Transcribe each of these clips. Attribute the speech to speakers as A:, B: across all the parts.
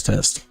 A: Test.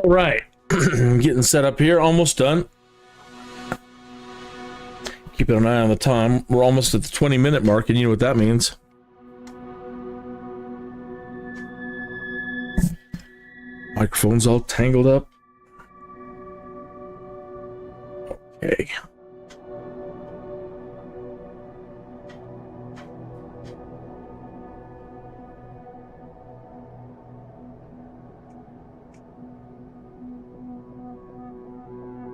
A: All right, getting set up here, almost done. Keeping an eye on the time. We're almost at the 20-minute mark, and you know what that means. Microphone's all tangled up. Okay.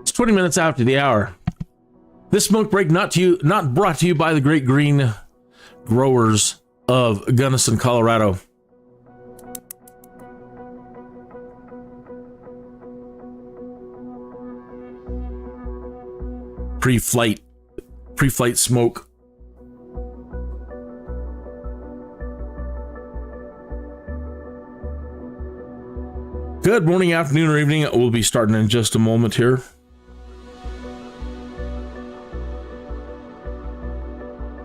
A: It's 20 minutes after the hour. This smoke break not brought to you by the great green growers of Gunnison, Colorado. Pre-flight smoke. Good morning, afternoon, or evening. We'll be starting in just a moment here.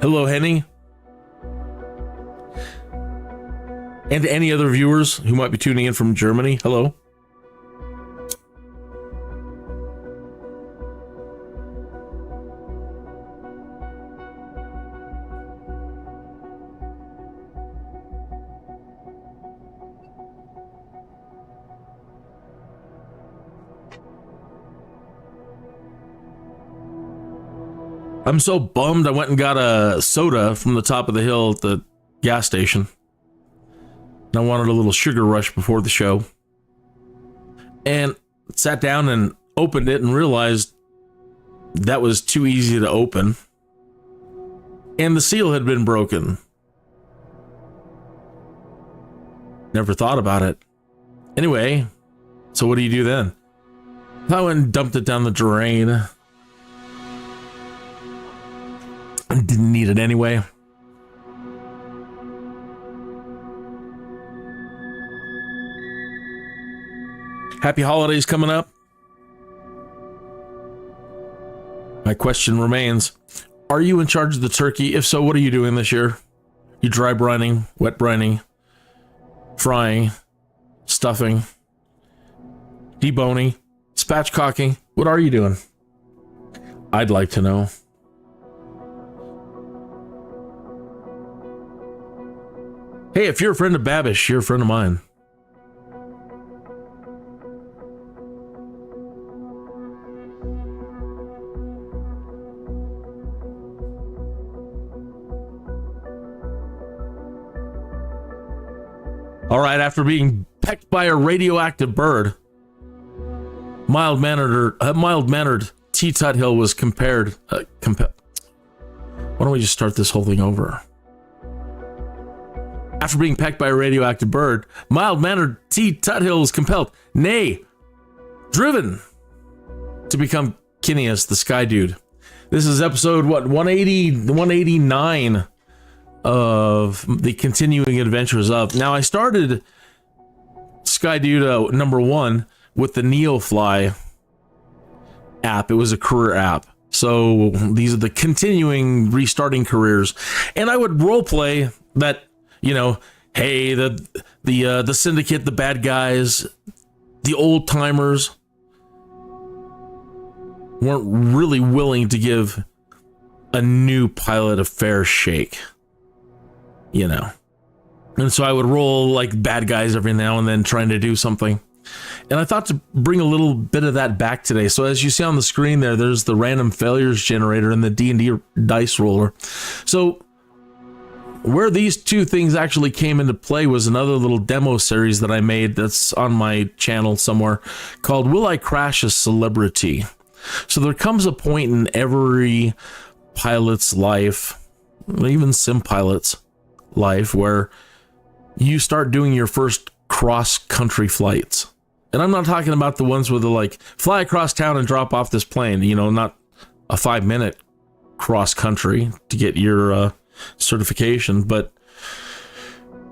A: Hello, Henny. And to any other viewers who might be tuning in from Germany, hello. I'm so bummed I went and got a soda from the top of the hill at the gas station. And I wanted a little sugar rush before the show. And sat down and opened it and realized that was too easy to open. And the seal had been broken. Never thought about it. Anyway, so what do you do then? I went and dumped it down the drain. I didn't need it anyway. Happy holidays coming up. My question remains, are you in charge of the turkey? If so, what are you doing this year? You dry brining, wet brining, frying, stuffing, deboning, spatchcocking? What are you doing? I'd like to know. Hey, if you're a friend of Babish, you're a friend of mine. All right, after being pecked by a radioactive bird, mild-mannered T. Tuthill was compared. Why don't we just start this whole thing over? After being pecked by a radioactive bird, mild-mannered T. Tuthill was compelled, nay, driven, to become Kineas, the Skydude. This is episode, 189 of the continuing adventures of. Now, I started Skydude number 1 with the NeoFly app. It was a career app. So these are the continuing restarting careers. And I would roleplay that, you know, hey, the syndicate, the bad guys, the old timers weren't really willing to give a new pilot a fair shake, you know. And so I would roll like bad guys every now and then trying to do something. And I thought to bring a little bit of that back today. So as you see on the screen there's the random failures generator and the D&D dice roller. So where these two things actually came into play was another little demo series that I made that's on my channel somewhere called Will I Crash a Celebrity? So there comes a point in every pilot's life, even sim pilot's life, where you start doing your first cross-country flights. And I'm not talking about the ones where they're like, fly across town and drop off this plane, you know, not a 5-minute cross-country to get your certification, but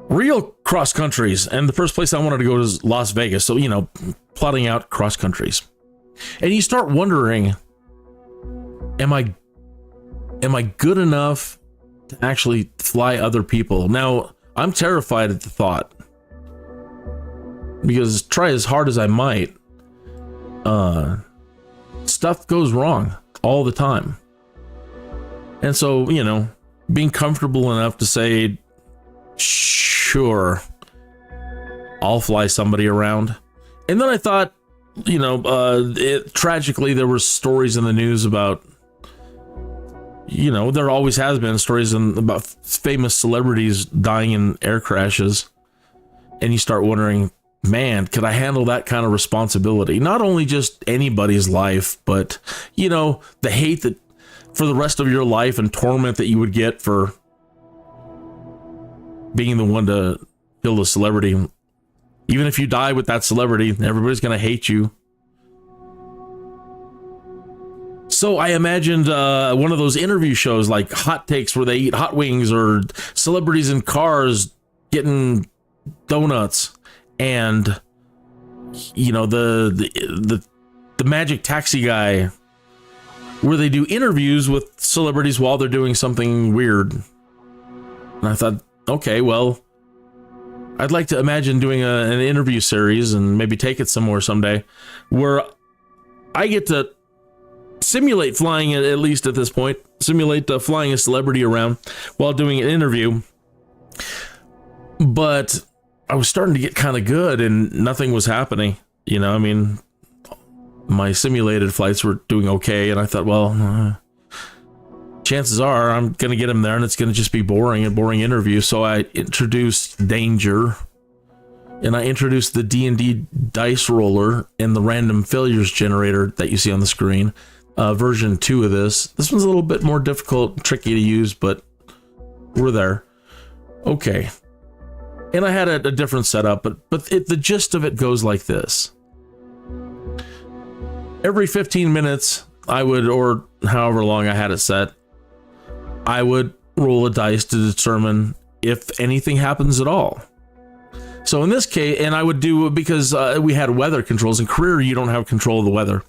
A: real cross countries. And the first place I wanted to go is Las Vegas. So, you know, plotting out cross countries. And you start wondering, am I good enough to actually fly other people? Now, I'm terrified at the thought, because try as hard as I might, stuff goes wrong all the time. And so, you know, being comfortable enough to say, sure, I'll fly somebody around. And then I thought, you know, tragically, there were stories in the news about, you know, there always has been stories about famous celebrities dying in air crashes. And you start wondering, man, could I handle that kind of responsibility? Not only just anybody's life, but, you know, the hate that for the rest of your life and torment that you would get for being the one to kill the celebrity. Even if you die with that celebrity, everybody's going to hate you. So I imagined one of those interview shows like Hot Takes where they eat hot wings, or celebrities in cars getting donuts, and you know, the Magic Taxi guy, where they do interviews with celebrities while they're doing something weird. And I thought, okay, well, I'd like to imagine doing an interview series and maybe take it somewhere someday where I get to simulate flying, at least at this point, simulate flying a celebrity around while doing an interview. But I was starting to get kind of good and nothing was happening. You know, I mean, my simulated flights were doing okay. And I thought, well, chances are I'm going to get him there and it's going to just be a boring interview. So I introduced danger, and I introduced the D&D dice roller and the random failures generator that you see on the screen. Version 2 of this. This one's a little bit more difficult, tricky to use, but we're there. Okay. And I had a different setup, but the gist of it goes like this. Every 15 minutes, I would, or however long I had it set, I would roll a dice to determine if anything happens at all. So in this case, and I would do, because we had weather controls. In career, you don't have control of the weather.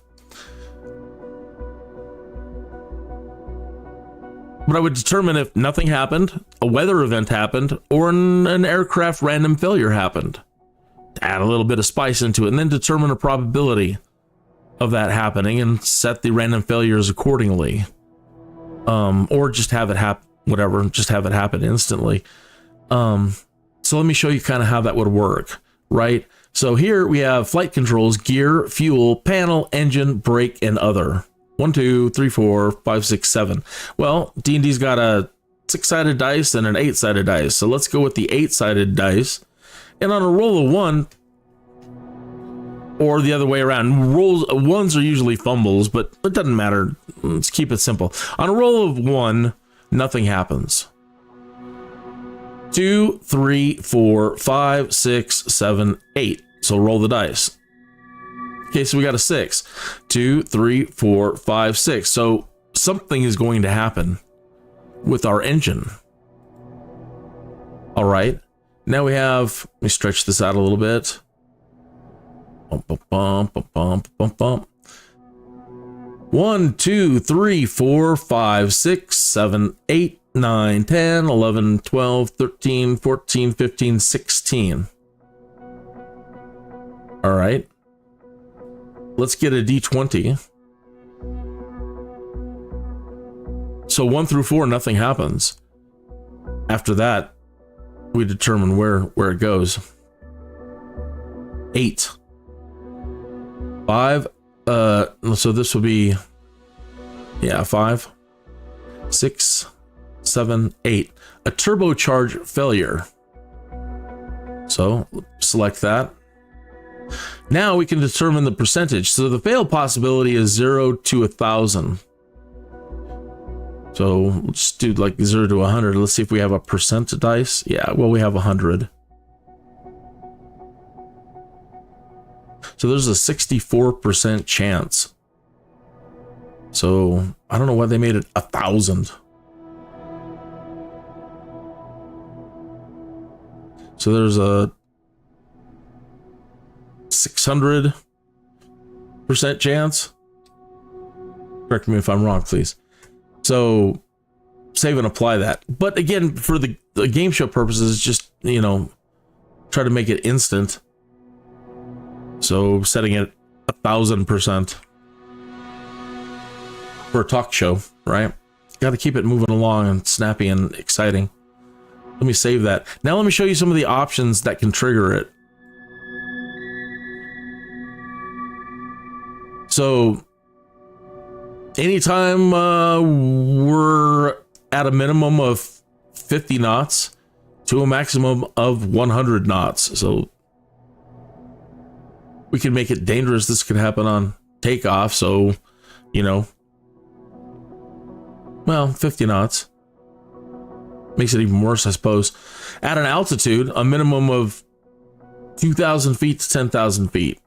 A: But I would determine if nothing happened, a weather event happened, or an aircraft random failure happened. Add a little bit of spice into it, and then determine a probability of that happening and set the random failures accordingly. Or just have it happen, whatever, just have it happen instantly. So let me show you kind of how that would work, right? So here we have flight controls, gear, fuel, panel, engine, brake, and other. 1, 2, 3, 4, 5, 6, 7. Well, D&D's got a 6-sided dice and an 8-sided dice. So let's go with the 8-sided dice. And on a roll of 1, or the other way around, ones are usually fumbles, but it doesn't matter. Let's keep it simple. On a roll of 1, nothing happens. 2, 3, 4, 5, 6, 7, 8. So roll the dice. Okay, so we got a 6. 2, 3, 4, 5, 6. So something is going to happen with our engine. All right. Now we have, let me stretch this out a little bit. Bump, bump, bump, bump, bump, bump. 1, 2, 3, 4, 5, 6, 7, 8, 9, 10, 11, 12, 13, 14, 15, 16. All right. Let's get a D20. So 1 through 4, nothing happens. After that, we determine where it goes. 8. 5. So this would be, yeah, 5, 6, 7, 8. A turbocharge failure. So select that. Now we can determine the percentage. So the fail possibility is 0 to 1,000. So let's do like 0 to 100. Let's see if we have a percent dice. Yeah, well, we have 100. So there's a 64% chance. So I don't know why they made it 1,000. So there's a 600% chance. Correct me if I'm wrong, please. So save and apply that. But again, for the game show purposes, just, you know, try to make it instant. So setting it 1,000% for a talk show, right? Got to keep it moving along and snappy and exciting. Let me save that. Now let me show you some of the options that can trigger it. So anytime we're at a minimum of 50 knots to a maximum of 100 knots. So we can make it dangerous. This could happen on takeoff. So, you know, well, 50 knots makes it even worse, I suppose. At an altitude, a minimum of 2,000 feet to 10,000 feet.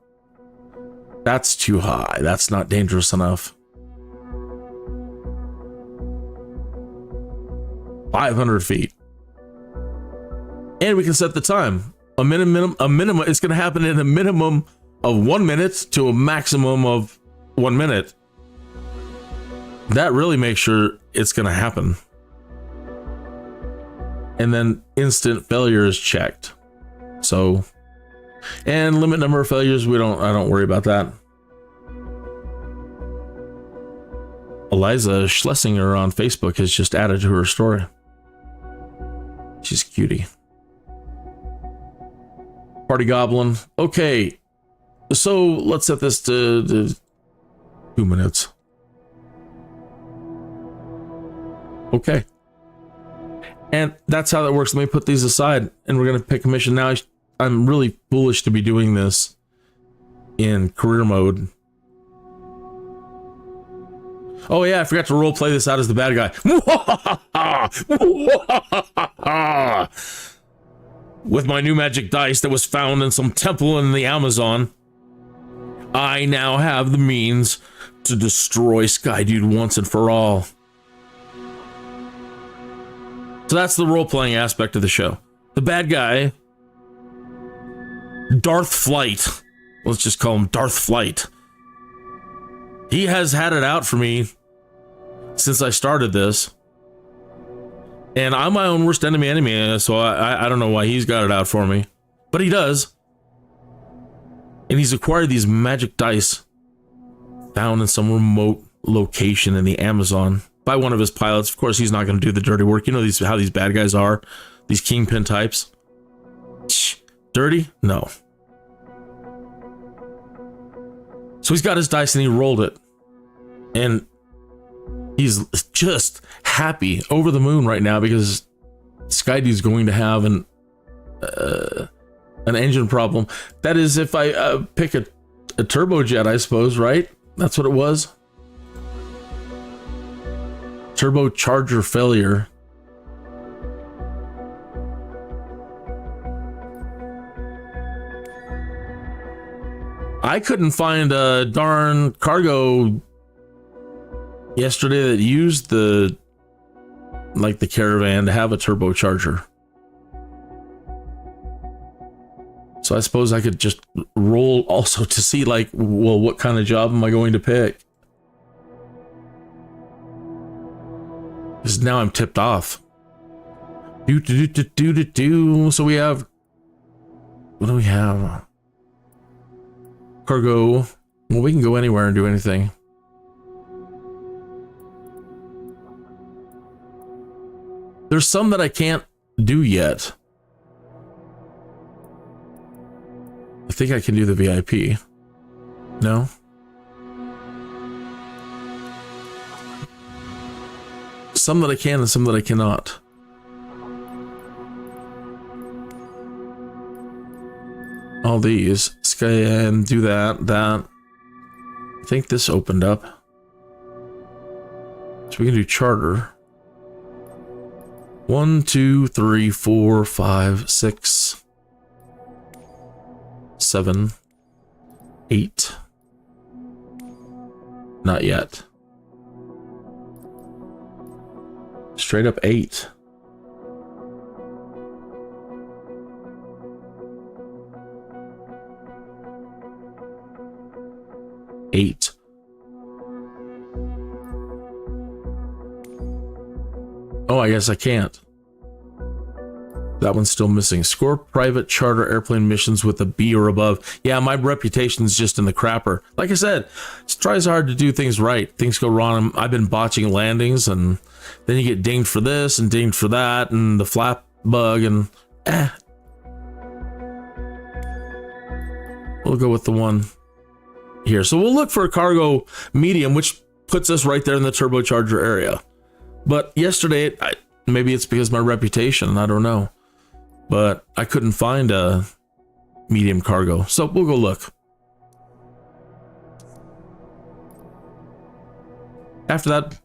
A: That's too high. That's not dangerous enough. 500 feet. And we can set the time. A minimum, it's going to happen in a minimum of 1 minute to a maximum of 1 minute. That really makes sure it's going to happen. And then instant failure is checked. So, and limit number of failures, I don't worry about that. Eliza Schlesinger on Facebook has just added to her story. She's a cutie. Party Goblin. Okay. So let's set this to 2 minutes. Okay. And that's how that works. Let me put these aside and we're going to pick a mission. Now I'm really foolish to be doing this in career mode. Oh yeah, I forgot to role play this out as the bad guy. With my new magic dice that was found in some temple in the Amazon, I now have the means to destroy Skydude once and for all. So that's the role-playing aspect of the show. The bad guy, DARTH FLIGHT. Let's just call him DARTH FLIGHT. He has had it out for me since I started this. And I'm my own worst enemy, so I don't know why he's got it out for me. But he does. And he's acquired these magic dice found in some remote location in the Amazon by one of his pilots. Of course, he's not going to do the dirty work. You know how these bad guys are. These kingpin types. Dirty? No. So he's got his dice and he rolled it. And he's just happy, over the moon right now, because Skydude's going to have an engine problem. That is, if I pick a turbojet, I suppose, right? That's what it was. Turbocharger failure. I couldn't find a darn cargo yesterday that used the caravan to have a turbocharger. So I suppose I could just roll also to see, like, well, what kind of job am I going to pick? Because now I'm tipped off. So we have, what do we have? Cargo. Well, we can go anywhere and do anything. There's some that I can't do yet. I think I can do the VIP. No? Some that I can and some that I cannot. All these. Scan, do that. I think this opened up. So we can do charter. 1, 2, 3, 4, 5, 6, 7, 8. Not yet. Straight up 8. Oh, I guess I can't. That one's still missing. Score private charter airplane missions with a B or above. Yeah, my reputation's just in the crapper. Like I said, it tries hard to do things right. Things go wrong. I've been botching landings, and then you get dinged for this and dinged for that, and the flap bug, and We'll go with the one here. So we'll look for a cargo medium, which puts us right there in the turbocharger area. But yesterday, maybe it's because of my reputation, I don't know. But I couldn't find a medium cargo, so we'll go look. After that,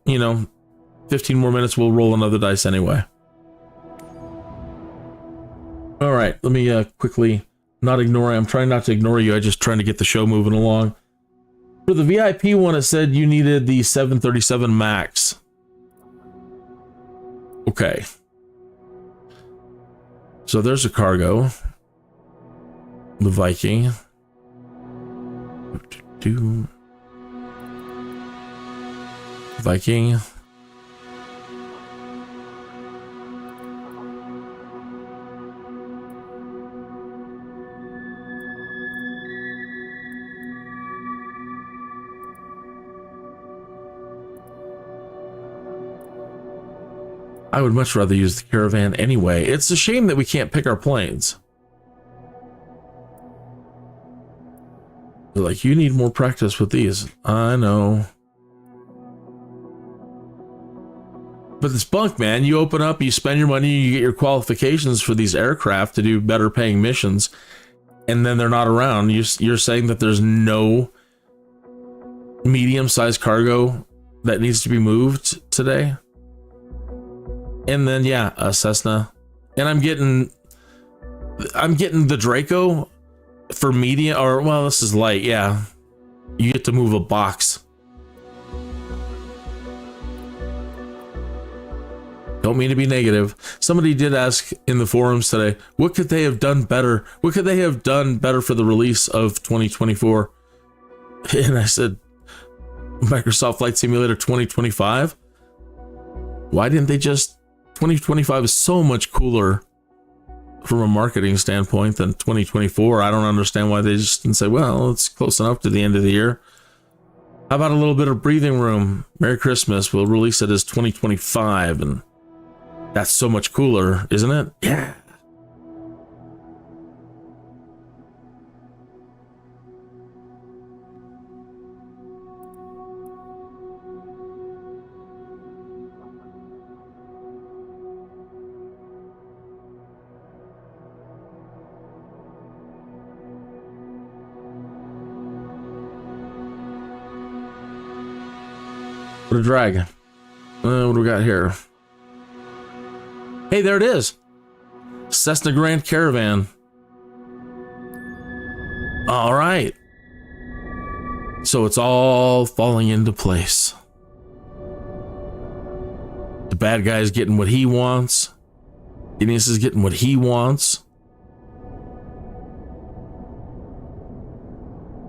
A: 15 more minutes, we'll roll another dice anyway. All right, let me quickly not ignore. I'm trying not to ignore you. I'm just trying to get the show moving along. For the VIP one, it said you needed the 737 MAX. Okay. So there's a cargo. The Viking. Viking. I would much rather use the Caravan anyway. It's a shame that we can't pick our planes. They're like, you need more practice with these. I know. But it's bunk, man. You open up, you spend your money, you get your qualifications for these aircraft to do better paying missions, and then they're not around. You're saying that there's no medium-sized cargo that needs to be moved today? And then, yeah, a Cessna. And I'm getting the Draco for medium, or, well, this is light, yeah. You get to move a box. Don't mean to be negative. Somebody did ask in the forums today, what could they have done better? What could they have done better for the release of 2024? And I said, Microsoft Flight Simulator 2025? Why didn't they just... 2025 is so much cooler from a marketing standpoint than 2024. I don't understand why they just didn't say, well, it's close enough to the end of the year. How about a little bit of breathing room? Merry Christmas. We'll release it as 2025, and that's so much cooler, isn't it? Yeah. What a drag. What do we got here? Hey, there it is. Cessna Grand Caravan. All right. So it's all falling into place. The bad guy's getting what he wants. Denise is getting what he wants.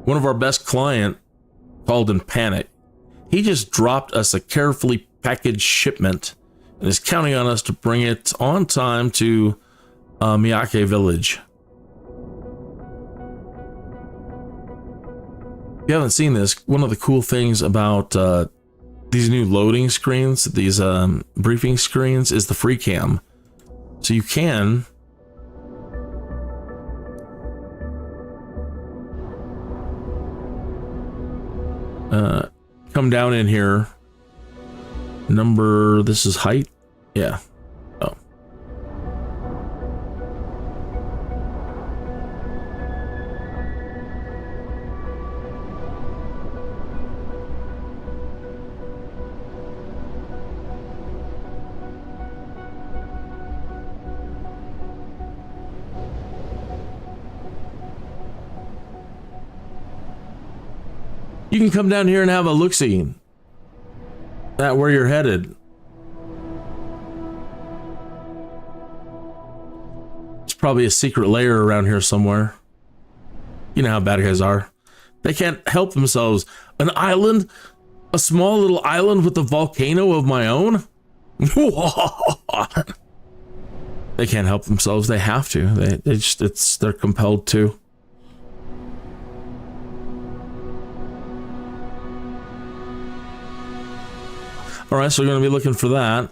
A: One of our best client called in panic. He just dropped us a carefully packaged shipment and is counting on us to bring it on time to Miyake Village. If you haven't seen this, one of the cool things about these new loading screens, these briefing screens, is the free cam. So you can come down in here. This is height? Yeah. Oh. You can come down here and have a look-see at where you're headed. It's probably a secret layer around here somewhere. You know how bad guys are. They can't help themselves. An island? A small little island with a volcano of my own? They can't help themselves. They have to. They're compelled to. All right, so we're going to be looking for that.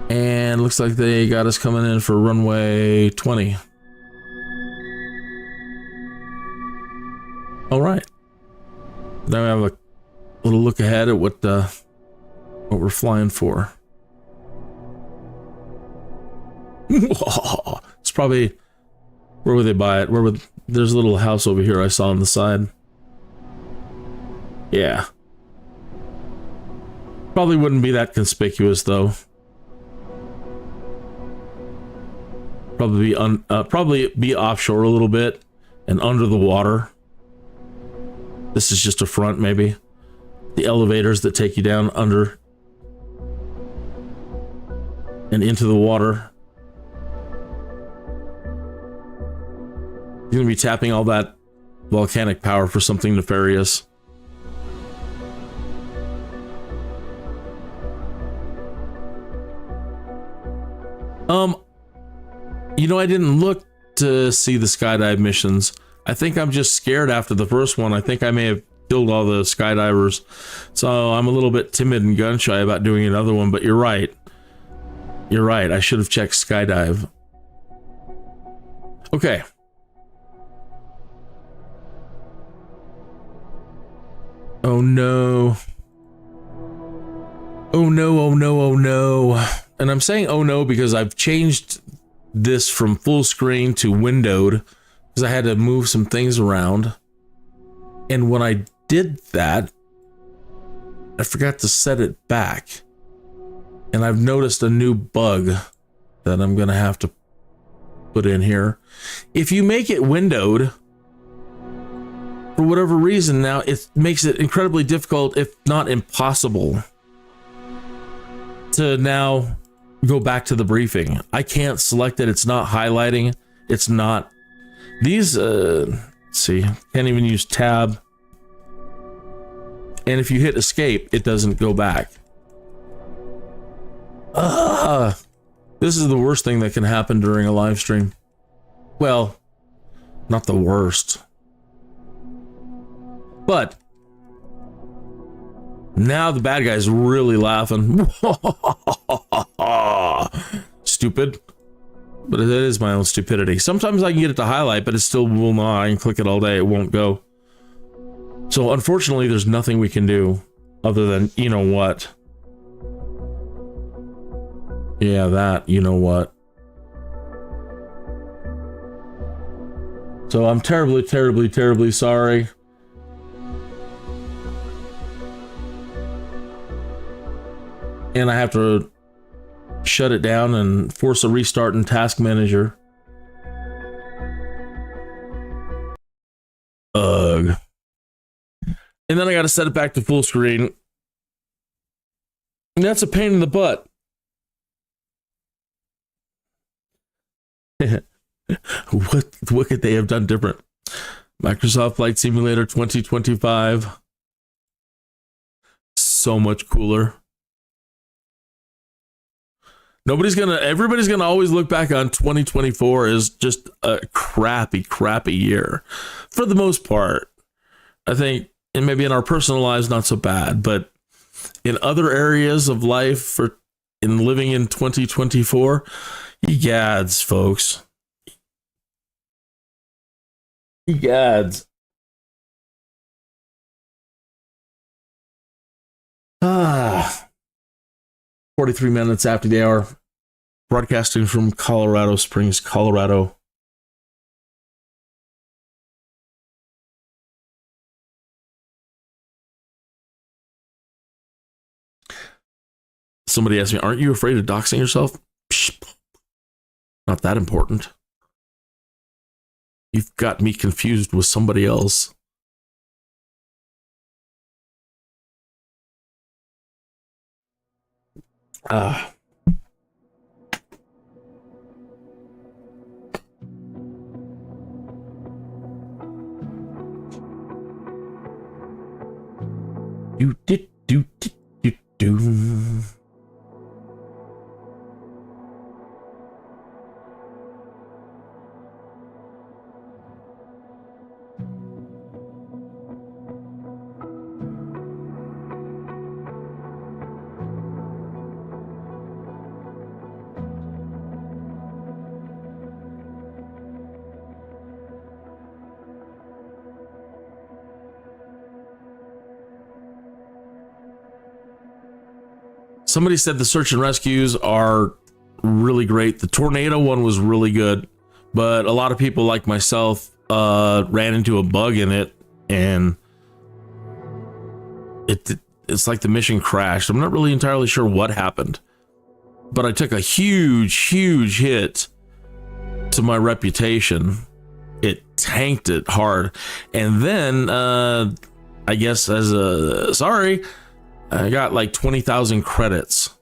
A: And looks like they got us coming in for runway 20. All right. Now we have a little look ahead at what we're flying for. It's probably, where would they buy it? There's a little house over here I saw on the side. Yeah. Probably wouldn't be that conspicuous though. Probably be offshore a little bit and under the water. This is just a front, maybe. The elevators that take you down under and into the water. You're gonna be tapping all that volcanic power for something nefarious. You know, I didn't look to see the skydive missions. I think I'm just scared after the first one. I think I may have killed all the skydivers. So I'm a little bit timid and gun shy about doing another one, but you're right. You're right. I should have checked skydive. Okay. Oh no. Oh no, oh no, oh no. And I'm saying oh no because I've changed this from full screen to windowed because I had to move some things around. And when I did that, I forgot to set it back. And I've noticed a new bug that I'm going to have to put in here. If you make it windowed, for whatever reason now, it makes it incredibly difficult, if not impossible, to now go back to the briefing. I can't select it. It's not highlighting. It's not. These, let's see, can't even use tab. And if you hit escape, it doesn't go back. This is the worst thing that can happen during a live stream. Well, not the worst. But now the bad guy's really laughing. Stupid. But it is my own stupidity. Sometimes I can get it to highlight, but it still will not. I can click it all day. It won't go. So unfortunately, there's nothing we can do other than, you know what? Yeah, that, you know what? So I'm terribly, terribly, terribly sorry. And I have to shut it down and force a restart in Task Manager. Ugh. And then I got to set it back to full screen. And that's a pain in the butt. What could they have done different? Microsoft Flight Simulator 2025. So much cooler. Everybody's gonna always look back on 2024 as just a crappy year. For the most part. I think, and maybe in our personal lives, not so bad, but in other areas of life, in living in 2024, egads, folks. Egads. 43 minutes after the hour, broadcasting from Colorado Springs, Colorado. Somebody asked me, aren't you afraid of doxing yourself? Psh, not that important. You've got me confused with somebody else. Do. Somebody said the search and rescues are really great. The tornado one was really good, but a lot of people like myself ran into a bug in it, and it's like the mission crashed. I'm not really entirely sure what happened, but I took a huge hit to my reputation. It tanked it hard, and then I guess as a sorry, I got like 20,000 credits.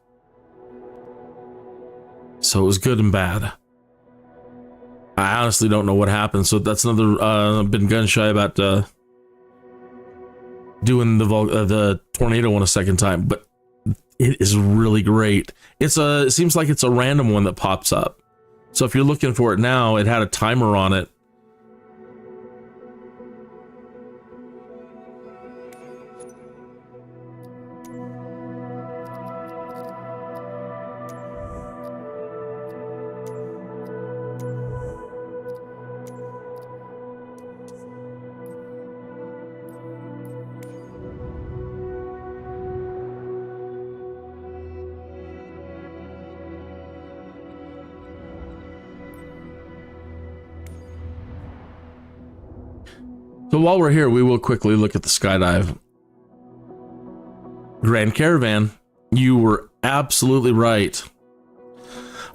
A: So it was good and bad. I honestly don't know what happened. So that's another, I've been gun shy about doing the tornado one a second time, but it is really great. It seems like it's a random one that pops up. So if you're looking for it now, it had a timer on it. So while we're here, we will quickly look at the skydive. Grand Caravan, you were absolutely right.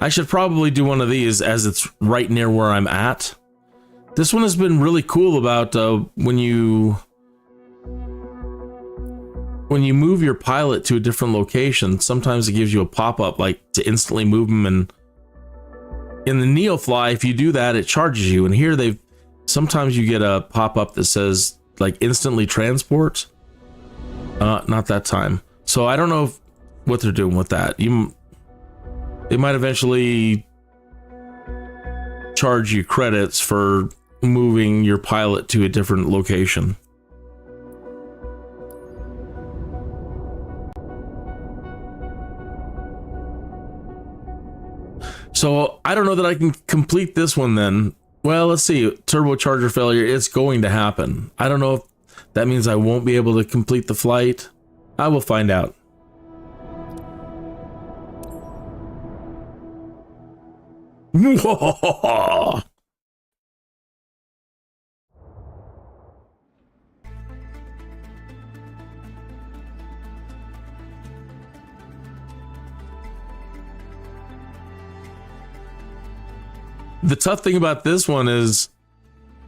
A: I should probably do one of these as it's right near where I'm at. This one has been really cool about when you move your pilot to a different location, sometimes it gives you a pop-up like to instantly move them. And in the NeoFly, if you do that, it charges you. And here sometimes you get a pop-up that says like instantly transport. Not that time. So I don't know what they're doing with that. They might eventually charge you credits for moving your pilot to a different location. So I don't know that I can complete this one then. Well, let's see. Turbocharger failure. It's going to happen. I don't know if that means I won't be able to complete the flight. I will find out. The tough thing about this one is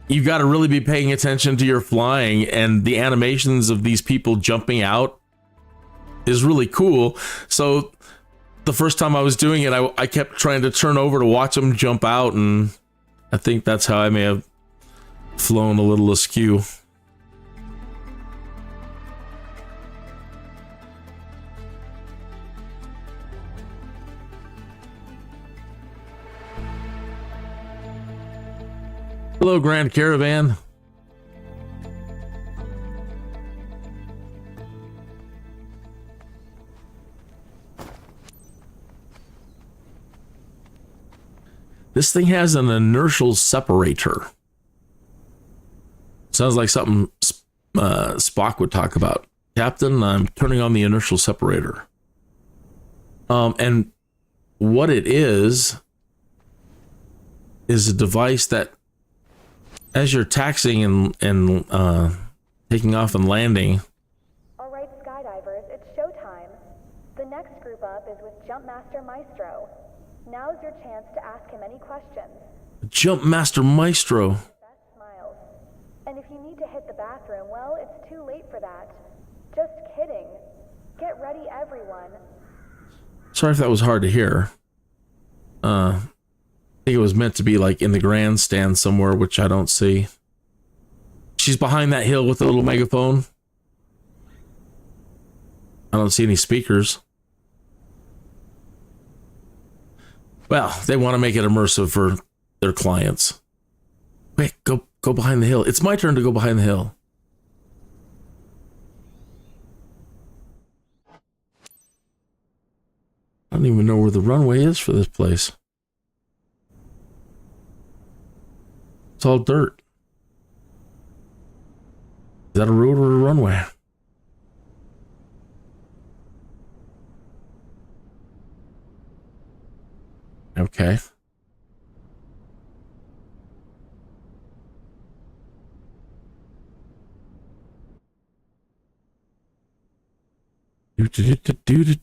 A: you've got to really be paying attention to your flying, and the animations of these people jumping out is really cool. So the first time I was doing it, I kept trying to turn over to watch them jump out, and I think that's how I may have flown a little askew. Hello, Grand Caravan. This thing has an inertial separator. Sounds like something Spock would talk about. Captain, I'm turning on the inertial separator. And what it is a device that, as you're taxiing and taking off and landing.
B: All right, skydivers, it's showtime. The next group up is with Jumpmaster Maestro. Now's your chance to ask him any questions.
A: Jumpmaster Maestro.
B: Best smiles. And if you need to hit the bathroom, well, it's too late for that. Just kidding. Get ready, everyone.
A: Sorry if that was hard to hear. I think it was meant to be like in the grandstand somewhere, which I don't see. She's behind that hill with the little megaphone. I don't see any speakers. Well, they want to make it immersive for their clients. Quick, go behind the hill. It's my turn to go behind the hill. I don't even know where the runway is for this place. It's all dirt. Is that a road or a runway? Okay.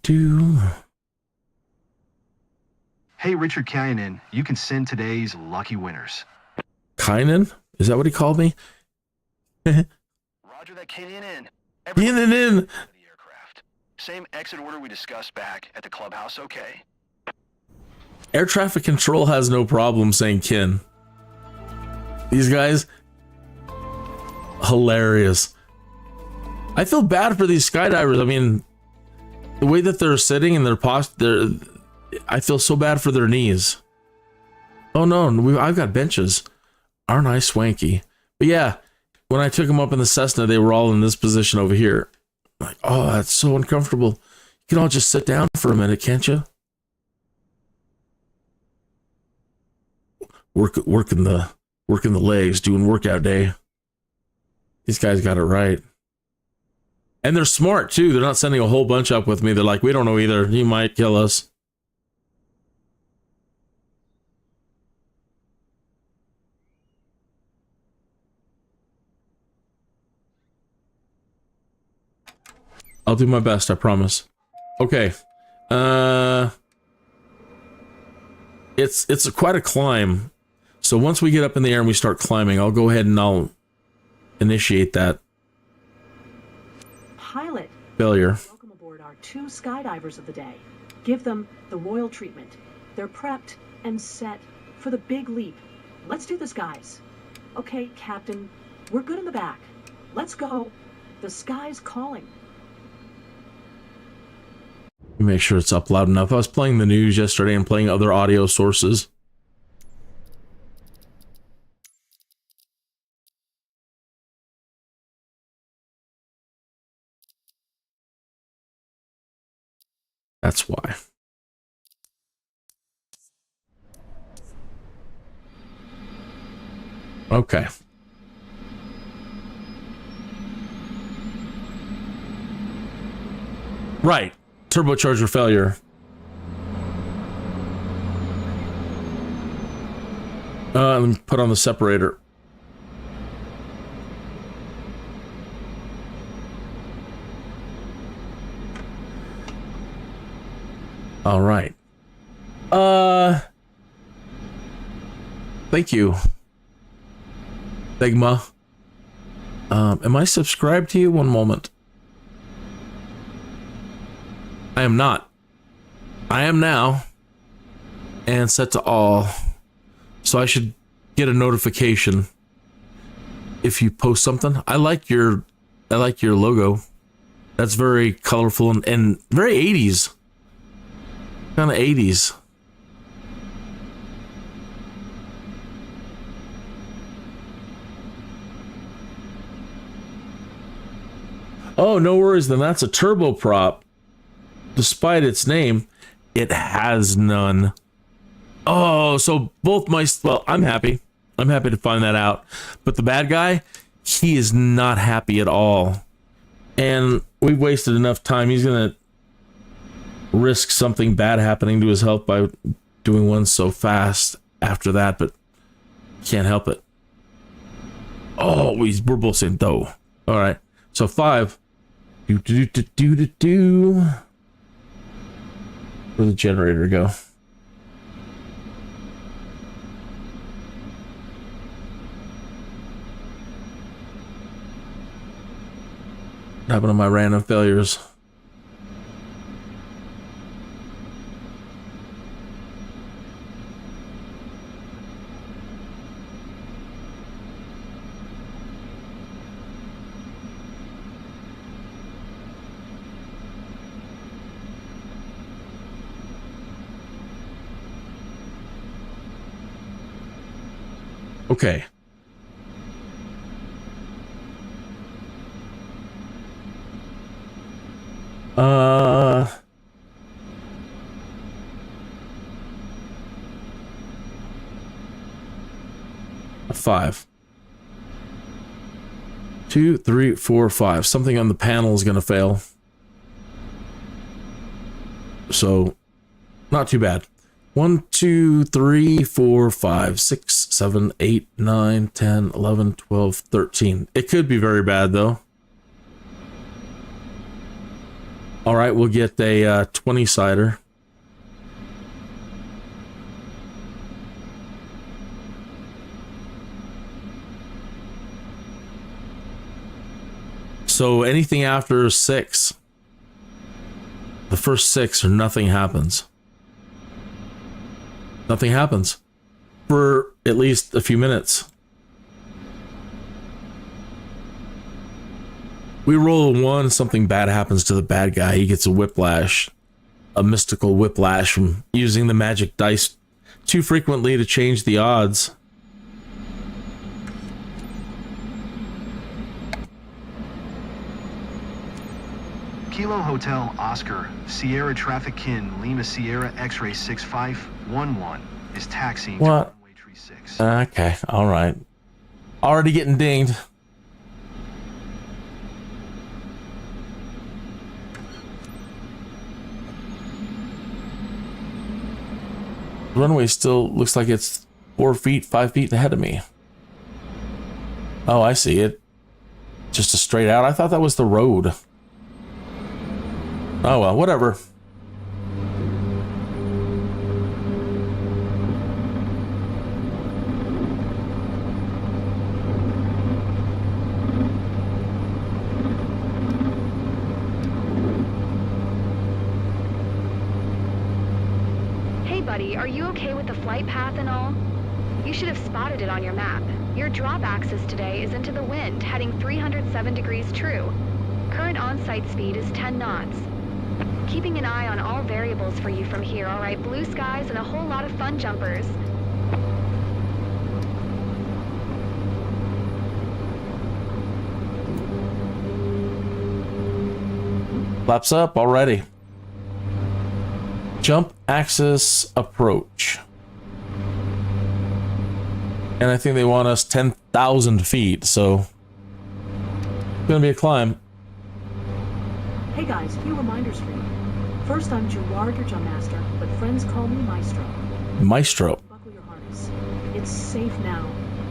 A: Do.
C: Hey, Richard Kynan, you can send today's lucky winners.
A: Kynan? Is that what he called me?
C: Roger that, Kynan.
A: Kynan in.
C: The aircraft. Same exit order we discussed back at the clubhouse, okay?
A: Air traffic control has no problem saying kin. These guys, hilarious. I feel bad for these skydivers. I mean, the way that they're sitting and their posture, I feel so bad for their knees. Oh no, I've got benches. Aren't I swanky? But yeah, when I took them up in the Cessna, they were all in this position over here. Like, oh, that's so uncomfortable. You can all just sit down for a minute, can't you? Working the legs, doing workout day. These guys got it right. And they're smart too. They're not sending a whole bunch up with me. They're like, we don't know either. He might kill us. I'll do my best, I promise. Okay. It's quite a climb. So once we get up in the air and we start climbing, I'll go ahead and I'll initiate that.
D: Pilot.
A: Failure.
D: Welcome aboard our 2 skydivers of the day. Give them the royal treatment. They're prepped and set for the big leap. Let's do this, guys. Okay, Captain, we're good in the back. Let's go. The sky's calling.
A: Make sure it's up loud enough. I was playing the news yesterday and playing other audio sources. That's why. Okay. Right. Turbocharger failure. Let me put on the separator. All right. Thank you. Thigma. Am I subscribed to you? One moment. I am not. I am now. And set to all. So I should get a notification if you post something. I like your logo. That's very colorful and very 80s. Kind of 80s. Oh, no worries then. That's a turboprop. Despite its name, it has none. Oh, so both my... Well, I'm happy. I'm happy to find that out. But the bad guy, he is not happy at all. And we've wasted enough time. He's going to risk something bad happening to his health by doing one so fast after that, but can't help it. Oh, we're both saying though. All right. So 5. Where'd the generator go? What happened to my random failures? Okay. A 5. 2, 3, 4, 5. Something on the panel is going to fail. So, not too bad. 1, 2, 3, 4, 5, 6, 7, 8, 9, 10, 11, 12, 13. It could be very bad though. All right, we'll get a 20 cider. So anything after 6, the first 6 or nothing happens. Nothing happens for at least a few minutes. We roll a 1, something bad happens to the bad guy. He gets a whiplash, a mystical whiplash from using the magic dice too frequently to change the odds.
C: Kilo Hotel Oscar, Sierra Traffic Kin, Lima Sierra X-Ray 6511 is taxiing to
A: What?
C: runway 36.
A: Okay, all right. Already getting dinged. The runway still looks like it's 4 feet, 5 feet ahead of me. Oh, I see it. Just a straight out. I thought that was the road. Oh well, whatever.
B: Hey buddy, are you okay with the flight path and all? You should have spotted it on your map. Your drop axis today is into the wind, heading 307 degrees true. Current on-site speed is 10 knots. Keeping an eye on all variables for you from here, all right? Blue skies and a whole lot of fun jumpers.
A: Flaps up already. Jump axis approach. And I think they want us 10,000 feet, so it's gonna be a climb.
D: Hey guys, few reminders for you. First, I'm Gerard, your jump master, but friends call me Maestro.
A: Maestro.
D: Buckle your harness. It's safe now.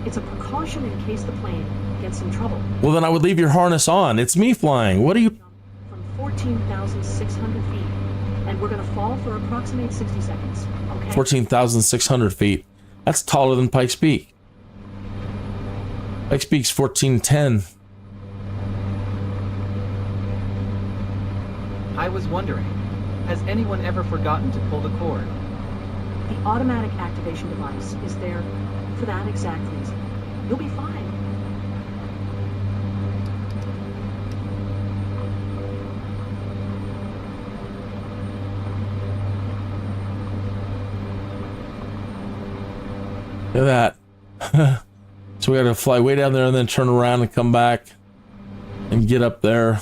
D: It's a precaution in case the plane gets in trouble.
A: Well, then I would leave your harness on. It's me flying. What are you?
D: From 14,600 feet, and we're gonna fall for approximate 60 seconds. Okay?
A: 14,600 feet. That's taller than Pikes Peak. Pikes Peak's 1410.
E: I was wondering, has anyone ever forgotten to pull the cord?
D: The automatic activation device is there for that exact reason. You'll be fine.
A: Look at that. So we gotta fly way down there and then turn around and come back and get up there.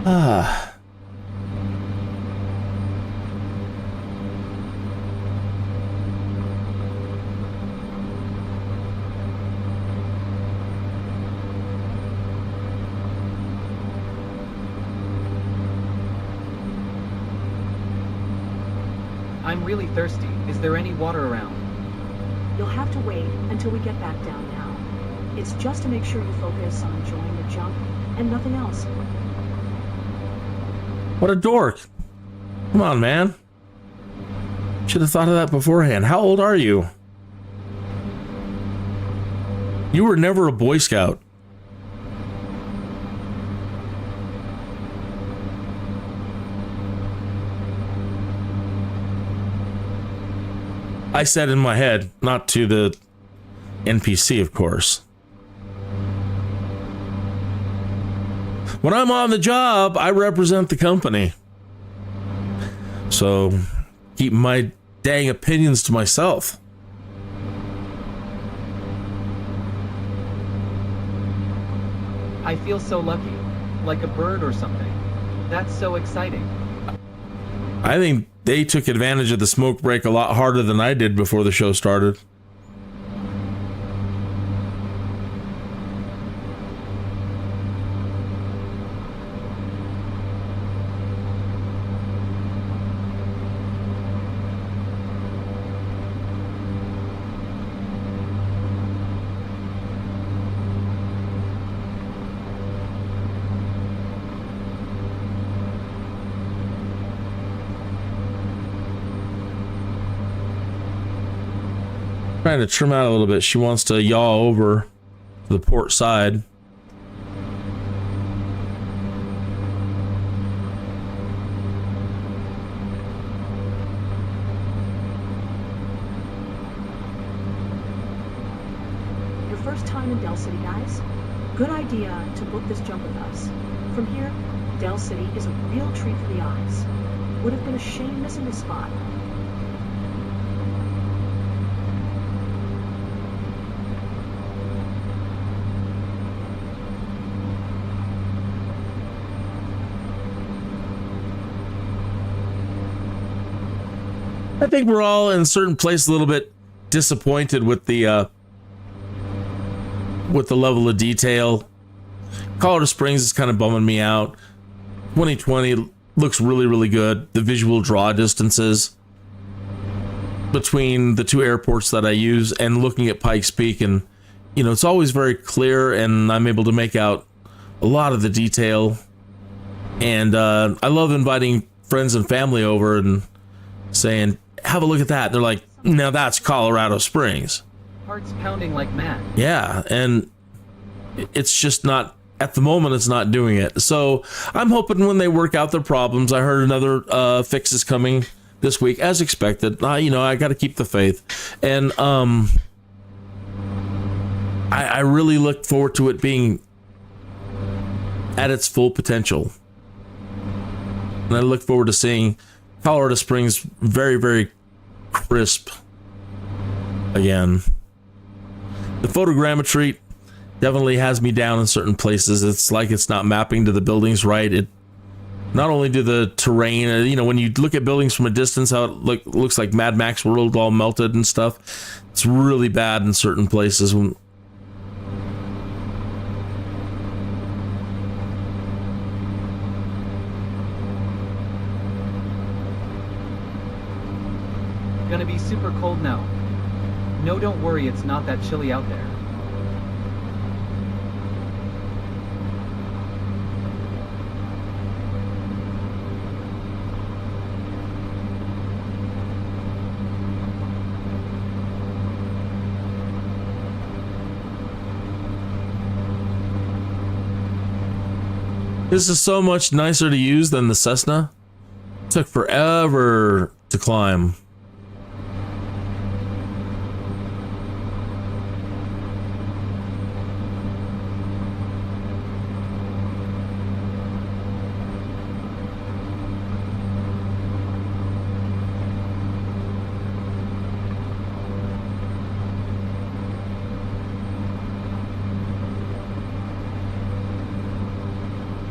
A: Ah.
E: I'm really thirsty. Is there any water around?
D: You'll have to wait until we get back down now. It's just to make sure you focus on enjoying the jump and nothing else.
A: What a dork. Come on, man. Should have thought of that beforehand. How old are you? You were never a Boy Scout. I said in my head, not to the NPC, of course. When I'm on the job, I represent the company. So, keep my dang opinions to myself.
E: I feel so lucky, like a bird or something. That's so exciting.
A: I think they took advantage of the smoke break a lot harder than I did before the show started. trying to trim out a little bit. She wants to yaw over to the port side.
D: Your first time in Del City, guys? Good idea to book this jump with us. From here, Del City is a real treat for the eyes. Would have been a shame missing this spot.
A: I think we're all in certain places a little bit disappointed with the level of detail. Colorado Springs is kind of bumming me out. 2020 looks really, really good. The visual draw distances between the two airports that I use and looking at Pikes Peak, and it's always very clear, and I'm able to make out a lot of the detail. And I love inviting friends and family over and saying, have a look at that. They're like, now that's Colorado Springs.
E: Heart's pounding like mad.
A: Yeah, and it's just not, at the moment, it's not doing it. So I'm hoping when they work out their problems, I heard another fix is coming this week, as expected. I got to keep the faith. And I really look forward to it being at its full potential. And I look forward to seeing Colorado Springs very, very crisp again. The photogrammetry definitely has me down in certain places. It's like it's not mapping to the buildings right. It not only do the terrain, when you look at buildings from a distance, how it looks like Mad Max World all melted and stuff. It's really bad in certain places.
E: Gonna be super cold now. No, don't worry, it's not that chilly out there.
A: This is so much nicer to use than the Cessna. It took forever to climb.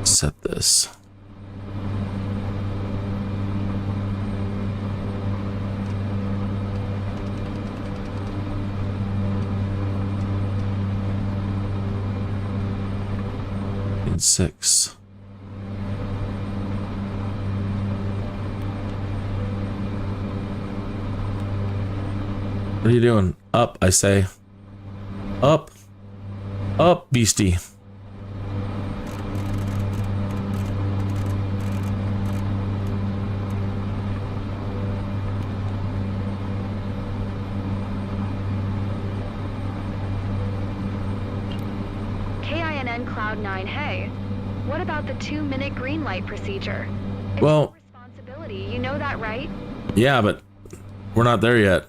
A: Set this. In 6. What are you doing? Up, I say. Up. Up, beastie.
B: Cloud 9, hey, what about the 2-minute green light procedure? It's
A: well,
B: your responsibility, you know that, right?
A: Yeah, but we're not there yet.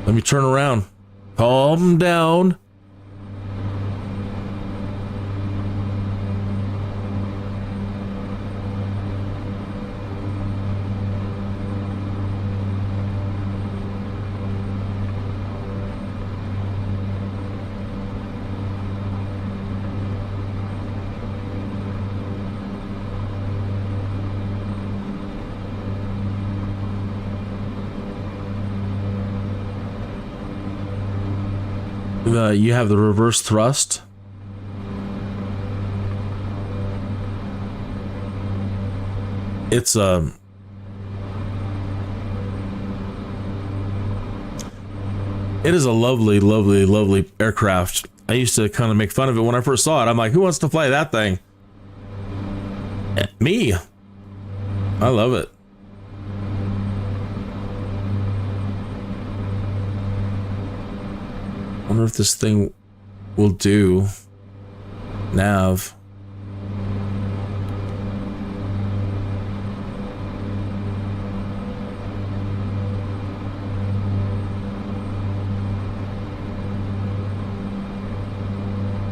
A: Let me turn around. Calm down. You have the reverse thrust. It's it is a lovely, lovely, lovely aircraft. I used to kind of make fun of it when I first saw it. I'm like, who wants to fly that thing? Me. I love it. Wonder if this thing will do. Nav.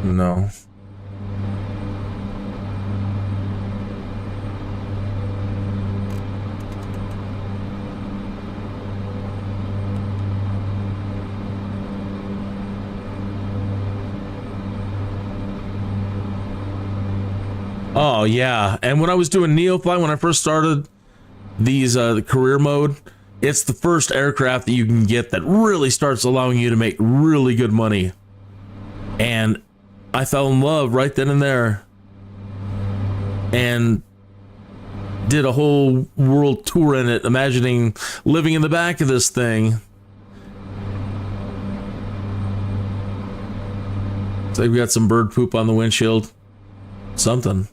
A: No. Oh yeah, and when I was doing Neofly, when I first started these the career mode, it's the first aircraft that you can get that really starts allowing you to make really good money. And I fell in love right then and there, and did a whole world tour in it, imagining living in the back of this thing. So we got some bird poop on the windshield. Something.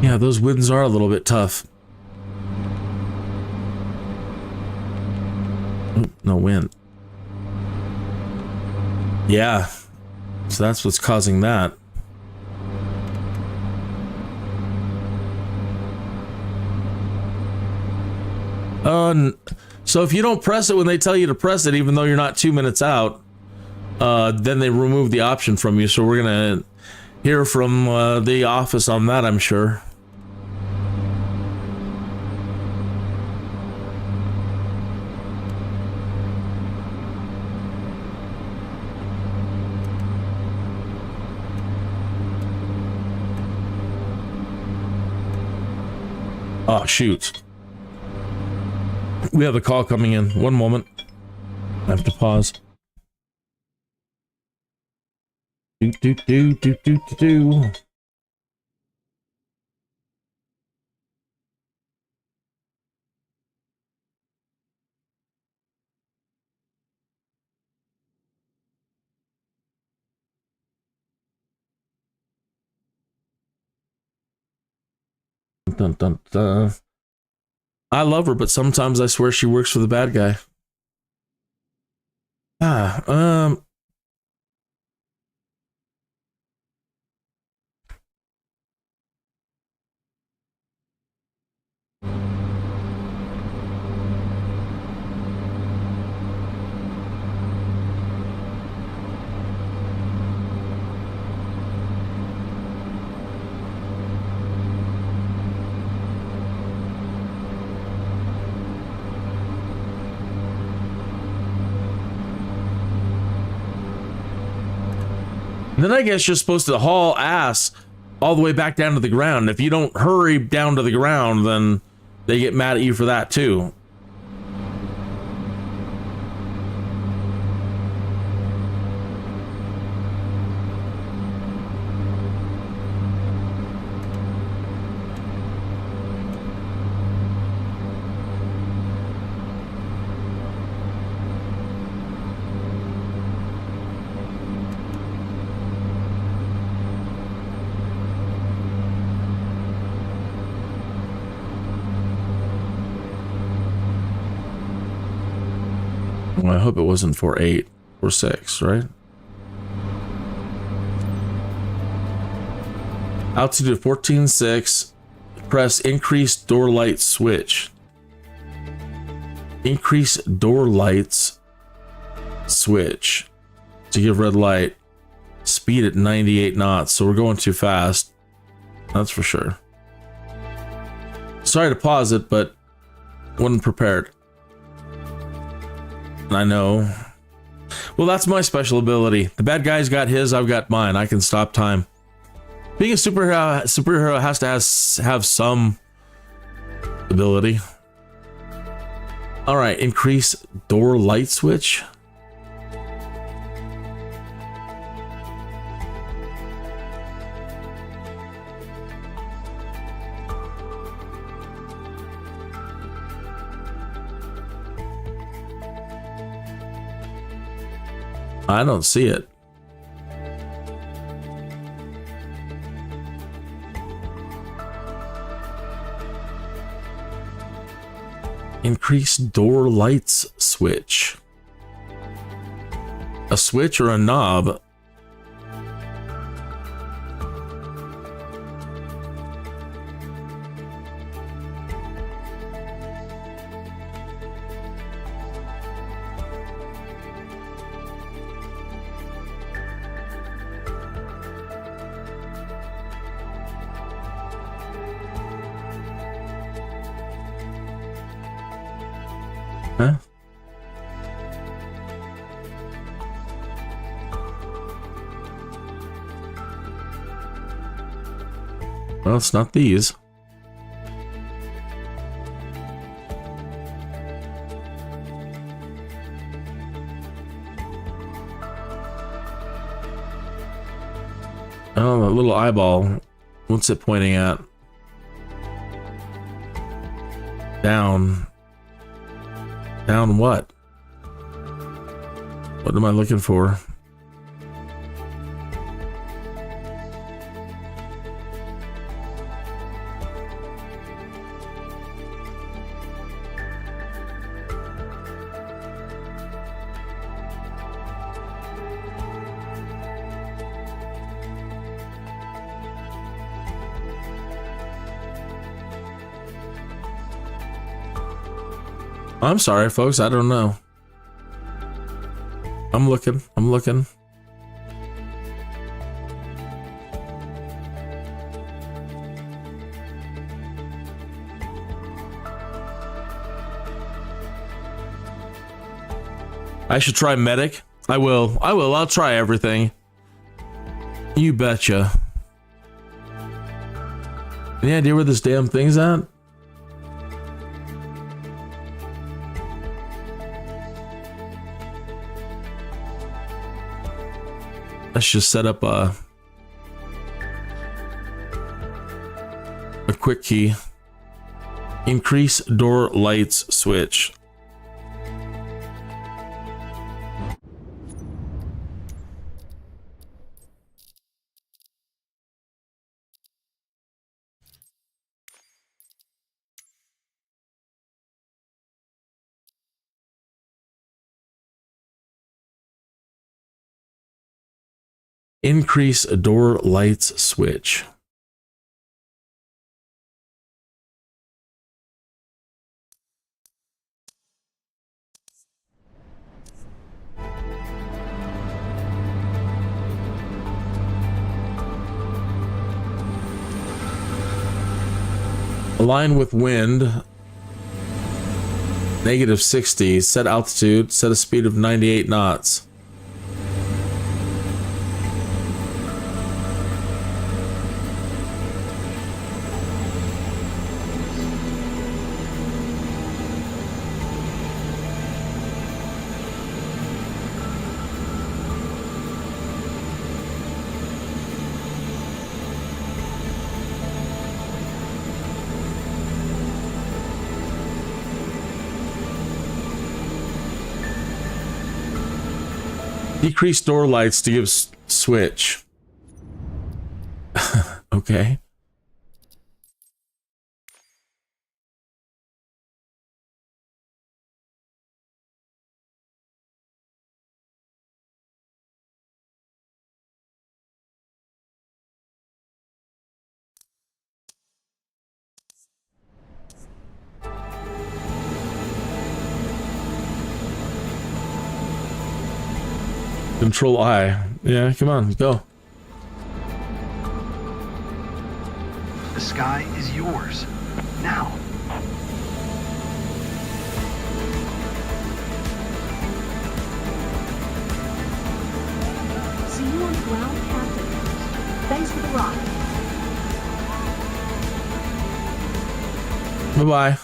A: Yeah, those winds are a little bit tough. Oh, no wind. Yeah, so that's what's causing that. So if you don't press it when they tell you to press it, even though you're not 2 minutes out, then they remove the option from you. So we're gonna hear from the office on that, I'm sure. Oh, shoot. We have a call coming in. One moment. I have to pause. Do. Dun, dun, dun. I love her, but sometimes I swear she works for the bad guy. Then I guess you're supposed to haul ass all the way back down to the ground. If you don't hurry down to the ground, then they get mad at you for that too. Well, I hope it wasn't 4.8 or 6, right? Altitude 14.6. Press increase door light switch. Increase door lights switch to give red light. Speed at 98 knots. So we're going too fast. That's for sure. So sorry to pause it, but wasn't prepared. And I know. Well, that's my special ability. The bad guy's got his, I've got mine. I can stop time. Being a superhero has to have some ability. All right, increase door light switch. I don't see it. Increase door lights switch. A switch or a knob? Huh? Well, it's not these. Oh, a little eyeball. What's it pointing at? Down. Down what? What am I looking for? I'm sorry, folks. I don't know. I'm looking. I should try medic. I will. I'll try everything. You betcha. Any idea where this damn thing's at? Let's just set up a quick key. Increase door lights switch. Increase door lights switch. Align with wind. -60. Set altitude. Set a speed of 98 knots. Decrease door lights to give switch. Okay. Control I. Yeah, come on, go.
C: The sky is yours. Now.
A: Bye-bye.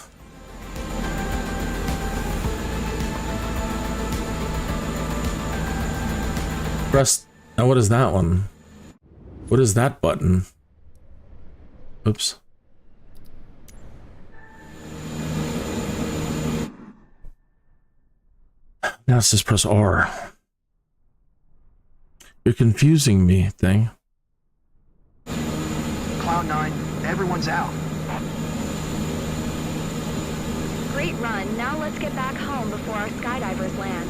A: Press. Now what is that one? What is that button? Oops. Now it says press R. You're confusing me, thing.
C: Cloud 9, everyone's out.
B: Great run. Now let's get back home before our skydivers land.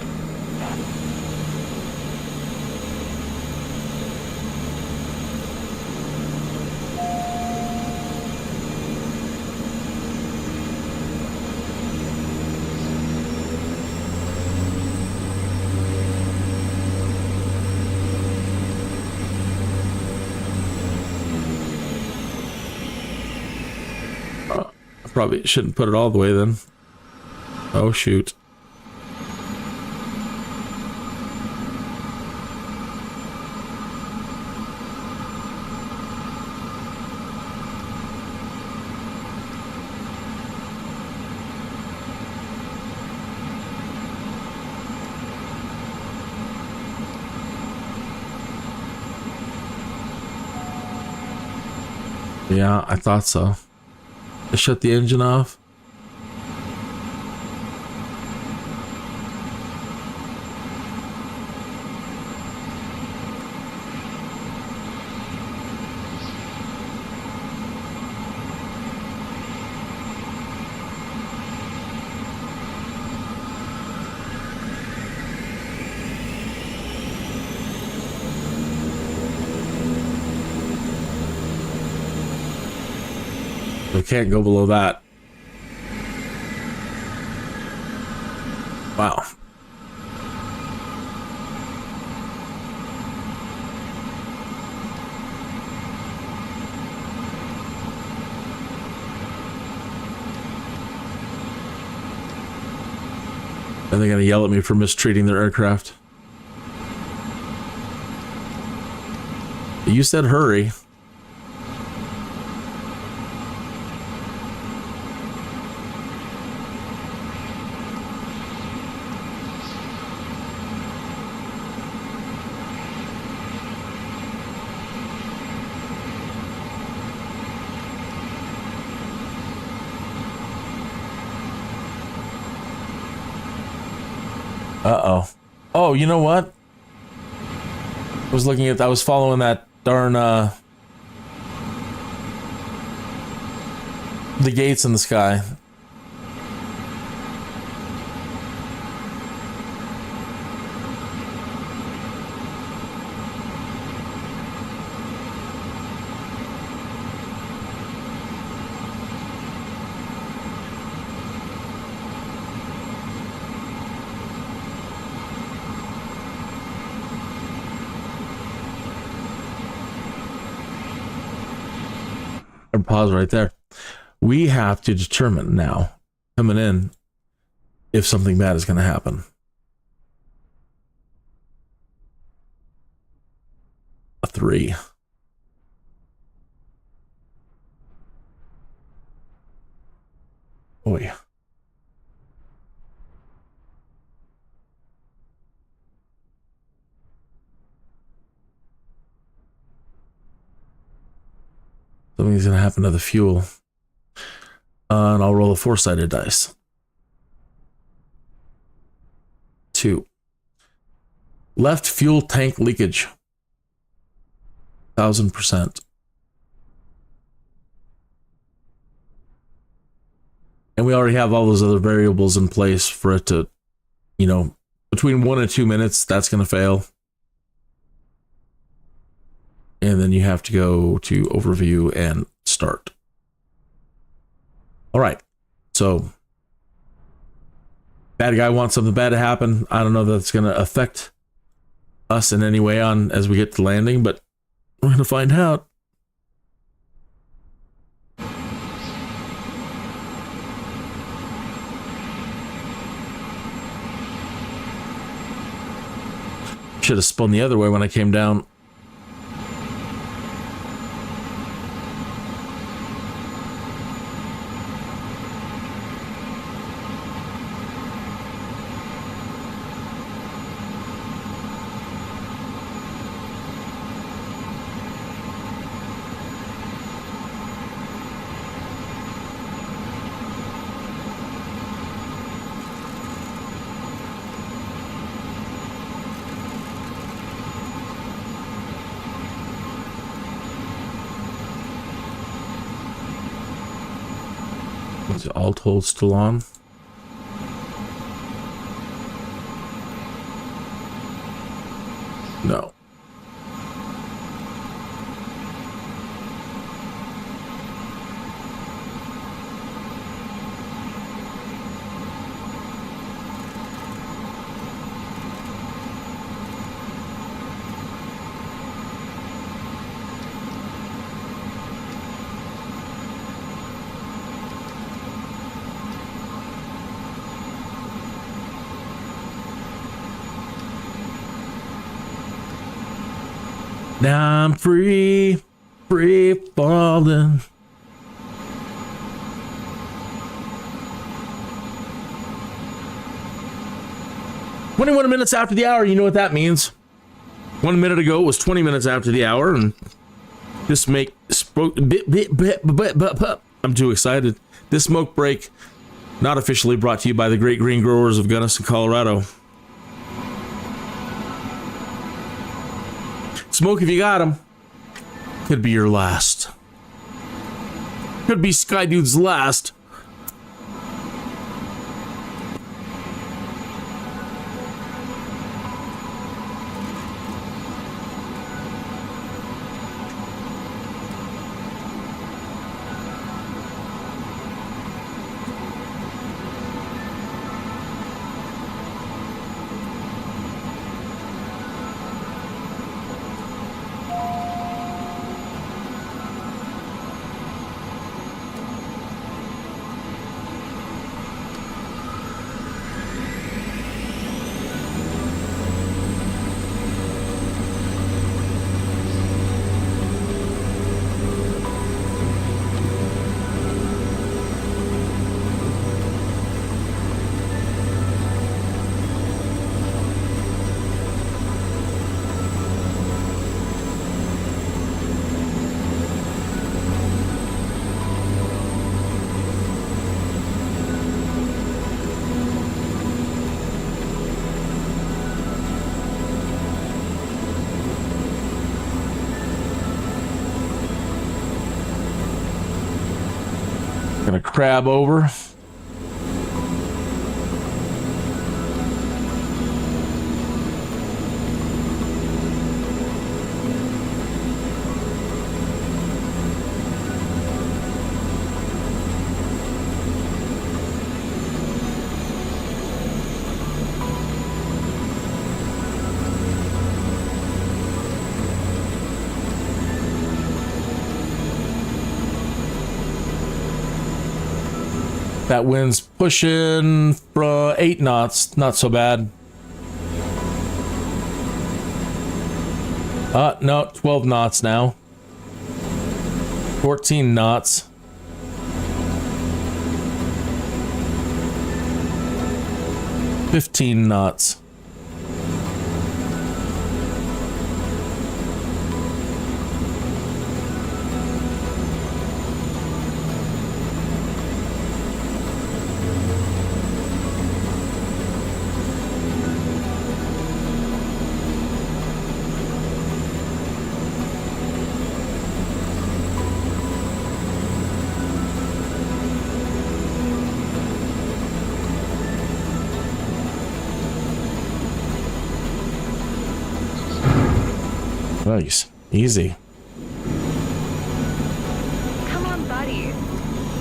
A: Probably shouldn't put it all the way then. Oh shoot. Yeah, I thought so. I shut the engine off. We can't go below that. Wow. And they're gonna yell at me for mistreating their aircraft. You said hurry. Uh-oh. Oh, you know what? I was following that darn, the gates in the sky. Pause right there. We have to determine now, coming in, if something bad is going to happen. A 3. Oh yeah. Something's going to happen to the fuel. And I'll roll a 4-sided dice. 2. Left fuel tank leakage. 1000%. And we already have all those other variables in place for it to, you know, between 1 and 2 minutes, that's going to fail. And then you have to go to overview and start. All right. So bad guy wants something bad to happen. I don't know that it's going to affect us in any way on as we get to landing, but we're going to find out. Should have spun the other way when I came down. Is alt hold still on? No. Now I'm free falling. "21 minutes after the hour," you know what that means. 1 minute ago it was 20 minutes after the hour, and this I'm too excited. This smoke break not officially brought to you by the Great Green Growers of Gunnison, Colorado. Smoke if you got him. Could be your last. Could be Skydude's last. Gonna crab over. That wind's pushing for 8 knots. Not so bad. No, 12 knots now. 14 knots. 15 knots. Nice. Easy.
B: Come on, buddy.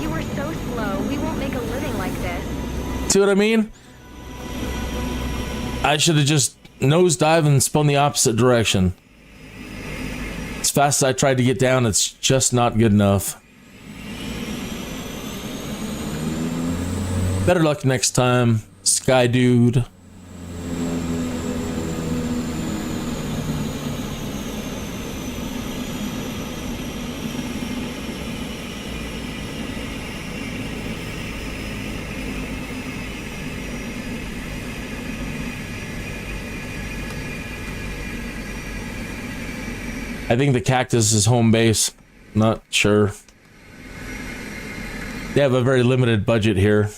B: You were so slow. We won't make a living like this.
A: See what I mean? I should have just nosedived and spun the opposite direction. As fast as I tried to get down, it's just not good enough. Better luck next time, Skydude. I think the cactus is home base. Not sure. They have a very limited budget here.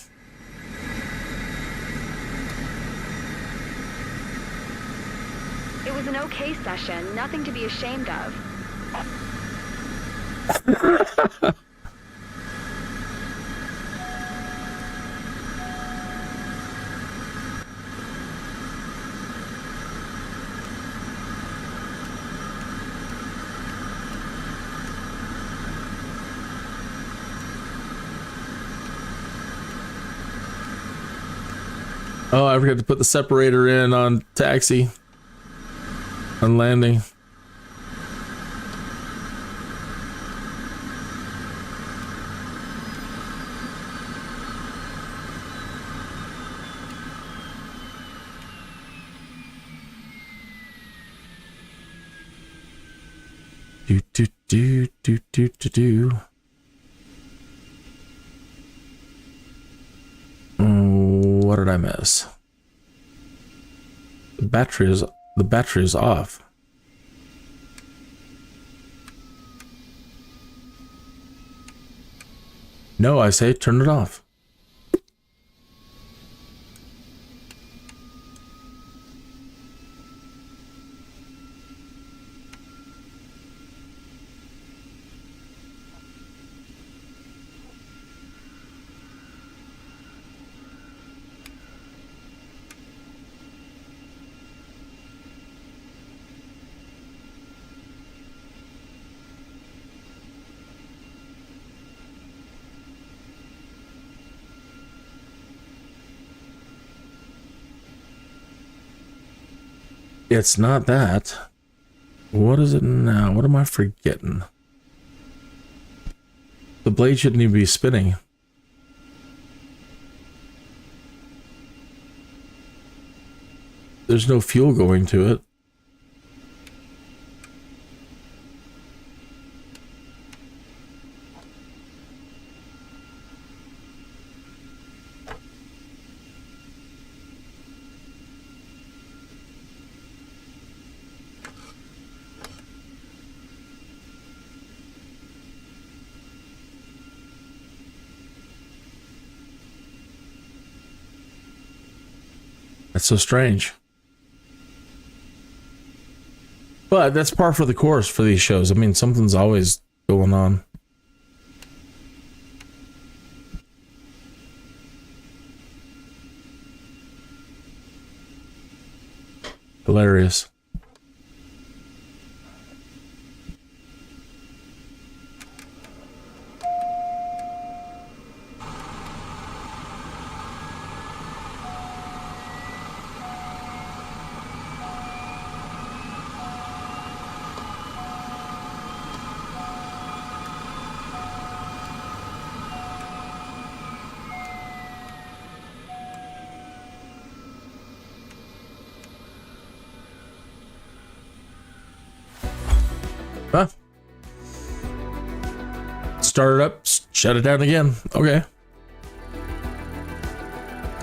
B: It was an okay session. Nothing to be ashamed of.
A: Oh, I forgot to put the separator in on taxi. On landing. Do do do do do do do. What did I miss? The battery is off. No, I say turn it off. It's not that. What is it now? What am I forgetting? The blade shouldn't even be spinning. There's no fuel going to it. That's so strange. But that's par for the course for these shows. I mean, something's always going on. Hilarious. Huh? Start it up, shut it down again. Okay.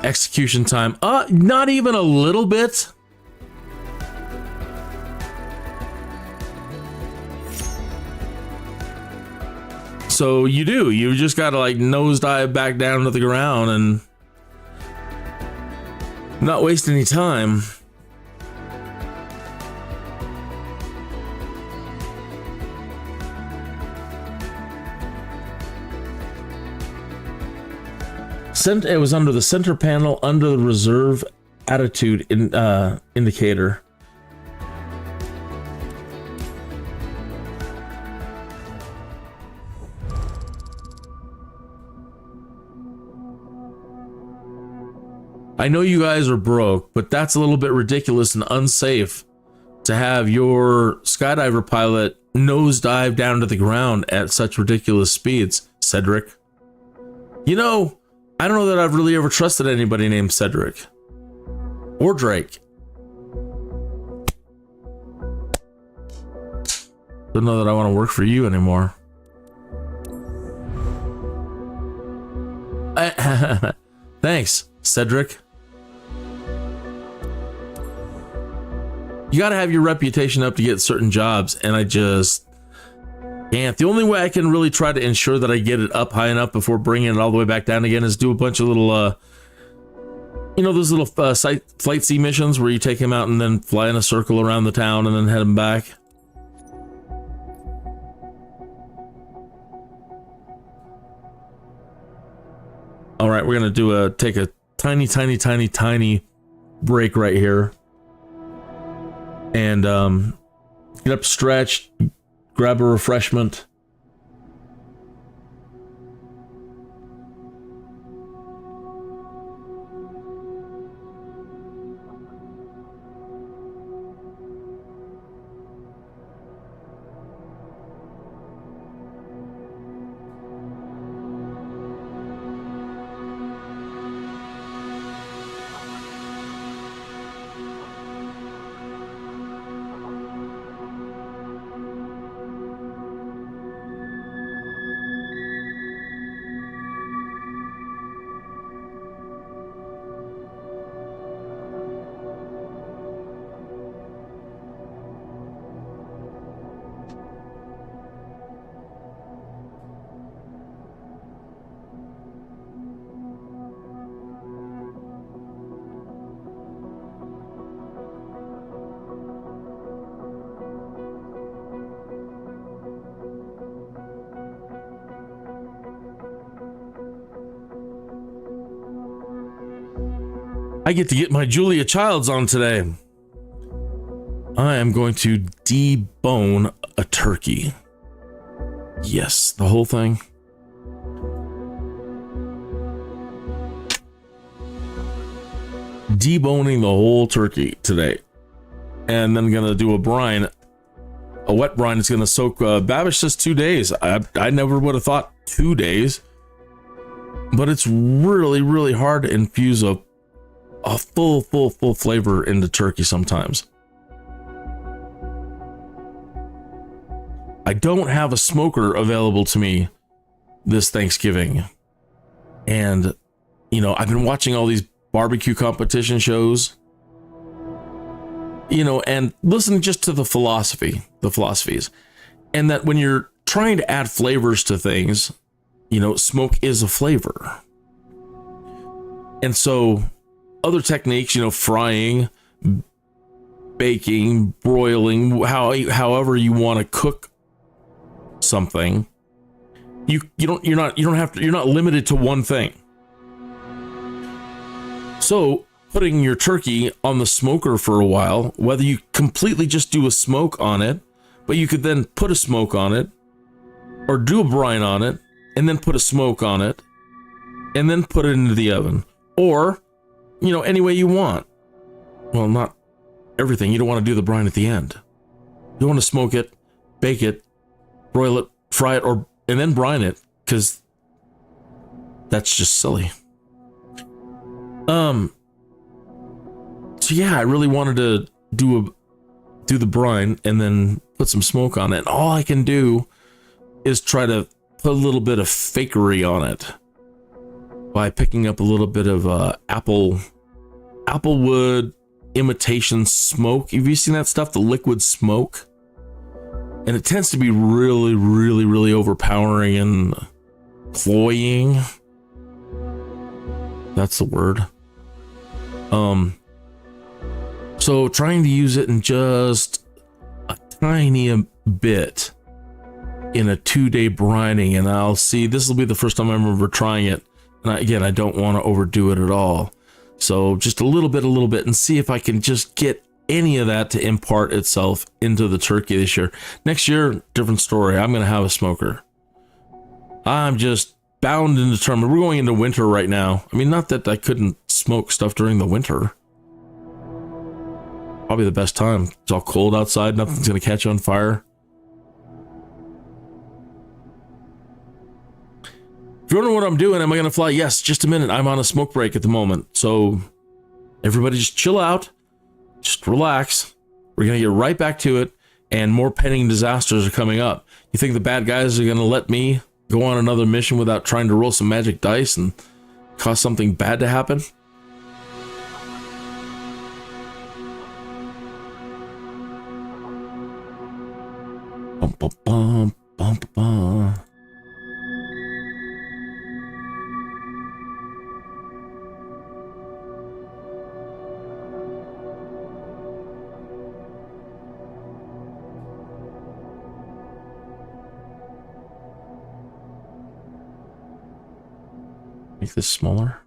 A: Execution time. Not even a little bit. So you just gotta like nosedive back down to the ground and not waste any time. It was under the center panel under the reserve attitude indicator. I know you guys are broke, but that's a little bit ridiculous and unsafe to have your skydiver pilot nosedive down to the ground at such ridiculous speeds, Cedric. You know, I don't know that I've really ever trusted anybody named Cedric or Drake. Don't know that I want to work for you anymore. Thanks, Cedric. You gotta have your reputation up to get certain jobs, and I just can't. The only way I can really try to ensure that I get it up high enough before bringing it all the way back down again is do a bunch of little, you know, those little flight C missions where you take him out and then fly in a circle around the town and then head him back. All right, we're gonna take a tiny break right here, and get up, stretch, grab a refreshment. I get to get my Julia Childs on today. I am going to debone a turkey. Yes, the whole thing. Deboning the whole turkey today. And then gonna do a brine. A wet brine is gonna soak, Babish says 2 days. I never would have thought 2 days. But it's really, really hard to infuse a full flavor into turkey sometimes. I don't have a smoker available to me this Thanksgiving. And, you know, I've been watching all these barbecue competition shows, you know, and listening just to the philosophies. And that when you're trying to add flavors to things, you know, smoke is a flavor. And so other techniques, you know, frying, baking, broiling, however you want to cook something, you're not limited to one thing. So putting your turkey on the smoker for a while, whether you completely just do a smoke on it, but you could then put a smoke on it, or do a brine on it, and then put a smoke on it, and then put it into the oven, or, you know, any way you want. Well, not everything. You don't want to do the brine at the end. You want to smoke it, bake it, broil it, fry it, and then brine it, because that's just silly. So yeah, I really wanted to do the brine and then put some smoke on it. And all I can do is try to put a little bit of fakery on it by picking up a little bit of applewood imitation smoke. Have you seen that stuff? The liquid smoke? And it tends to be really, really, really overpowering and cloying. That's the word. So trying to use it in just a tiny bit in a 2-day brining, and I'll see, this will be the first time I'm ever trying it. And I don't want to overdo it at all. So just a little bit, and see if I can just get any of that to impart itself into the turkey this year. Next year, different story. I'm going to have a smoker. I'm just bound and determined. We're going into winter right now. I mean, not that I couldn't smoke stuff during the winter. Probably the best time. It's all cold outside. Nothing's going to catch on fire. If you're wondering what I'm doing, am I going to fly? Yes, just a minute. I'm on a smoke break at the moment. So everybody just chill out. Just relax. We're going to get right back to it. And more pending disasters are coming up. You think the bad guys are going to let me go on another mission without trying to roll some magic dice and cause something bad to happen? Bum, bum, bum, bum, bum. Make this smaller.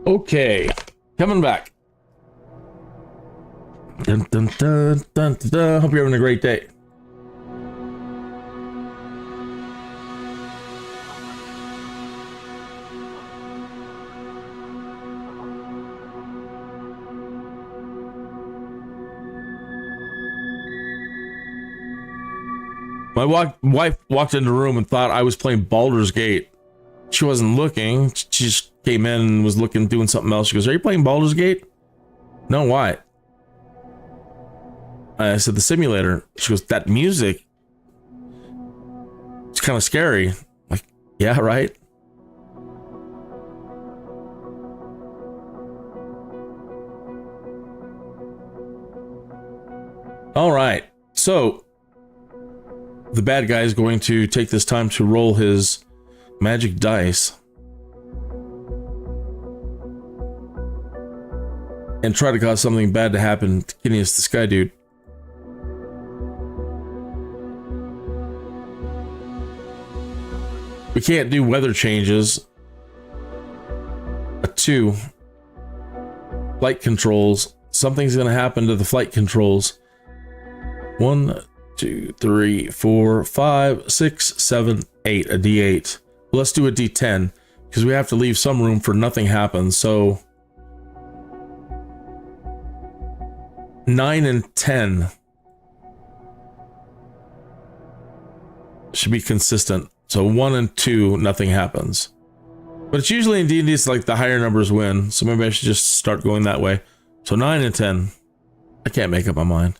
A: Okay, coming back. Dun, dun, dun, dun, dun, dun. Hope you're having a great day. My wife walked into the room and thought I was playing Baldur's Gate. She wasn't looking. She just came in and was looking, doing something else. She goes, "Are you playing Baldur's Gate?" "No, why?" I said, "The simulator." She goes, "That music, it's kind of scary." I'm like, yeah, right? All right. So the bad guy is going to take this time to roll his magic dice and try to cause something bad to happen to Kineas the Skydude. We can't do weather changes. A 2. Flight controls. Something's going to happen to the flight controls. 1, 2, 3, 4, 5, 6, 7, 8. A D8. Let's do a D10 because we have to leave some room for nothing happens. So 9 and 10 should be consistent. So 1 and 2, nothing happens. But it's usually in D&D, it's like the higher numbers win. So maybe I should just start going that way. So 9 and 10. I can't make up my mind.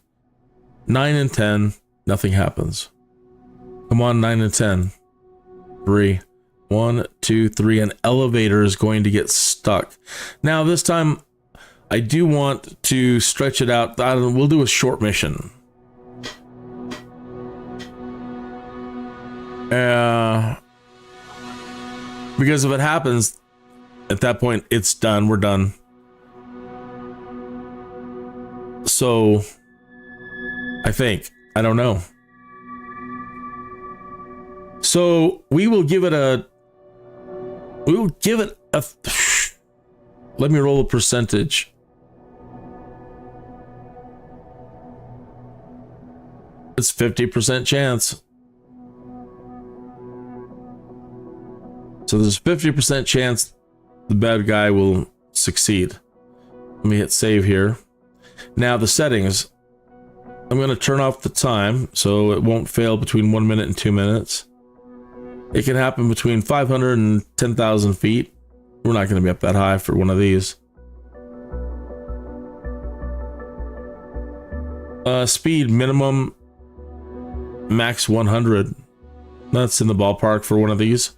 A: 9 and 10, nothing happens. Come on, 9 and 10. 3. 1, 2, 3. An elevator is going to get stuck. Now this time, I do want to stretch it out. We'll do a short mission. Because if it happens, at that point, it's done. We're done. So, I think. I don't know. So, we will give it a... Let me roll a percentage. It's 50% chance. So there's a 50% chance the bad guy will succeed. Let me hit save here. Now the settings. I'm going to turn off the time so it won't fail between 1 minute and 2 minutes. It can happen between 500 and 10,000 feet. We're not going to be up that high for one of these. Speed minimum, max 100. That's in the ballpark for one of these.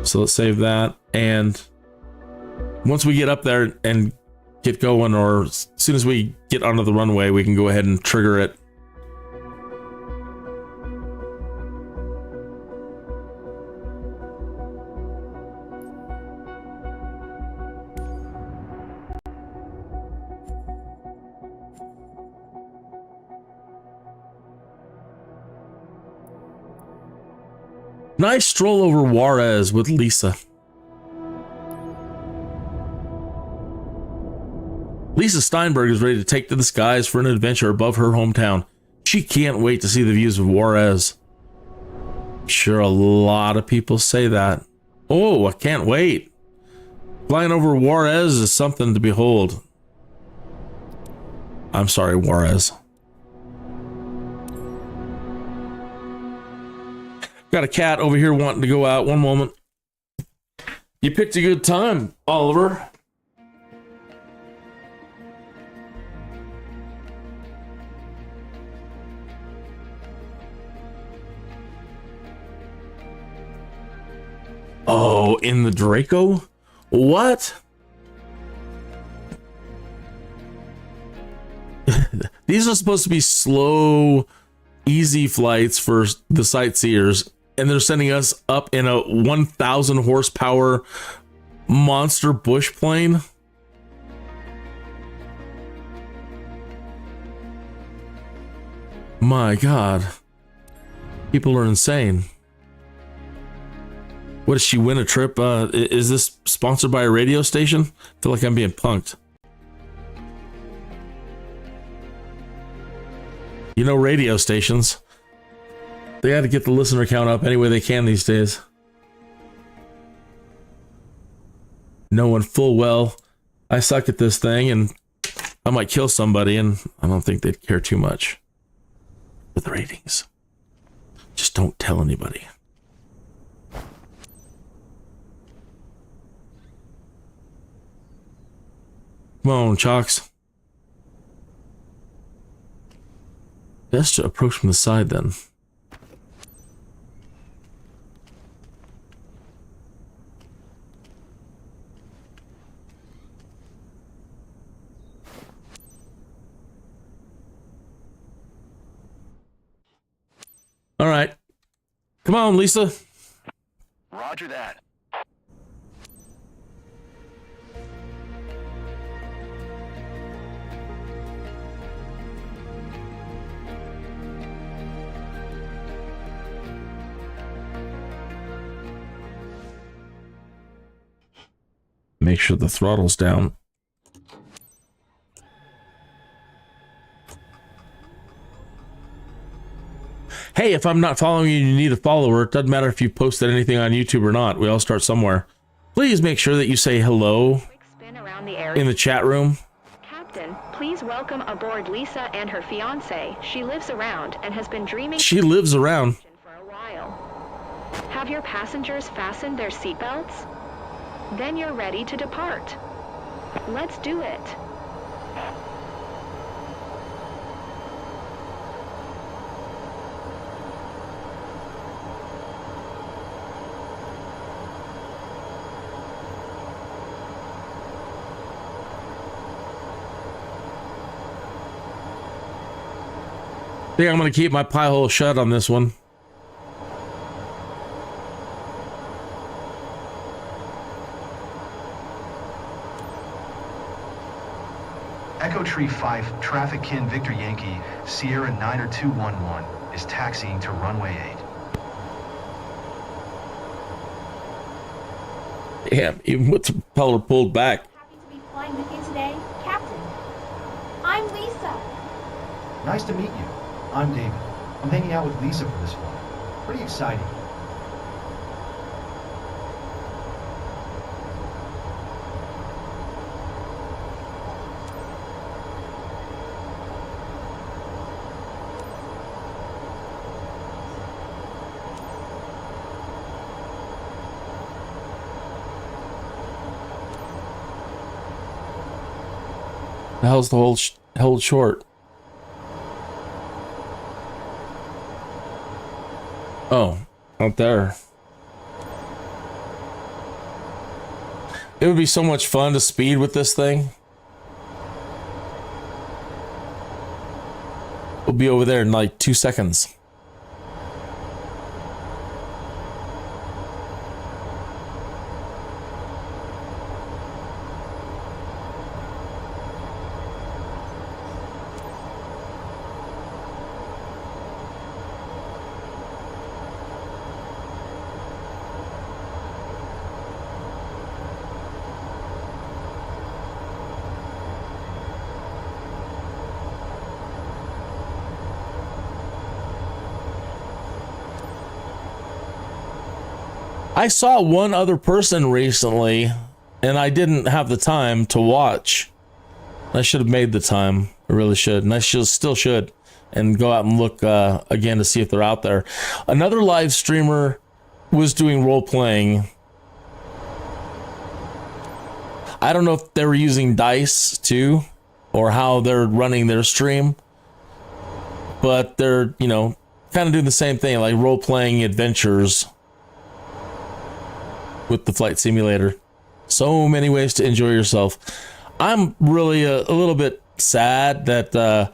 A: So let's save that. And once we get up there and get going, or as soon as we get onto the runway, we can go ahead and trigger it. Nice stroll over Juarez with Lisa. Lisa Steinberg is ready to take to the skies for an adventure above her hometown. She can't wait to see the views of Juarez. I'm sure a lot of people say that. Oh, I can't wait. Flying over Juarez is something to behold. I'm sorry, Juarez. Got a cat over here wanting to go out. One moment. You picked a good time, Oliver. Oh, in the Draco? What? These are supposed to be slow, easy flights for the sightseers. And they're sending us up in a 1,000 horsepower monster bush plane. My God. People are insane. What, did she win a trip? Is this sponsored by a radio station? I feel like I'm being punked. You know, radio stations, they got to get the listener count up any way they can these days. Knowing full well I suck at this thing and I might kill somebody, and I don't think they'd care too much with the ratings. Just don't tell anybody. Come on, Chalks. Best to approach from the side then. All right. Come on, Lisa.
C: Roger that.
A: Make sure the throttle's down. Hey, if I'm not following you, you need a follower. It doesn't matter if you posted anything on YouTube or not. We all start somewhere. Please make sure that you say hello in the chat room.
B: Captain, please welcome aboard Lisa and her fiance. She lives around and has been dreaming.
A: She lives around.
B: For a while. Have your passengers fastened their seatbelts? Then you're ready to depart. Let's do it.
A: I think I'm going to keep my pie hole shut on this one.
C: Echo Tree 5, traffic kin Victor Yankee, Sierra 90211 is taxiing to runway 8.
A: Damn, even with the propeller pulled back.
F: Happy to be flying with you today, Captain. I'm Lisa.
C: Nice to meet you. I'm David. I'm hanging out with Lisa for this flight. Pretty exciting.
A: The hell's the whole held short? Oh, out there. It would be so much fun to speed with this thing. We'll be over there in like 2 seconds. I saw one other person recently, and I didn't have the time to watch. I should have made the time. I really should, and I still should, and go out and look again to see if they're out there. Another live streamer was doing role playing. I don't know if they were using dice too, or how they're running their stream, but they're, you know, kind of doing the same thing, like role playing adventures with the flight simulator. So many ways to enjoy yourself. I'm really a little bit sad that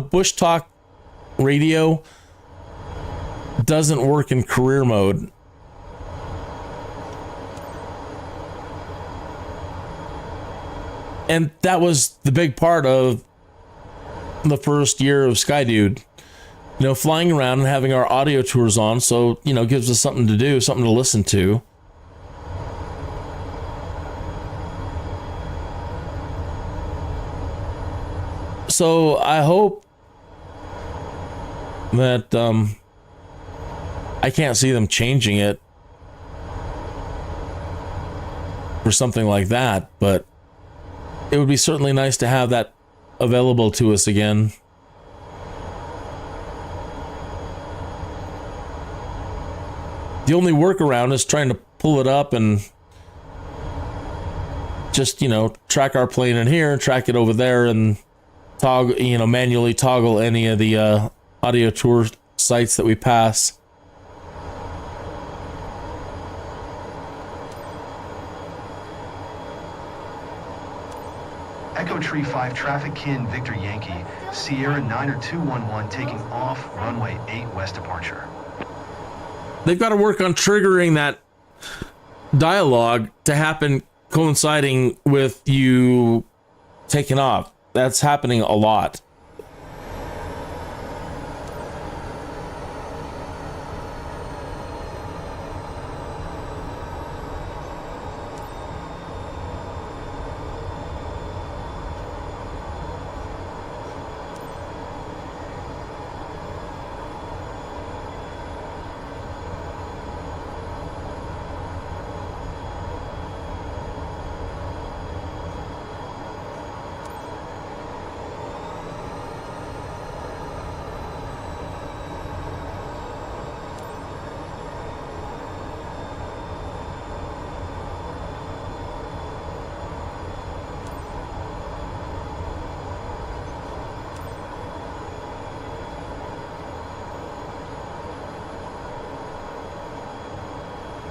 A: Bush Talk Radio doesn't work in career mode. And that was the big part of the first year of Skydude. you know, flying around and having our audio tours on, so, you know, gives us something to do, something to listen to. So I hope that I can't see them changing it for something like that, but it would be certainly nice to have that available to us again. The only workaround is trying to pull it up and just, you know, track our plane in here, track it over there, and toggle, you know, manually toggle any of the audio tour sites that we pass.
C: Echo Tree 5 traffic kin Victor Yankee, Sierra 90211 taking off runway 8 west departure.
A: They've got to work on triggering that dialogue to happen coinciding with you taking off. That's happening a lot.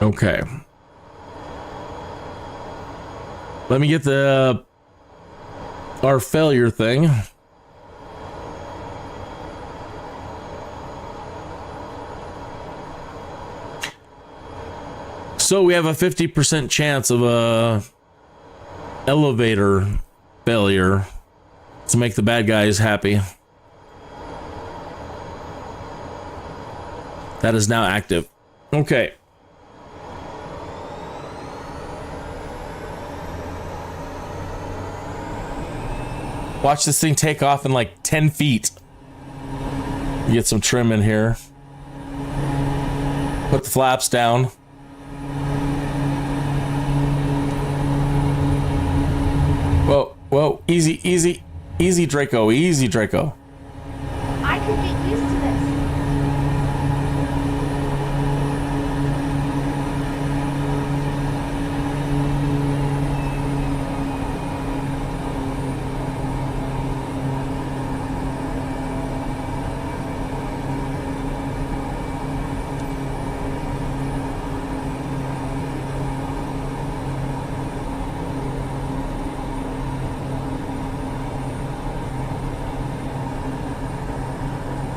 A: Okay. Let me get the our failure thing. So we have a 50% chance of a elevator failure to make the bad guys happy. That is now active. Okay. Watch this thing take off in like 10 feet. Get some trim in here. Put the flaps down. Whoa, whoa, easy, easy, easy, Draco, easy, Draco.
F: I could get used to this.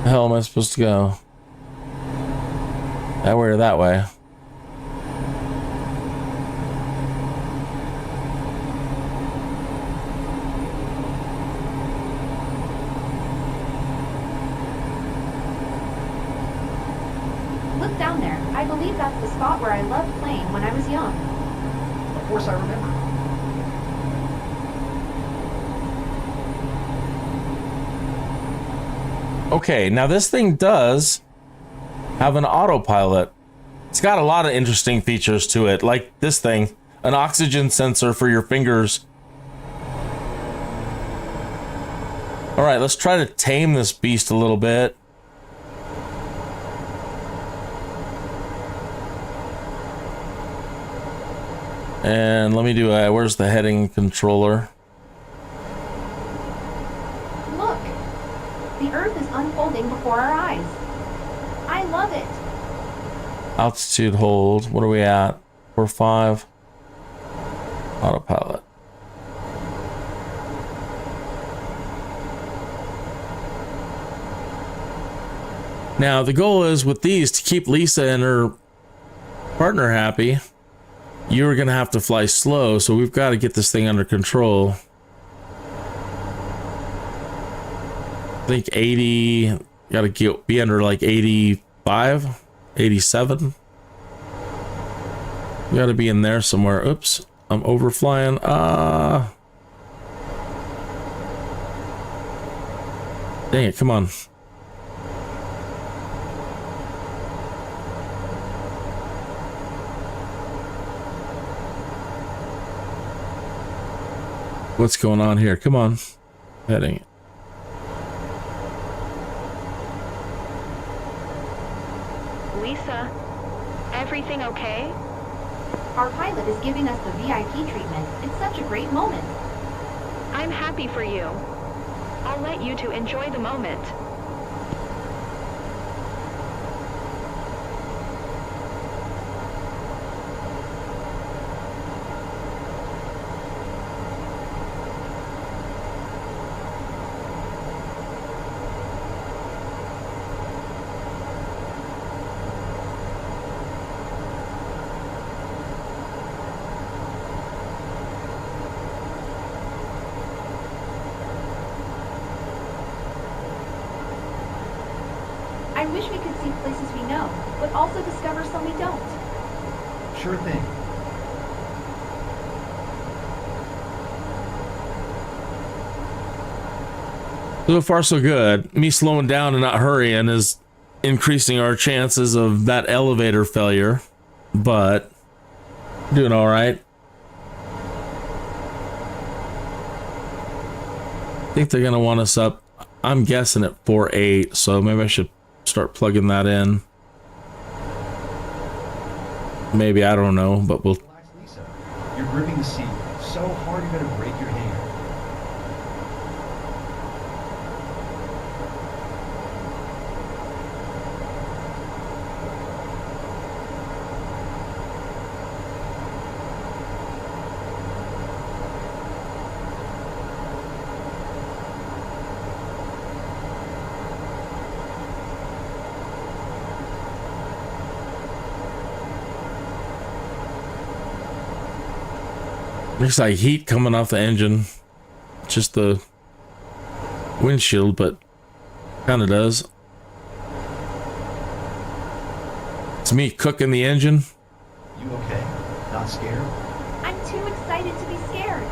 A: The hell am I supposed to go? That way or that way?
F: Look down there. I believe that's the spot where I loved playing when I was young.
E: Of course I remember.
A: Okay, now this thing does have an autopilot. It's got a lot of interesting features to it, like this thing, an oxygen sensor for your fingers. All right, let's try to tame this beast a little bit. And let me do where's the heading controller?
F: Look, the Earth is unfolding before our eyes. I love it.
A: Altitude hold. What are we at? 4-5. Autopilot. Now the goal is with these to keep Lisa and her partner happy. You're gonna have to fly slow, so we've got to get this thing under control. I think 80. Gotta be under like 85, 87. You gotta be in there somewhere. Oops, I'm overflying. Dang it, come on. What's going on here? Come on. Heading.
B: Lisa, everything okay?
F: Our pilot is giving us the VIP treatment. It's such a great moment.
B: I'm happy for you. I'll let you two enjoy the moment.
F: I wish we could see places we know, but also discover some we don't.
C: Sure thing.
A: So far, so good. Me slowing down and not hurrying is increasing our chances of that elevator failure, but doing all right. I think they're gonna want us up. I'm guessing at 4.8, so maybe I should start plugging that in. Maybe, I don't know, but we'll.
C: Relax, Lisa. You're gripping the seat so hard you're gonna break your hand.
A: Looks like heat coming off the engine. Just the windshield, but kind of does. It's me cooking the engine.
C: You okay? Not scared?
F: I'm too excited to be scared.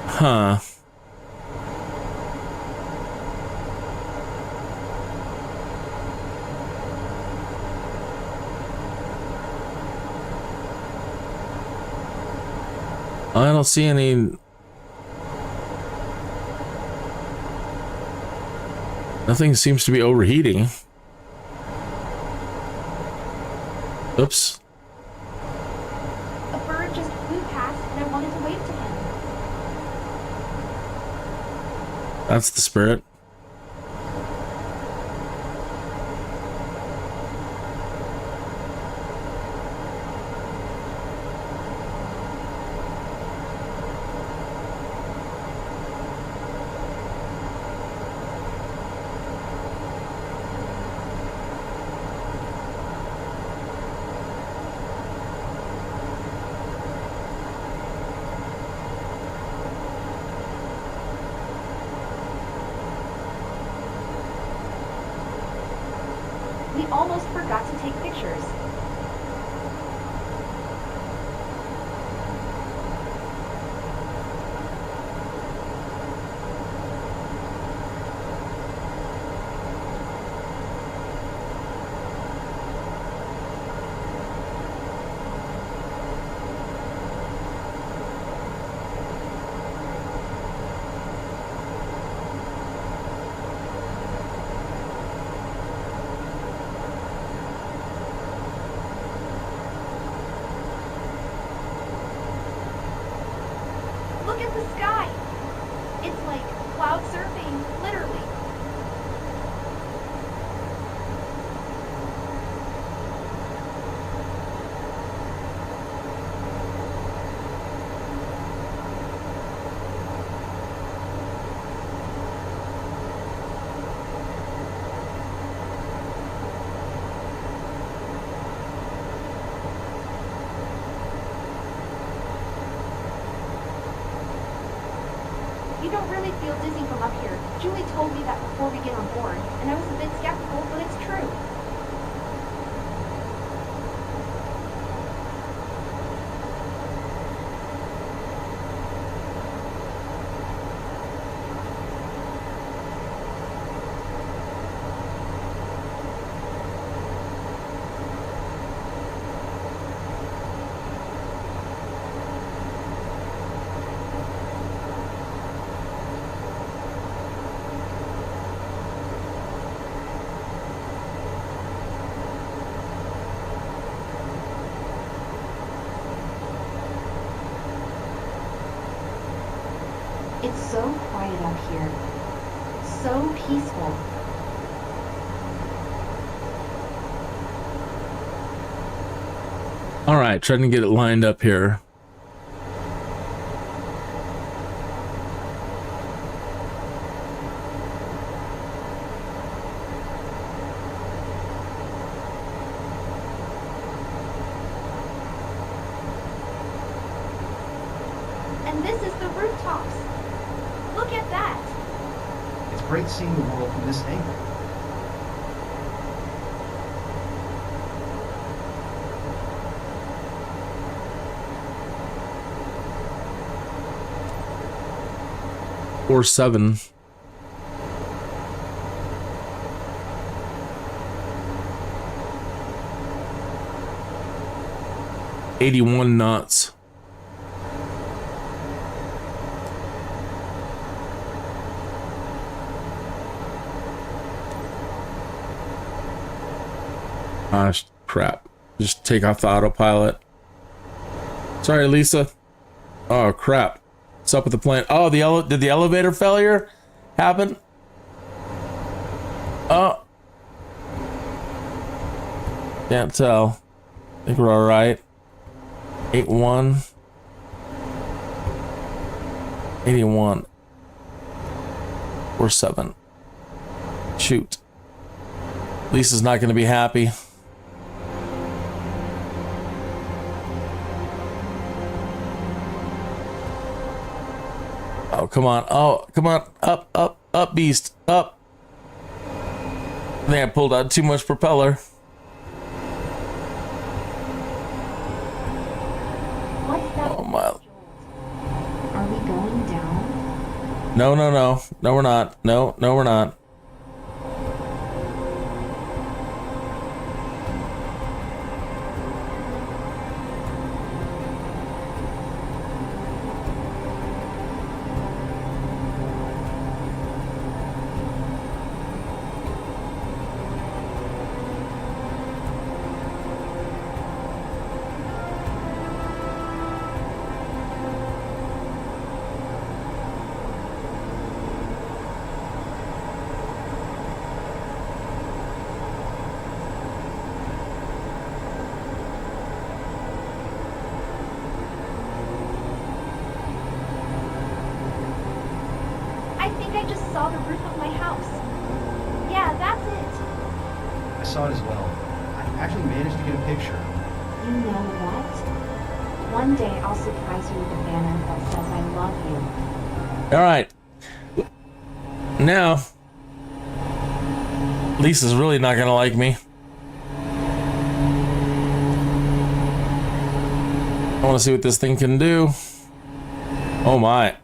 A: Huh. I don't see any. Nothing seems to be overheating. Oops.
F: A bird just flew past and I wanted to wave to him.
A: That's the spirit.
F: We almost forgot to take pictures. feel dizzy from up here. Julie told me that before we get on board, and I was a bit skeptical, but it's true. It's so quiet out here. So peaceful.
A: All right, trying to get it lined up here.
F: And this is the rooftops. Look at that.
C: It's great seeing the world from this angle.
A: Or 7. $81 knots. Gosh, crap. Just take off the autopilot. Sorry, Lisa. Oh, crap. What's up with the plane? Oh, did the elevator failure happen? Oh. Can't tell. I think we're all right. 81. 81. Or 7. Shoot. Lisa's not going to be happy. Oh, come on. Oh, come on. Up, up, up, beast. Up. I think I pulled out too much propeller.
F: What's that?
A: Oh, my.
F: Are we going down?
A: No, no, no. No, we're not. No, no, we're not.
F: I think I just saw the roof of my house. Yeah, that's it.
C: I saw it as well. I actually managed to get a picture.
F: You know what? One day I'll surprise you with a banner that says I love you.
A: All right. Now, Lisa's really not going to like me. I want to see what this thing can do. Oh, my.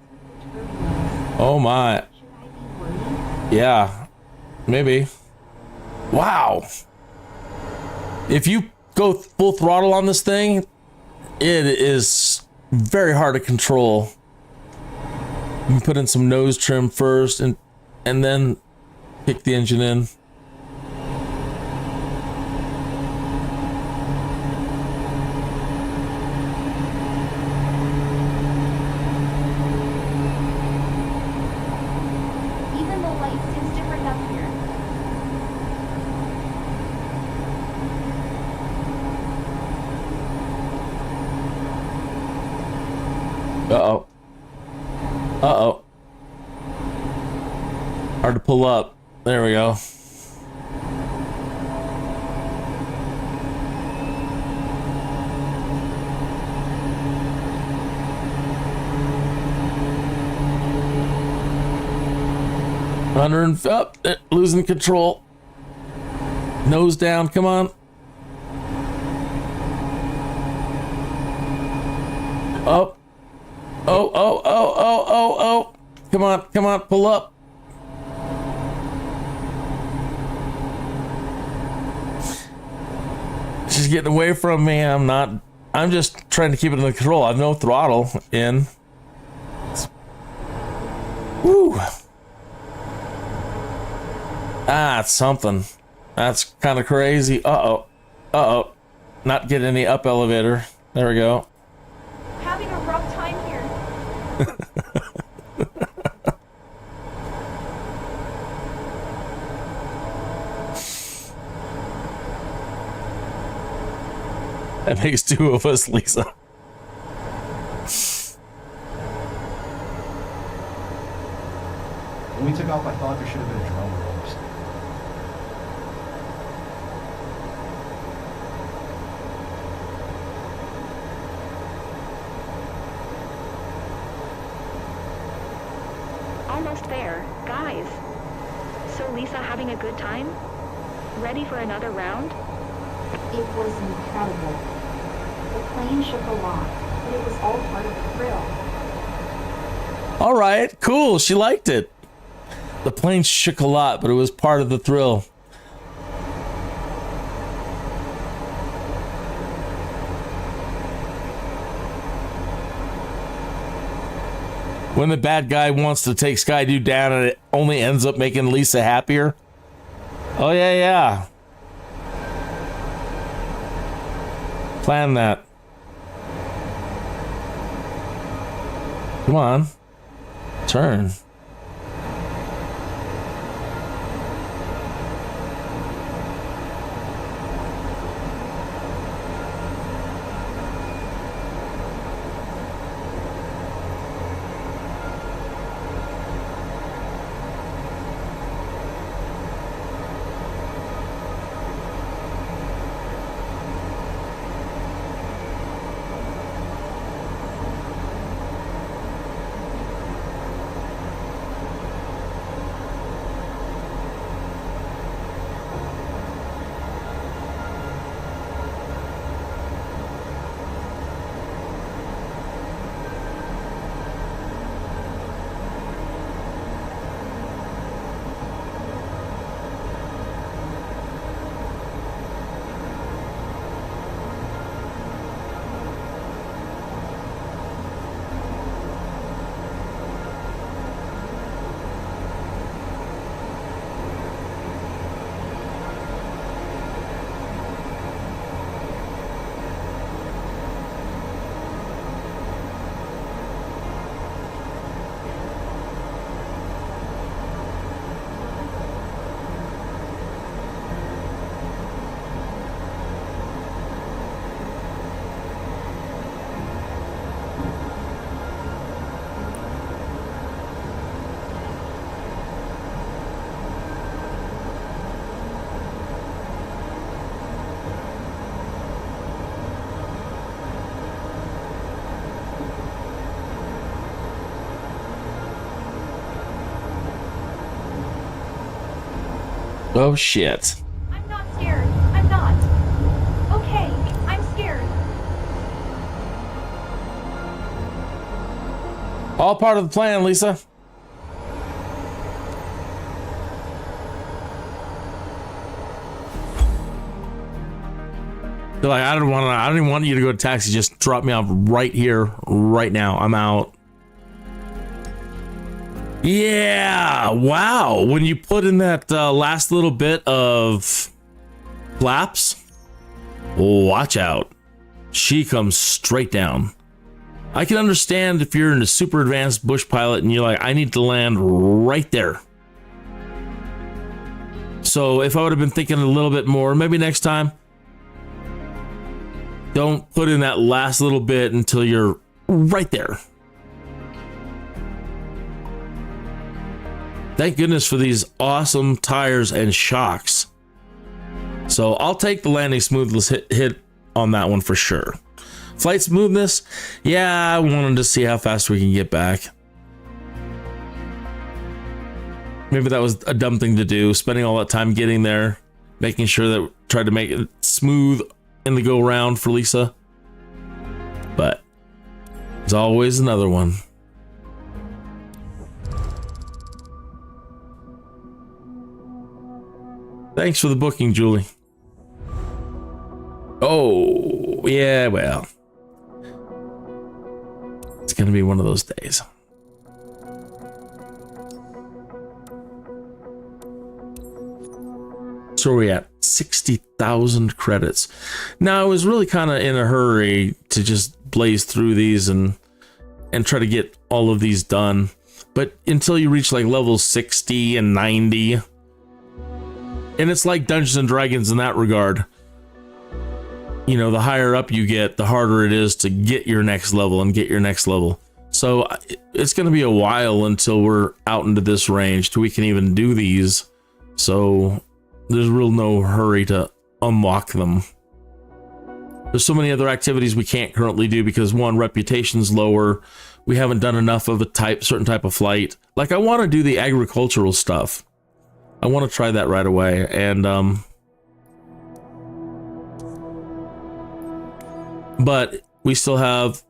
A: Oh, my.
F: Should I be worried?
A: Yeah, maybe. Wow. If you go full throttle on this thing, it is very hard to control. You can put in some nose trim first and then kick the engine in.
F: Even the light seems different up here.
A: Uh-oh. Uh-oh. Hard to pull up. There we go. Runner and up, losing control. Nose down, come on. Oh. Oh. Come on, pull up. She's getting away from me. I'm just trying to keep it under control. I have no throttle in. Woo. It's something. That's kind of crazy. Uh-oh. Not getting any up elevator. There we go.
F: Having a rough time here.
A: That makes two of us, Lisa.
C: When we took off, I thought there should have been a drone roller stick.
B: Almost there. Guys. So Lisa having a good time? Ready for another round?
F: It was incredible. The plane shook a lot, but it was all part of the thrill.
A: All right, cool. She liked it. The plane shook a lot, but it was part of the thrill. When the bad guy wants to take Skydude down and it only ends up making Lisa happier. Oh, yeah. Plan that. Come on. Turn. Oh, shit.
F: I'm not scared. I'm not. Okay, I'm scared.
A: All part of the plan, Lisa. They're like, I don't even want you to go to taxi. Just drop me off right here, right now. I'm out. Yeah, wow. When you put in that last little bit of flaps, watch out. She comes straight down. I can understand if you're in a super advanced bush pilot and you're like, I need to land right there. So if I would have been thinking a little bit more, maybe next time, don't put in that last little bit until you're right there. Thank goodness for these awesome tires and shocks. So I'll take the landing smoothness hit on that one for sure. Flight smoothness, yeah, I wanted to see how fast we can get back. Maybe that was a dumb thing to do, spending all that time getting there, making sure that tried to make it smooth in the go round for Lisa. But there's always another one. Thanks for the booking, Julie. Oh, yeah, well. It's going to be one of those days. So we're at 60,000 credits. Now, I was really kind of in a hurry to just blaze through these and try to get all of these done. But until you reach like level 60 and 90, and it's like Dungeons and Dragons in that regard. You know, the higher up you get, the harder it is to get your next level and get your next level. So it's going to be a while until we're out into this range till we can even do these. So there's real no hurry to unlock them. There's so many other activities we can't currently do because one, reputation's lower. We haven't done enough of a certain type of flight. Like I want to do the agricultural stuff. I want to try that right away. And, but we still have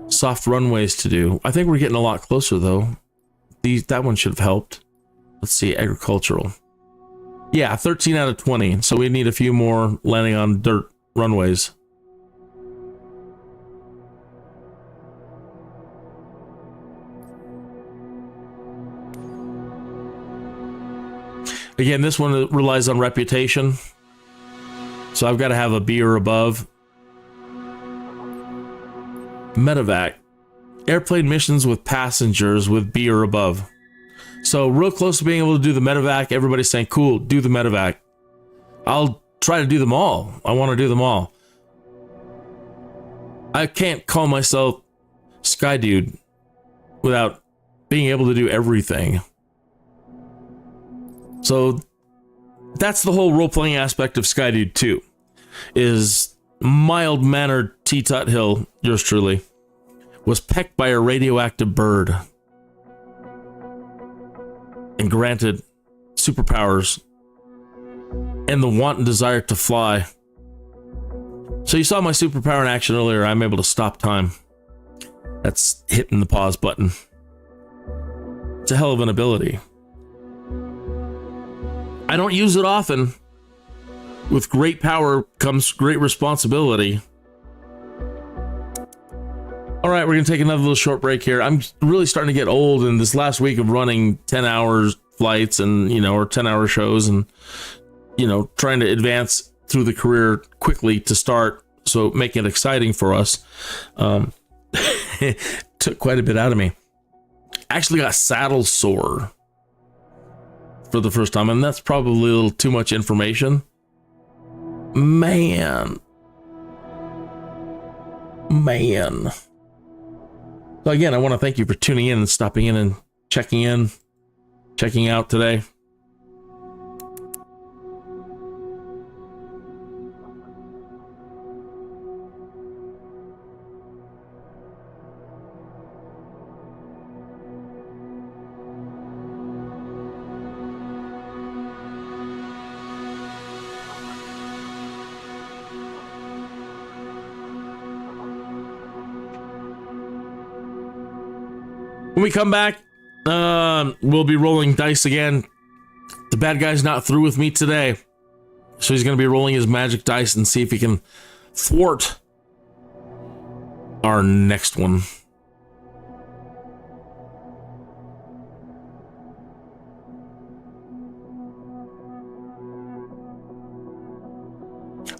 A: soft runways to do. I think we're getting a lot closer though. That one should have helped. Let's see, agricultural. Yeah, 13 out of 20. So we need a few more landing on dirt runways. Again, this one relies on reputation. So I've got to have a B or above. Medevac. Airplane missions with passengers with B or above. So real close to being able to do the medevac. Everybody's saying, cool, do the medevac. I'll try to do them all. I want to do them all. I can't call myself Skydude without being able to do everything. So that's the whole role-playing aspect of Skydude 2, is mild-mannered T. Tuthill, yours truly, was pecked by a radioactive bird and granted superpowers and the wanton desire to fly. So you saw my superpower in action earlier. I'm able to stop time. That's hitting the pause button. It's a hell of an ability. I don't use it often. With great power comes great responsibility. All right, we're going to take another little short break here. I'm really starting to get old in this last week of running 10 hours flights and, or 10-hour shows and, trying to advance through the career quickly to start. So making it exciting for us. Took quite a bit out of me. Actually got saddle sore for the first time, and that's probably a little too much information. Man. So again, I want to thank you for tuning in and stopping in and checking out today. When we come back, we'll be rolling dice again. The bad guy's not through with me today, so he's going to be rolling his magic dice and see if he can thwart our next one.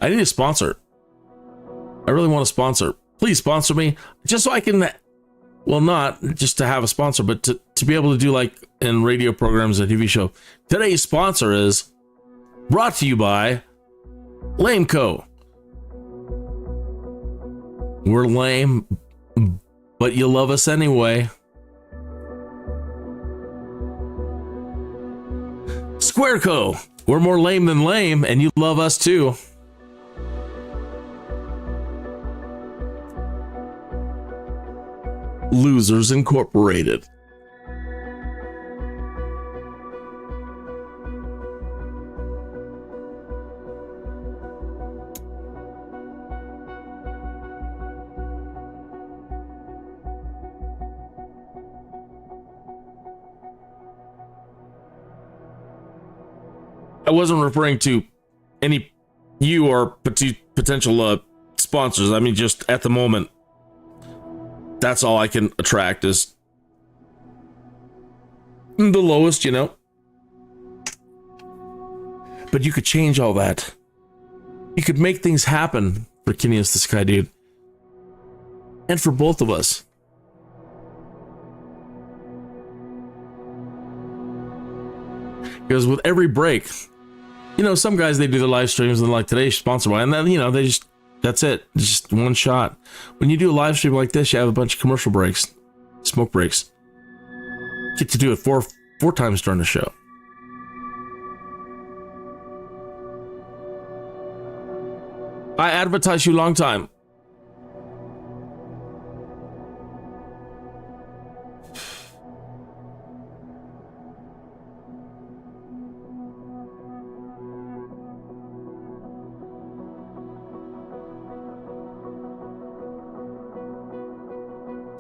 A: I need a sponsor. I really want a sponsor. Please sponsor me, just so I can... Well, not just to have a sponsor, but to be able to do like in radio programs and TV show. Today's sponsor is brought to you by Lameco. We're lame, but you love us anyway. Squareco. We're more lame than lame, and you love us too. Losers Incorporated. I wasn't referring to any you or potential sponsors. I mean, just at the moment, that's all I can attract is the lowest, you know. But you could change all that. You could make things happen for Kineas the Skydude. And for both of us. Because with every break, you know, some guys, they do the live streams and like today's sponsored by, and then, you know, they just, that's it. Just one shot. When you do a live stream like this, you have a bunch of commercial breaks, smoke breaks. You get to do it four times during the show. I advertise you long time.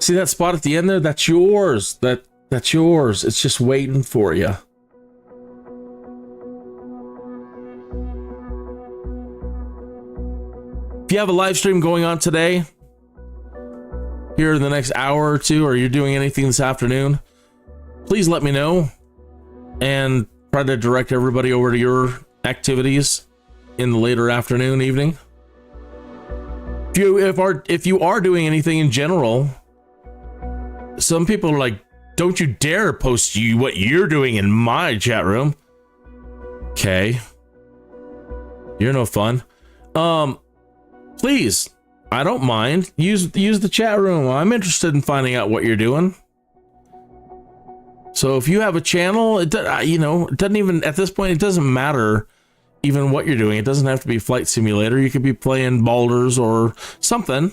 A: See that spot at the end there? That's yours. That's yours. It's just waiting for you. If you have a live stream going on today, here in the next hour or two, or you're doing anything this afternoon, please let me know and try to direct everybody over to your activities in the later afternoon, evening. If you are doing anything in general, some people are like, don't you dare post what you're doing in my chat room. Okay. You're no fun. Please, I don't mind. Use the chat room. I'm interested in finding out what you're doing. So if you have a channel, it doesn't even, at this point, it doesn't matter even what you're doing. It doesn't have to be Flight Simulator. You could be playing Baldur's or something.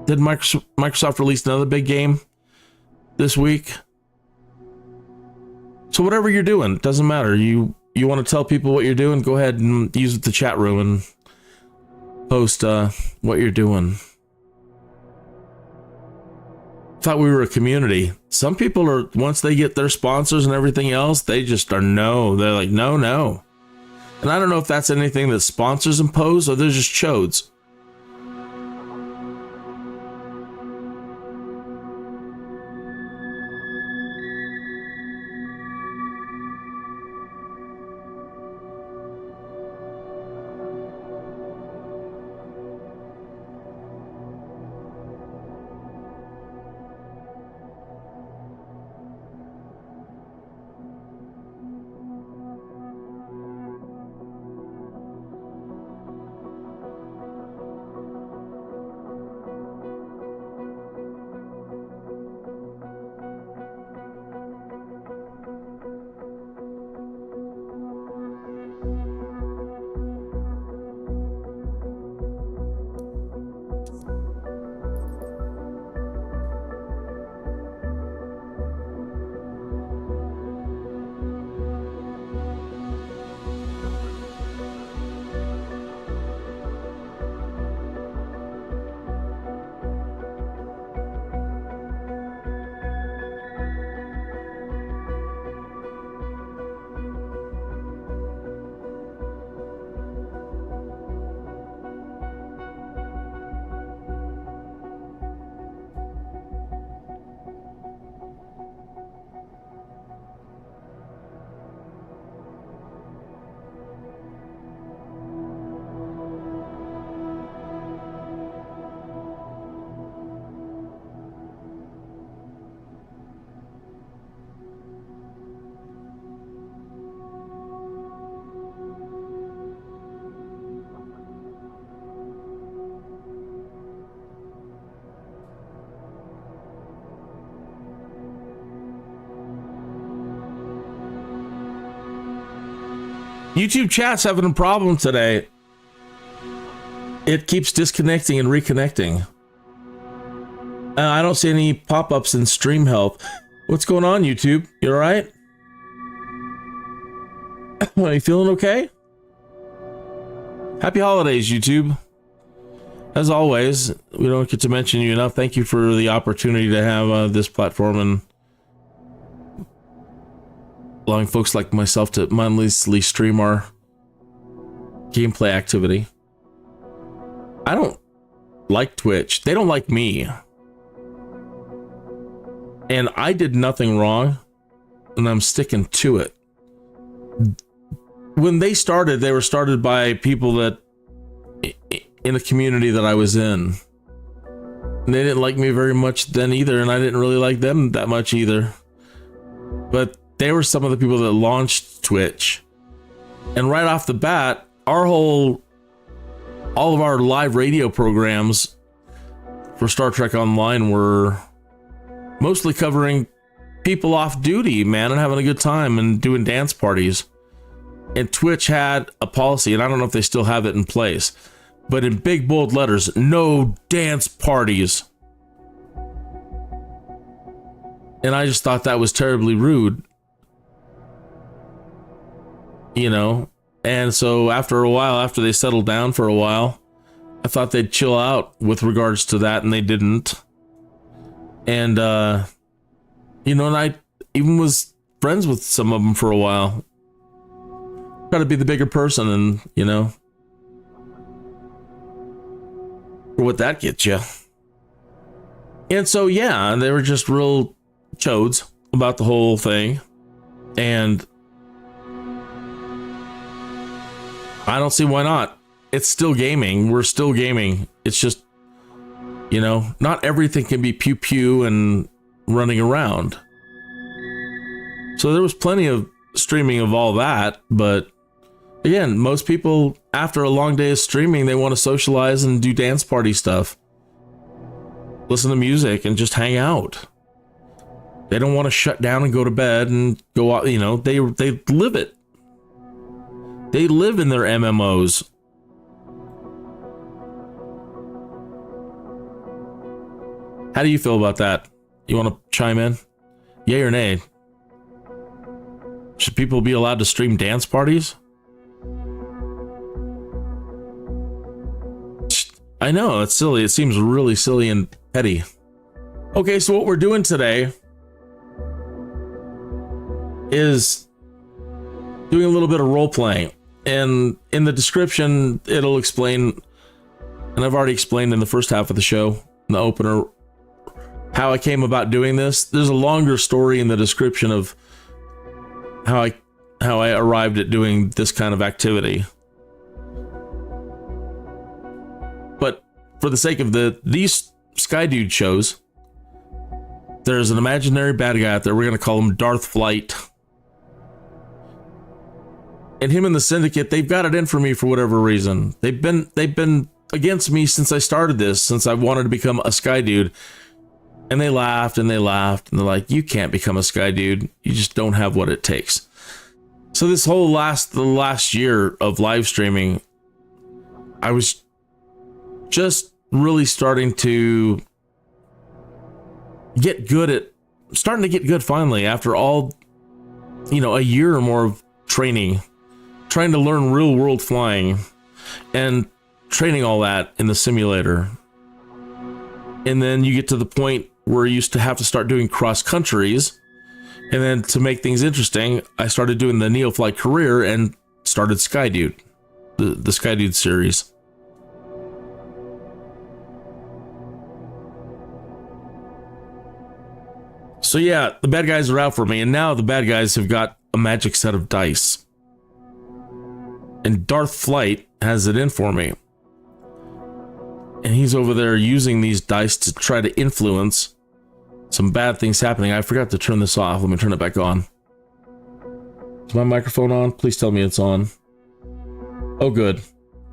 A: Did Microsoft release another big game this week? So whatever you're doing, it doesn't matter. You want to tell people what you're doing, go ahead and use the chat room and post what you're doing. Thought we were a community. Some people are, once they get their sponsors and everything else, they just are no. They're like, no. And I don't know if that's anything that sponsors impose or they're just chodes. YouTube chat's having a problem today. It keeps disconnecting and reconnecting. I don't see any pop-ups in stream help. What's going on, YouTube? You all right? Are you feeling okay? Happy holidays, YouTube. As always, we don't get to mention you enough. Thank you for the opportunity to have this platform and allowing folks like myself to mindlessly stream our gameplay activity. I don't like Twitch. They don't like me. And I did nothing wrong, and I'm sticking to it. When they started, they were started by people that in a community that I was in. And they didn't like me very much then either, and I didn't really like them that much either. But they were some of the people that launched Twitch. And right off the bat, all of our live radio programs for Star Trek Online were mostly covering people off duty, man, and having a good time and doing dance parties. And Twitch had a policy, and I don't know if they still have it in place, but in big bold letters, no dance parties. And I just thought that was terribly rude, you know? And so after a while, after they settled down for a while, I thought they'd chill out with regards to that, and they didn't. And, you know, and I even was friends with some of them for a while. Try to be the bigger person, and, you know, for what that gets you. And so, yeah, they were just real chodes about the whole thing. And I don't see why not. It's still gaming. We're still gaming. It's just, you know, not everything can be pew pew and running around. So there was plenty of streaming of all that, but again, most people after a long day of streaming, they want to socialize and do dance party stuff, listen to music, and just hang out. They don't want to shut down and go to bed and go out. You know, they live it. They live in their MMOs. How do you feel about that? You want to chime in? Yay or nay? Should people be allowed to stream dance parties? I know, it's silly. It seems really silly and petty. Okay, so what we're doing today is doing a little bit of role playing. And in the description, it'll explain, and I've already explained in the first half of the show, in the opener, how I came about doing this. There's a longer story in the description of how I arrived at doing this kind of activity. But for the sake of these Skydude shows, there's an imaginary bad guy out there. We're going to call him DARTH FLIGHT. And him and the Syndicate, they've got it in for me for whatever reason. They've been against me since I started this, since I wanted to become a Skydude. And they laughed and they laughed, and they're like, you can't become a Skydude. You just don't have what it takes. So this whole the last year of live streaming, I was just really starting to get good finally, after all, you know, a year or more of training, trying to learn real world flying and training all that in the simulator. And then you get to the point where you used to have to start doing cross countries. And then to make things interesting, I started doing the Neoflight career and started Skydude, the Skydude series. So yeah, the bad guys are out for me, and now the bad guys have got a magic set of dice. And DARTH FLIGHT has it in for me. And he's over there using these dice to try to influence some bad things happening. I forgot to turn this off. Let me turn it back on. Is my microphone on? Please tell me it's on. Oh, good.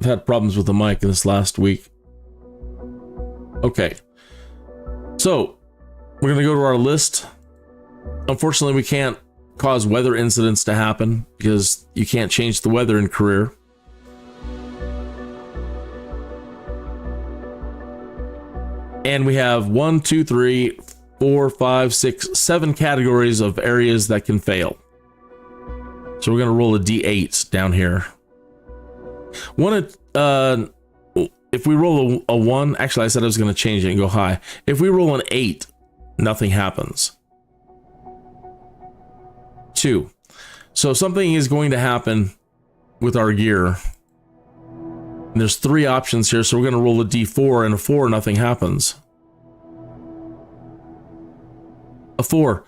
A: I've had problems with the mic in this last week. Okay. So, we're going to go to our list. Unfortunately, we can't cause weather incidents to happen because you can't change the weather in career. And we have 1, 2, 3, 4, 5, 6, 7 categories of areas that can fail. So we're going to roll a D8 down here. If we roll a 1, actually I said I was going to change it and go high. If we roll an 8, nothing happens. 2. So something is going to happen with our gear. And there's 3 options here, so we're going to roll a d4, and a 4, nothing happens. A 4.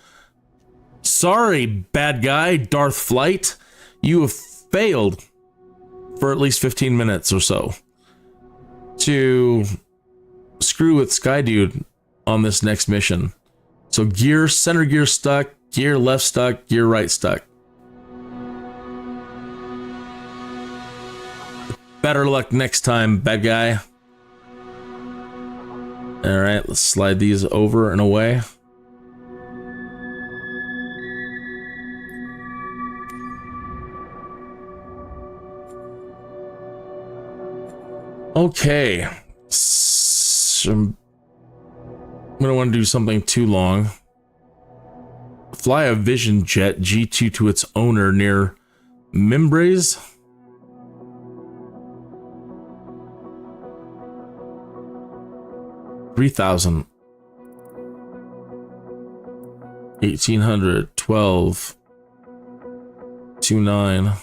A: Sorry, bad guy, Darth Flight. You have failed for at least 15 minutes or so to screw with Skydude on this next mission. So gear, center gear stuck, gear left stuck, gear right stuck. Better luck next time, bad guy. All right, let's slide these over and away. Okay. So I'm gonna want to do something too long. Fly a Vision Jet G2 to its owner near Mimbres. $3,000. 1,800. 12. 29.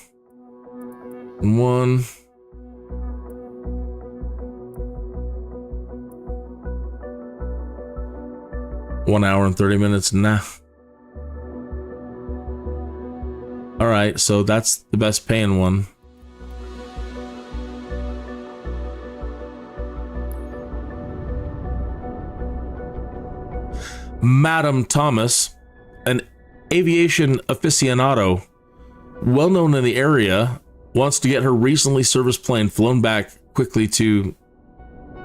A: 1. One hour and 30 minutes. Nah. All right, so that's the best paying one. Madam Thomas, an aviation aficionado, well known in the area, wants to get her recently serviced plane flown back quickly to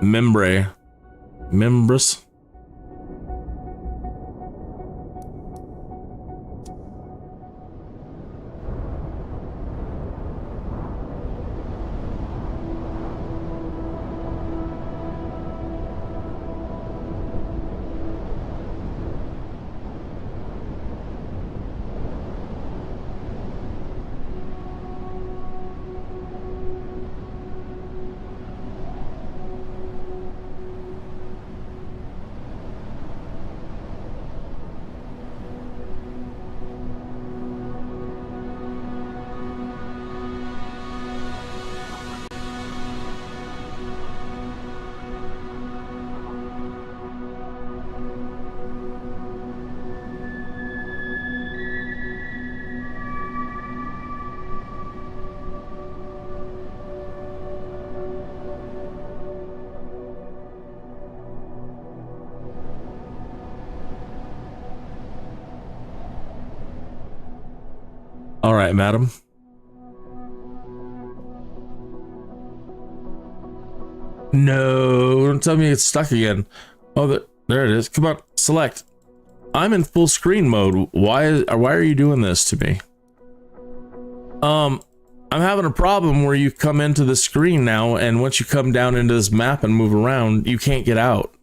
A: Mimbres. All right, madam. No, don't tell me it's stuck again. Oh, there it is. Come on, select. I'm in full screen mode. Why are you doing this to me? I'm having a problem where you come into the screen now, and once you come down into this map and move around, you can't get out.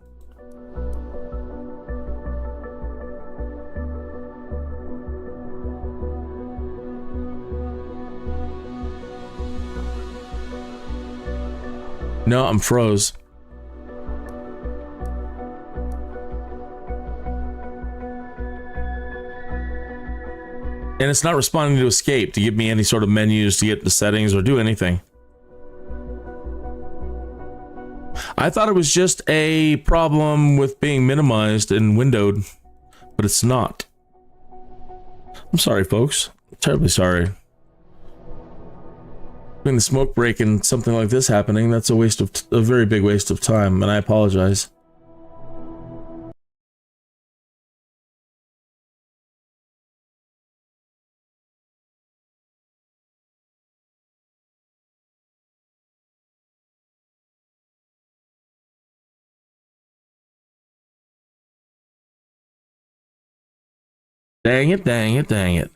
A: No, I'm froze. And it's not responding to escape to give me any sort of menus to get the settings or do anything. I thought it was just a problem with being minimized and windowed, but it's not. I'm sorry, folks. I'm terribly sorry. Between the smoke break and something like this happening, that's a very big waste of time, and I apologize. Dang it, dang it, dang it.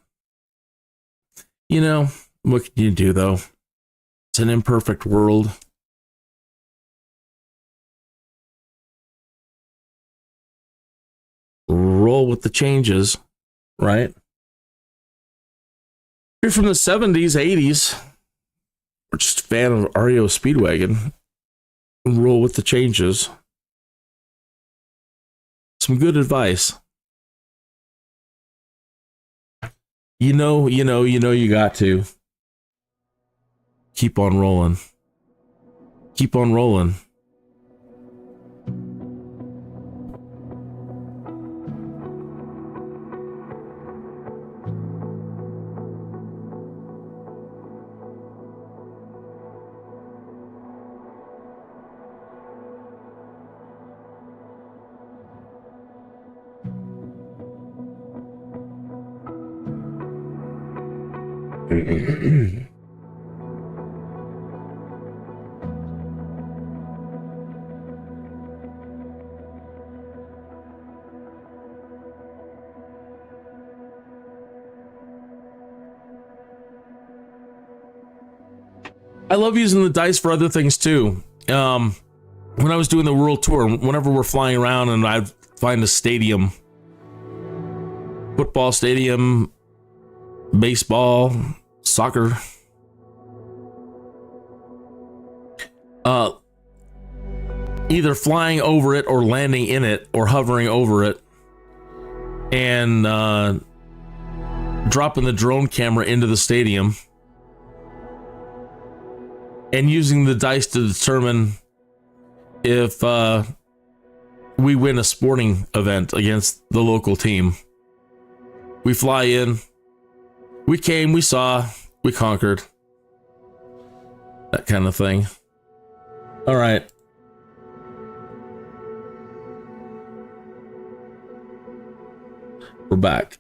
A: You know, what can you do, though? It's an imperfect world. Roll with the changes, right? If you're from the 70s, 80s, or just a fan of REO Speedwagon, roll with the changes. Some good advice. You got to keep on rolling. Keep on rolling. I love using the dice for other things too. When I was doing the world tour, whenever we're flying around and I'd find a stadium, football stadium, baseball, soccer, either flying over it or landing in it or hovering over it and dropping the drone camera into the stadium and using the dice to determine if we win a sporting event against the local team. We fly in, we came, we saw, we conquered. That kind of thing. All right. We're back.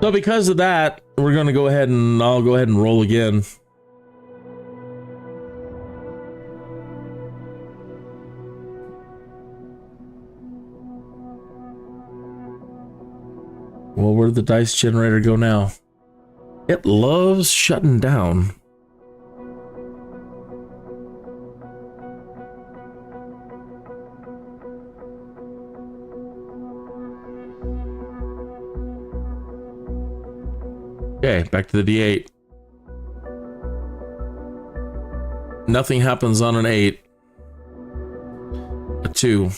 A: So because of that, we're going to go ahead and I'll go ahead and roll again. Well, where'd the dice generator go now? It loves shutting down. Okay, back to the D8. Nothing happens on an 8. A 2.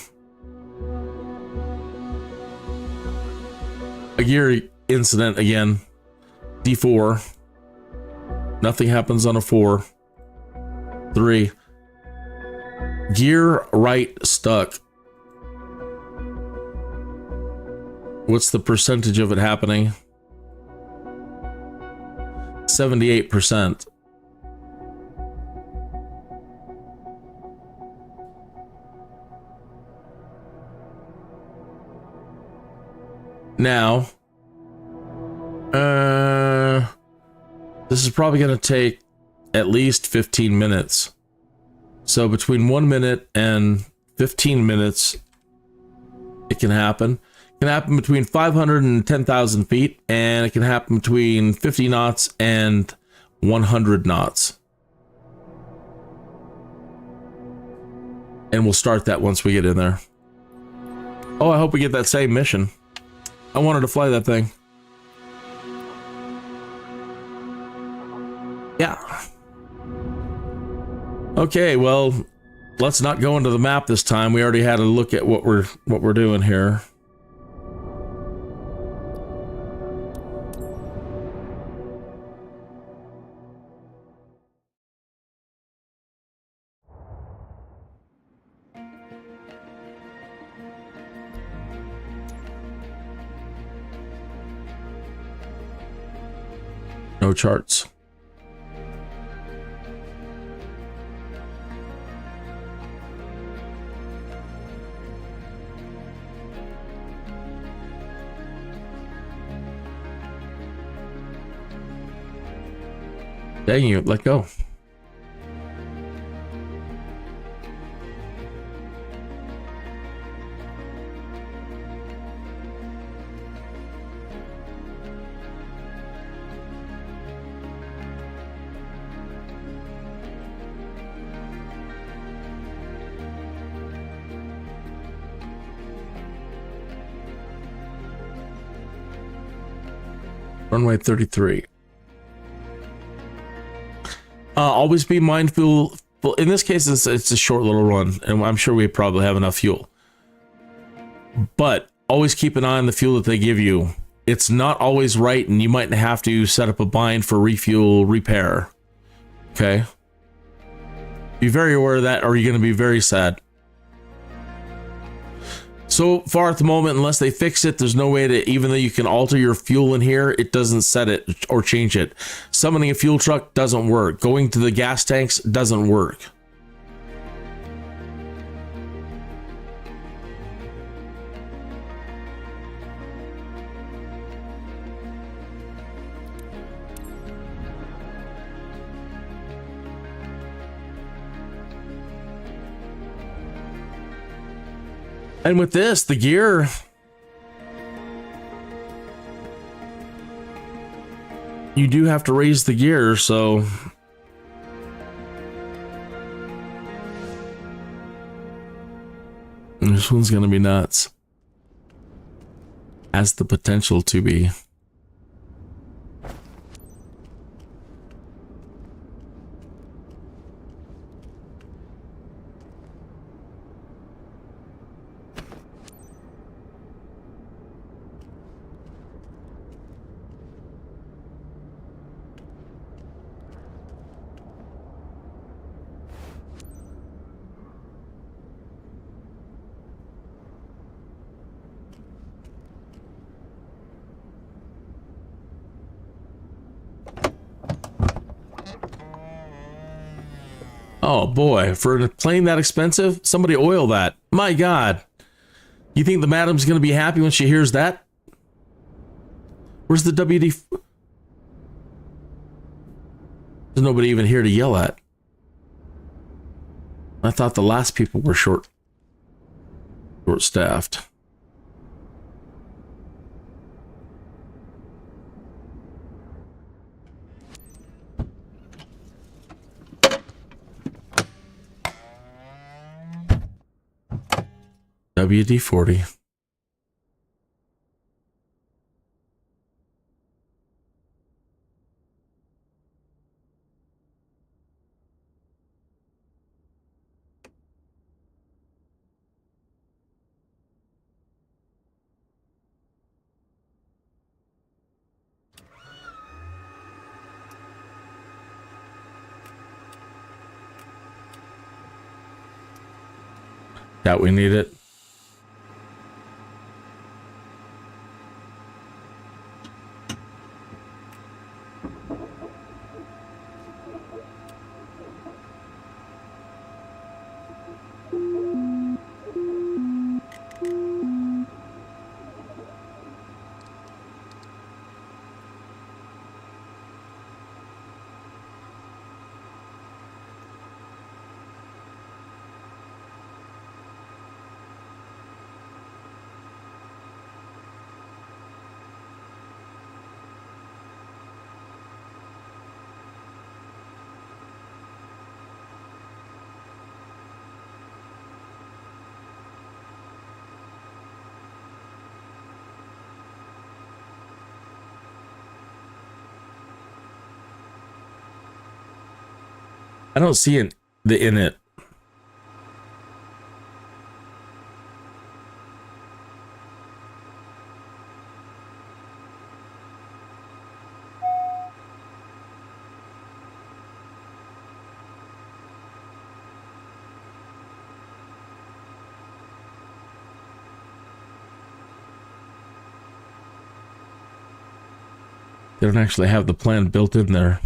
A: A gear incident again. D4. Nothing happens on a 4. 3. Gear right stuck. What's the percentage of it happening? 78%. Now, this is probably going to take at least 15 minutes. So between 1 minute and 15 minutes, it can happen. It can happen between 500 and 10,000 feet, and it can happen between 50 knots and 100 knots. And we'll start that once we get in there. Oh, I hope we get that same mission. I wanted to fly that thing. Yeah. Okay, well, let's not go into the map this time. We already had a look at what we're doing here. No charts. Dang you, let go. Runway 33. Always be mindful. Well, in this case, it's a short little run, and I'm sure we probably have enough fuel. But always keep an eye on the fuel that they give you. It's not always right, and you might have to set up a bind for refuel repair. Okay? Be very aware of that, or you're going to be very sad. So far at the moment, unless they fix it, there's no way to, even though you can alter your fuel in here, it doesn't set it or change it. Summoning a fuel truck doesn't work. Going to the gas tanks doesn't work. And with this, the gear, you do have to raise the gear, so this one's gonna be nuts. Has the potential to be. Oh boy, for a plane that expensive, somebody oil that. My God. You think the madam's going to be happy when she hears that? Where's the WD? There's nobody even here to yell at. I thought the last people were short-staffed. WD-40. That we need it. I don't see the in it. They don't actually have the plan built in there.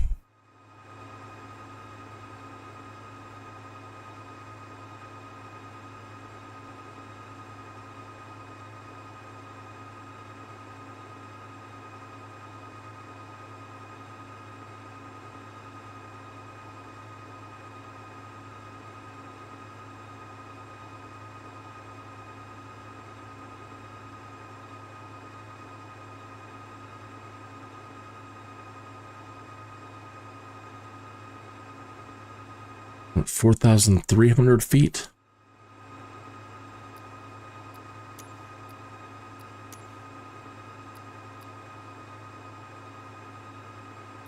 A: What, 4,300 feet?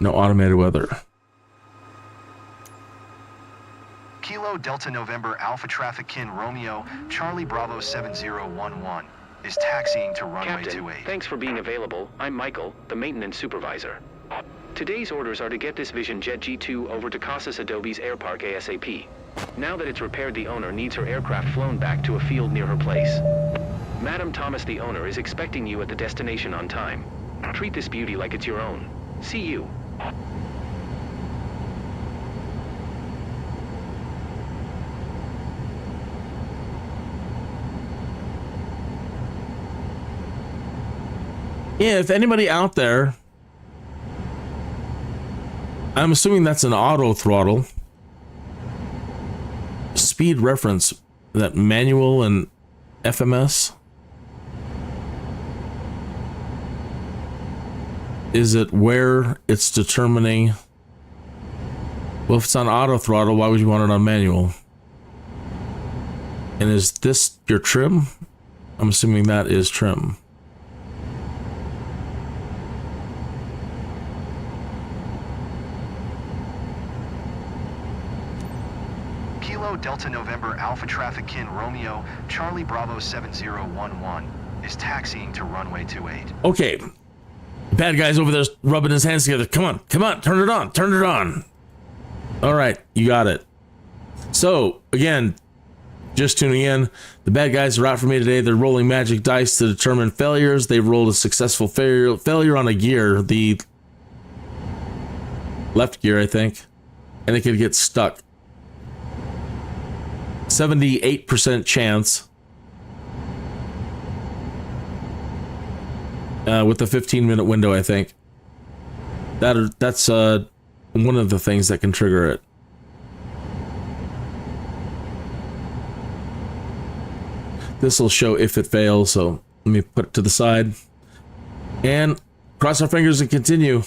A: No automated weather.
C: Kilo Delta November Alpha Traffic Kin Romeo Charlie Bravo 7011 is taxiing to runway
G: Captain,
C: 28.
G: thanks for being available. I'm Michael, the maintenance supervisor. Today's orders are to get this Vision Jet G2 over to Casas Adobe's Air Park ASAP. Now that it's repaired, the owner needs her aircraft flown back to a field near her place. Madam Thomas, the owner, is expecting you at the destination on time. Treat this beauty like it's your own. See you.
A: Yeah, if anybody out there, I'm assuming that's an auto throttle. Speed reference, that manual and FMS. Is it where it's determining? Well, if it's on auto throttle, why would you want it on manual? And is this your trim? I'm assuming that is trim.
C: Kilo Delta November Alpha Traffic Kin Romeo Charlie Bravo 7011 is taxiing to runway 28.
A: Okay. Bad guy's over there rubbing his hands together. Come on, turn it on, turn it on. All right, you got it. So, again, just tuning in, the bad guys are out for me today. They're rolling magic dice to determine failures. They've rolled a successful failure on a gear, the left gear, I think, and it could get stuck. 78% chance. With the 15-minute window, I think. That's one of the things that can trigger it. This will show if it fails, so let me put it to the side. And cross our fingers and continue.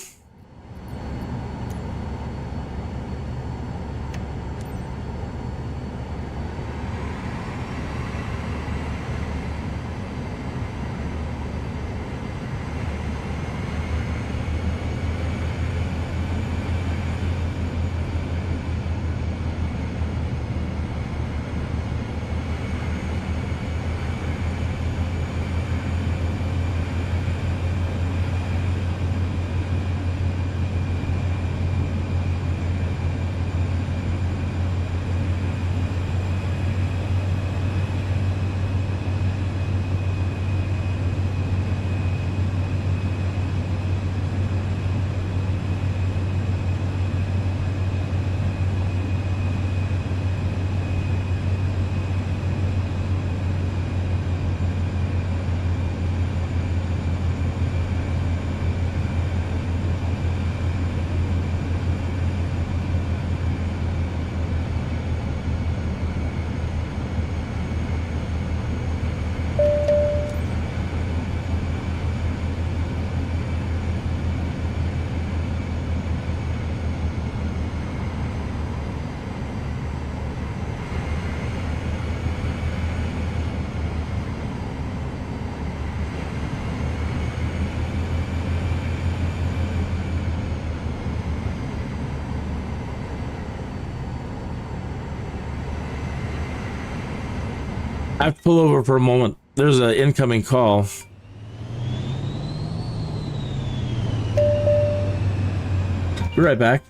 A: I have to pull over for a moment. There's an incoming call. Be right back.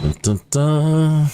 A: Dun, dun, dun.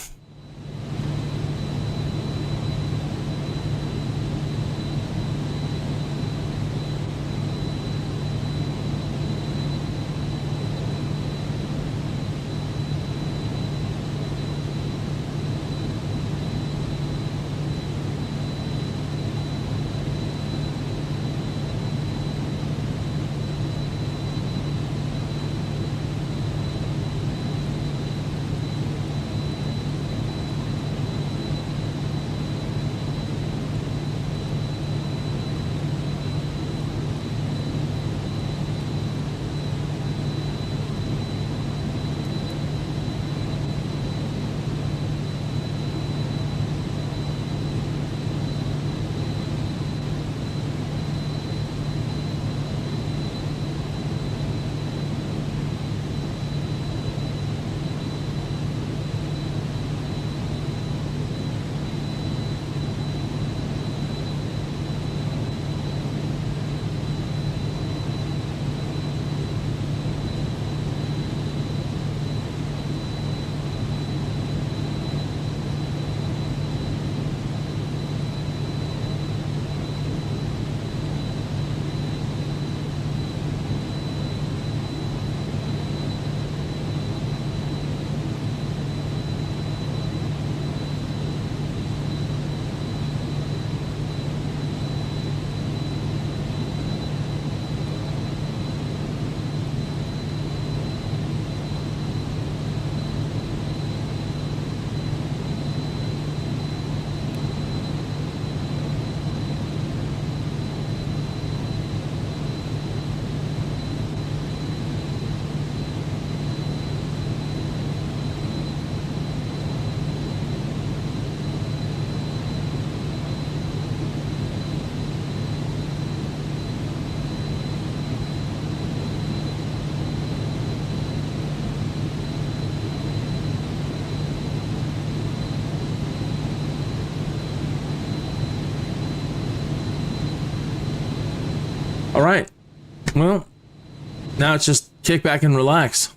A: All right. Well, now it's just kick back and relax.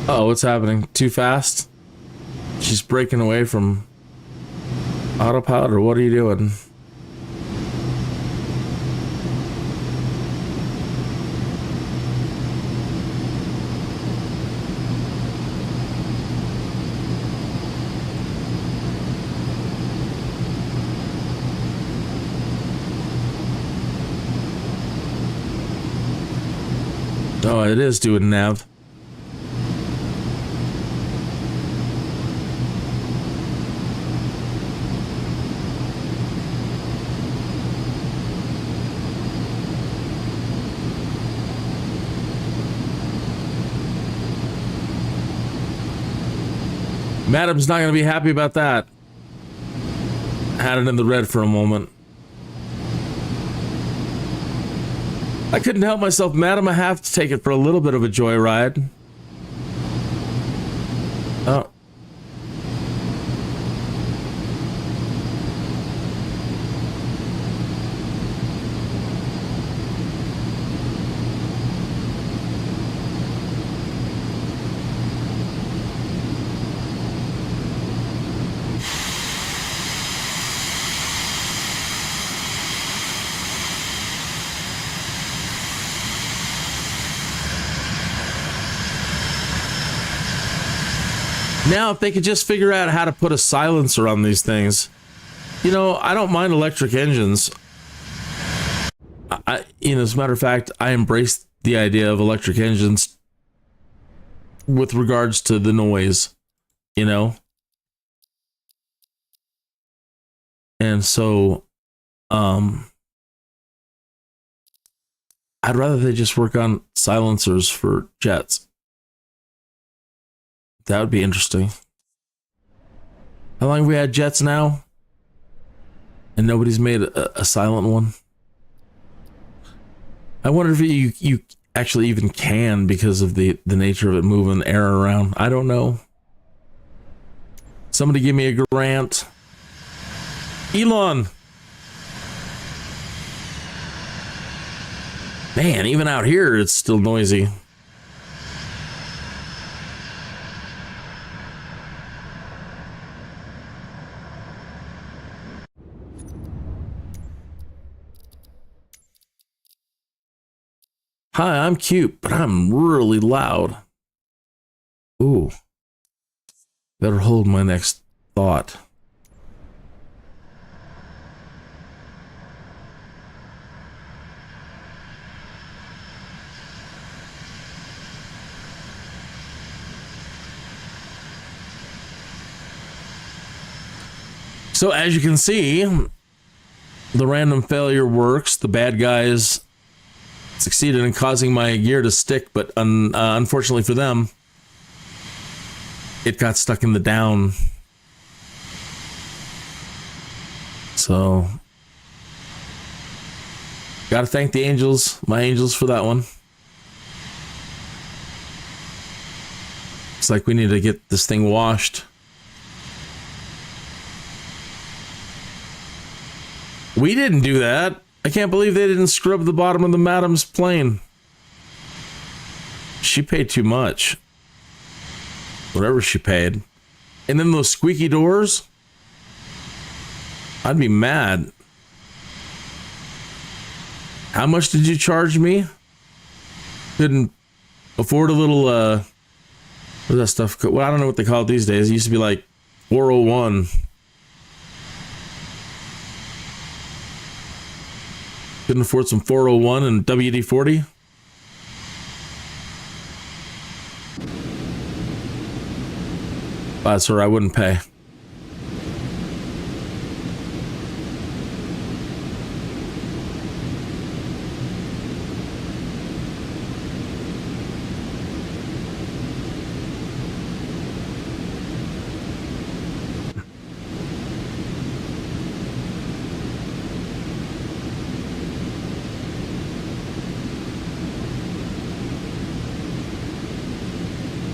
A: Oh, what's happening? Too fast? She's breaking away from autopilot, or what are you doing? Oh, it is doing nav. Madam's not going to be happy about that. Had it in the red for a moment. I couldn't help myself, madam. I have to take it for a little bit of a joyride. Oh. Now, if they could just figure out how to put a silencer on these things, you know, I don't mind electric engines. As a matter of fact, I embrace the idea of electric engines with regards to the noise, you know? And so, I'd rather they just work on silencers for jets. That would be interesting. How long have we had jets now? And nobody's made a silent one? I wonder if you actually even can because of the nature of it moving air around. I don't know. Somebody give me a grant. Elon! Man, even out here, it's still noisy. Hi, I'm cute, but I'm really loud. Ooh. Better hold my next thought. So as you can see, the random failure works. The bad guys succeeded in causing my gear to stick, but unfortunately for them, it got stuck in the down. So, gotta thank the angels, my angels, for that one. It's like we need to get this thing washed. We didn't do that. I can't believe they didn't scrub the bottom of the madam's plane. She paid too much. Whatever she paid. And then those squeaky doors? I'd be mad. How much did you charge me? Couldn't afford a little, what's that stuff? Well, I don't know what they call it these days. It used to be like 401. Couldn't afford some 401 and WD-40? Sir, I wouldn't pay.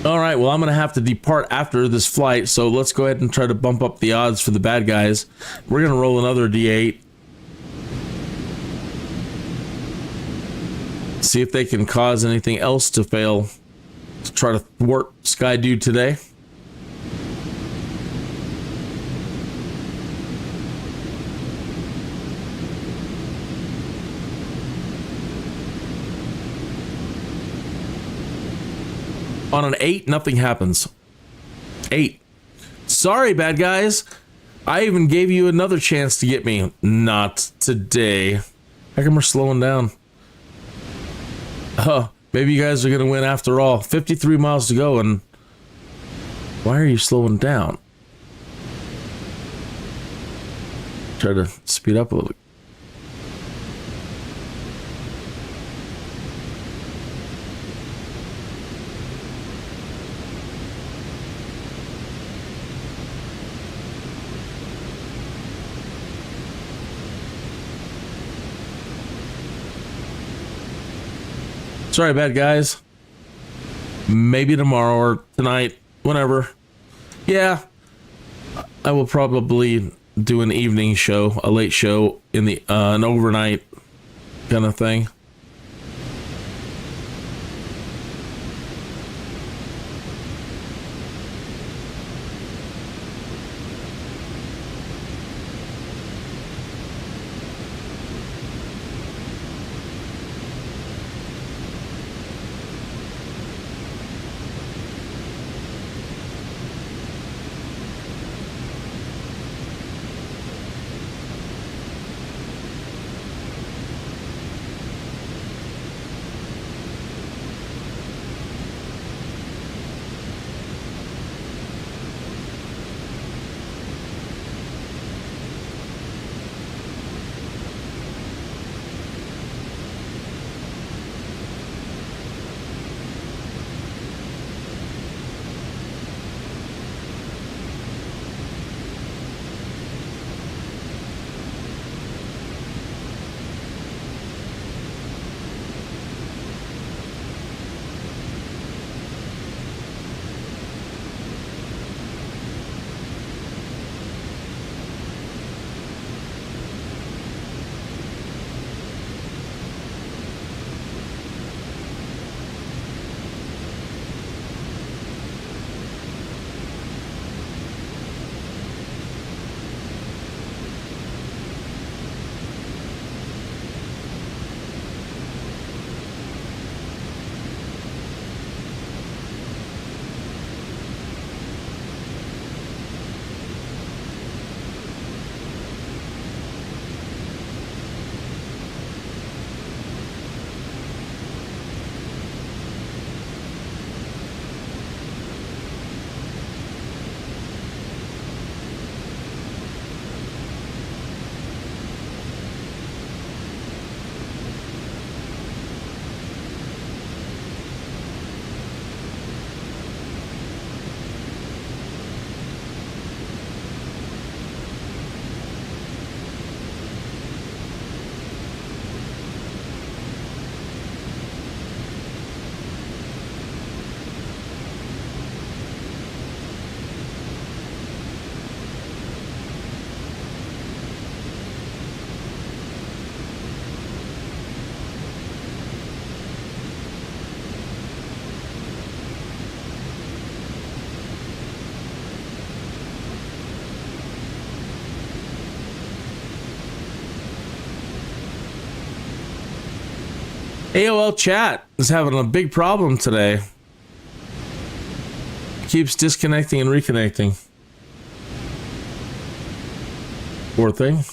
A: All right, well, I'm going to have to depart after this flight, so let's go ahead and try to bump up the odds for the bad guys. We're going to roll another D8. See if they can cause anything else to fail to try to thwart Skydude today. On an 8, nothing happens. 8. Sorry, bad guys. I even gave you another chance to get me. Not today. How come we're slowing down? Oh, maybe you guys are going to win after all. 53 miles to go, and why are you slowing down? Try to speed up a little bit. Sorry, bad guys. Maybe tomorrow or tonight, whenever. Yeah, I will probably do an evening show, a late show, in the an overnight kind of thing. AOL chat is having a big problem today. Keeps disconnecting and reconnecting. Poor thing.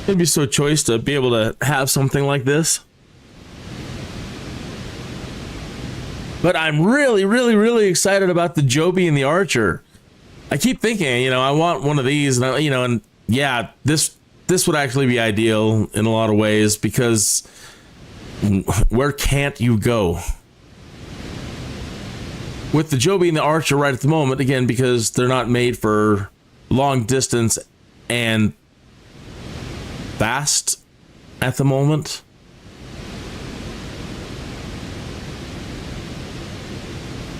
A: It'd be so choice to be able to have something like this. But I'm really, really, really excited about the Joby and the Archer. I keep thinking, I want one of these, and and yeah, this would actually be ideal in a lot of ways, because where can't you go with the Joby and the Archer right at the moment? Again, because they're not made for long distance and fast at the moment.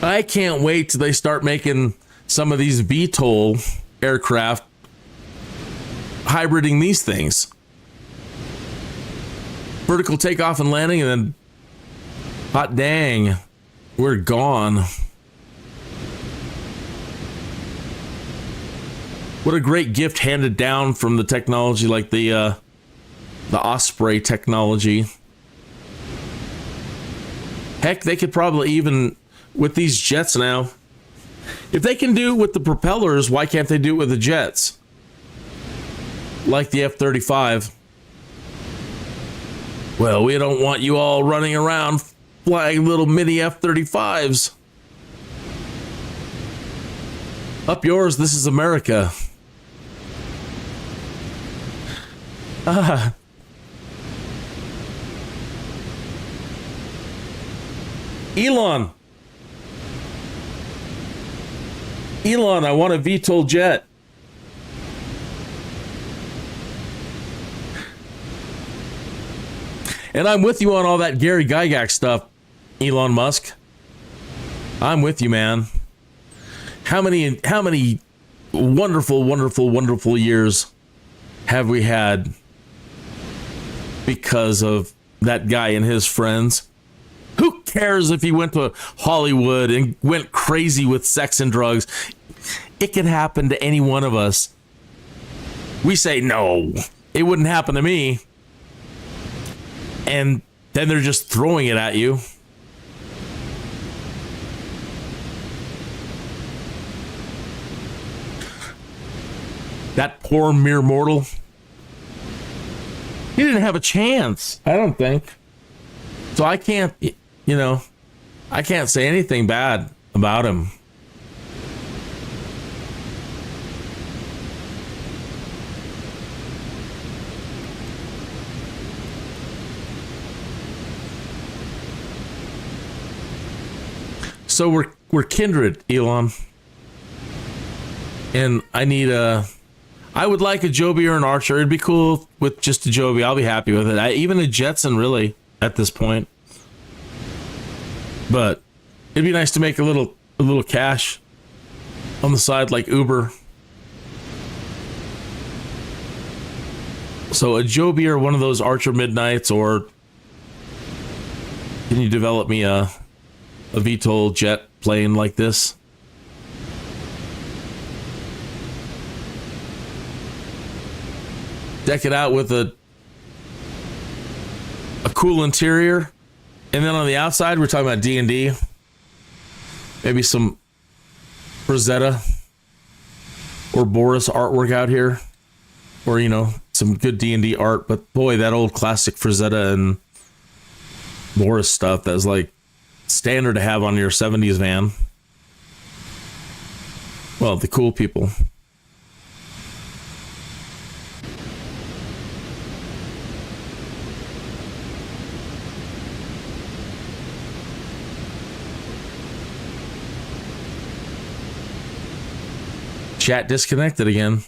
A: I can't wait till they start making some of these VTOL aircraft hybriding these things. Vertical takeoff and landing, and then hot dang, we're gone. What a great gift handed down from the technology, like the Osprey technology. Heck, they could probably even, with these jets now, if they can do it with the propellers, why can't they do it with the jets? Like the F-35. Well, we don't want you all running around flying little mini F-35s. Up yours, this is America. Elon, I want a VTOL jet. And I'm with you on all that Gary Gygax stuff, Elon Musk. I'm with you, man. How many wonderful, wonderful, wonderful years have we had because of that guy and his friends? Who cares if he went to Hollywood and went crazy with sex and drugs? It could happen to any one of us. We say, no, it wouldn't happen to me. And then they're just throwing it at you. That poor mere mortal. He didn't have a chance, I don't think. So I can't, I can't say anything bad about him. So we're kindred, Elon. And I would like a Joby or an Archer. It'd be cool with just a Joby. I'll be happy with it. Even a Jetson, really, at this point. But it'd be nice to make a little cash on the side, like Uber. So a Joby or one of those Archer Midnights, or can you develop me a VTOL jet plane like this? Deck it out with a cool interior, and then on the outside we're talking about D&D, maybe some Rosetta or Boris artwork out here. or, you know, some good D&D art. But boy, that old classic Frazetta and Morris stuff, that's like standard to have on your 70s van. Well, the cool people. Chat disconnected again.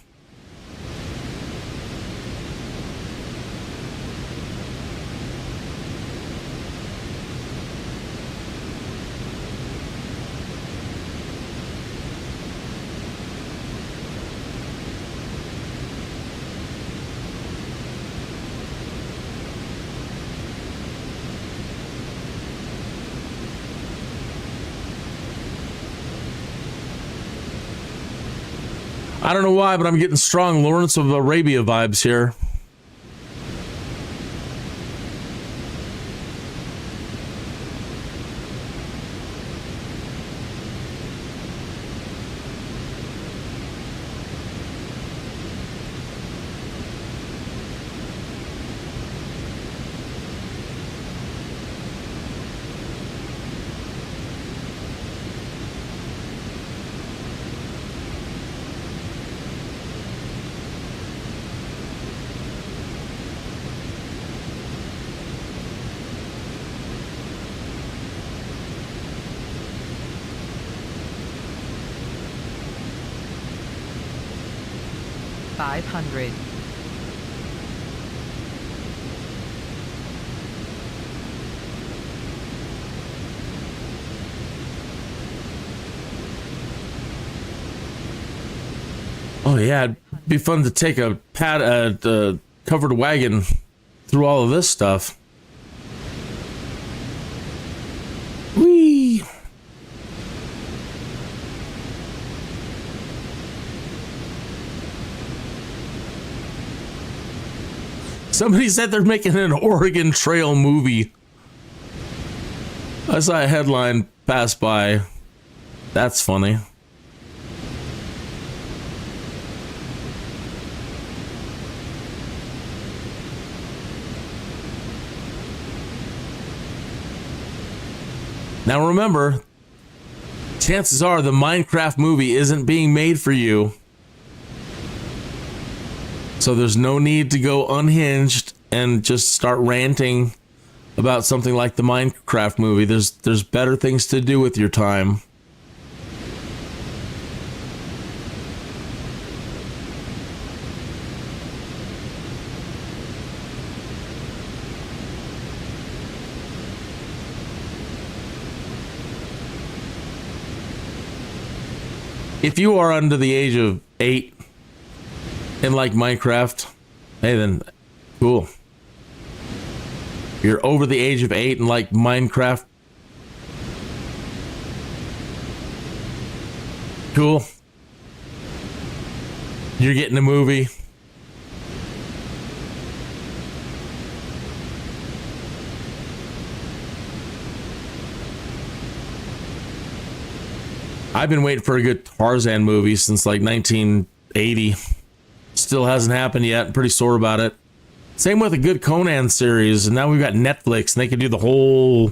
A: I don't know why, but I'm getting strong Lawrence of Arabia vibes here.
H: $500.
A: Oh yeah, it'd be fun to take a covered wagon through all of this stuff. Whee! Somebody said they're making an Oregon Trail movie. I saw a headline pass by. That's funny. Now remember, chances are the Minecraft movie isn't being made for you. So there's no need to go unhinged and just start ranting about something like the Minecraft movie. There's better things to do with your time. If you are under the age of 8 and like Minecraft, hey then, cool. If you're over the age of 8 and like Minecraft, cool. You're getting a movie. I've been waiting for a good Tarzan movie since like 1980. Still hasn't happened yet. I'm pretty sore about it. Same with a good Conan series. And now we've got Netflix and they can do the whole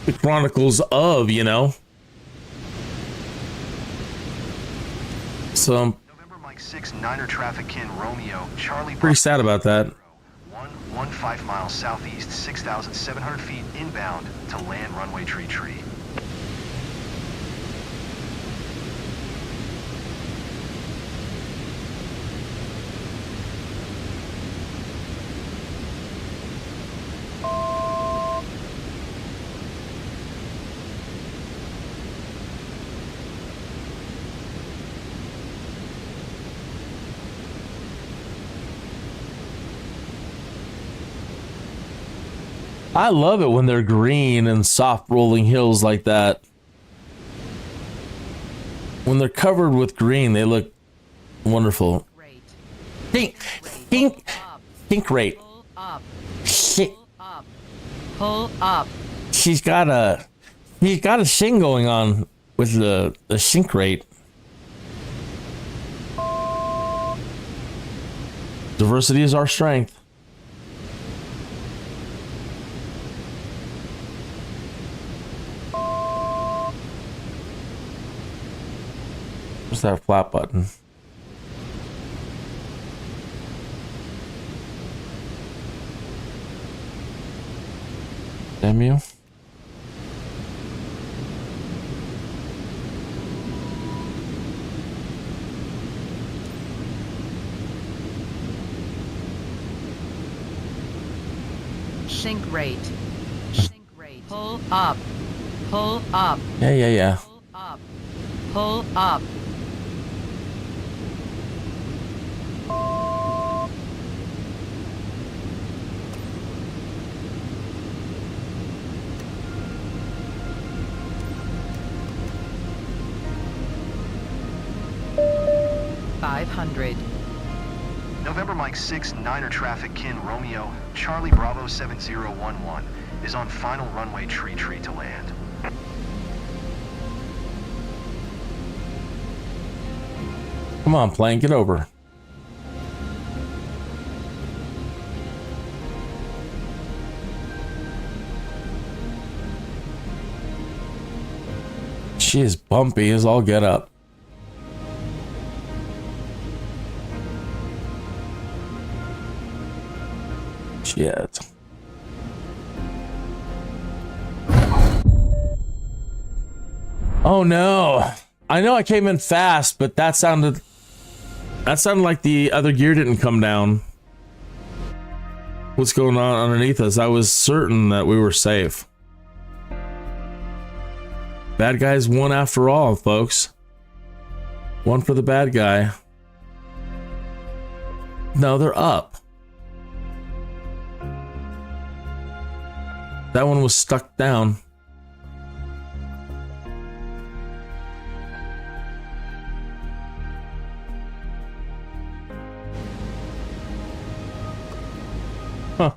A: the Chronicles of, you know. So
C: November Mike 6 Niner traffic kin Romeo Charlie.
A: Pretty sad about that.
C: 115 miles southeast, 6,700 feet inbound to land runway tree.
A: I love it when they're green and soft rolling hills like that. When they're covered with green, they look wonderful. Think rate.
H: Pull up.
A: He's got a thing going on with the sync rate. Diversity is our strength. What's that flat button? Damn you.
H: Sink rate. Sink rate. Pull up. Pull up.
A: Yeah.
H: Pull up. Pull up. $500.
C: November Mike 6 Niner traffic Kin Romeo, Charlie Bravo 7011 is on final runway tree to land.
A: Come on, plane, get over. She is bumpy as all get up. Shit. Oh no. I know I came in fast, but that sounded like the other gear didn't come down. What's going on underneath us? I was certain that we were safe. Bad guys won after all, folks. One for the bad guy. No, they're up. That one was stuck down. Huh.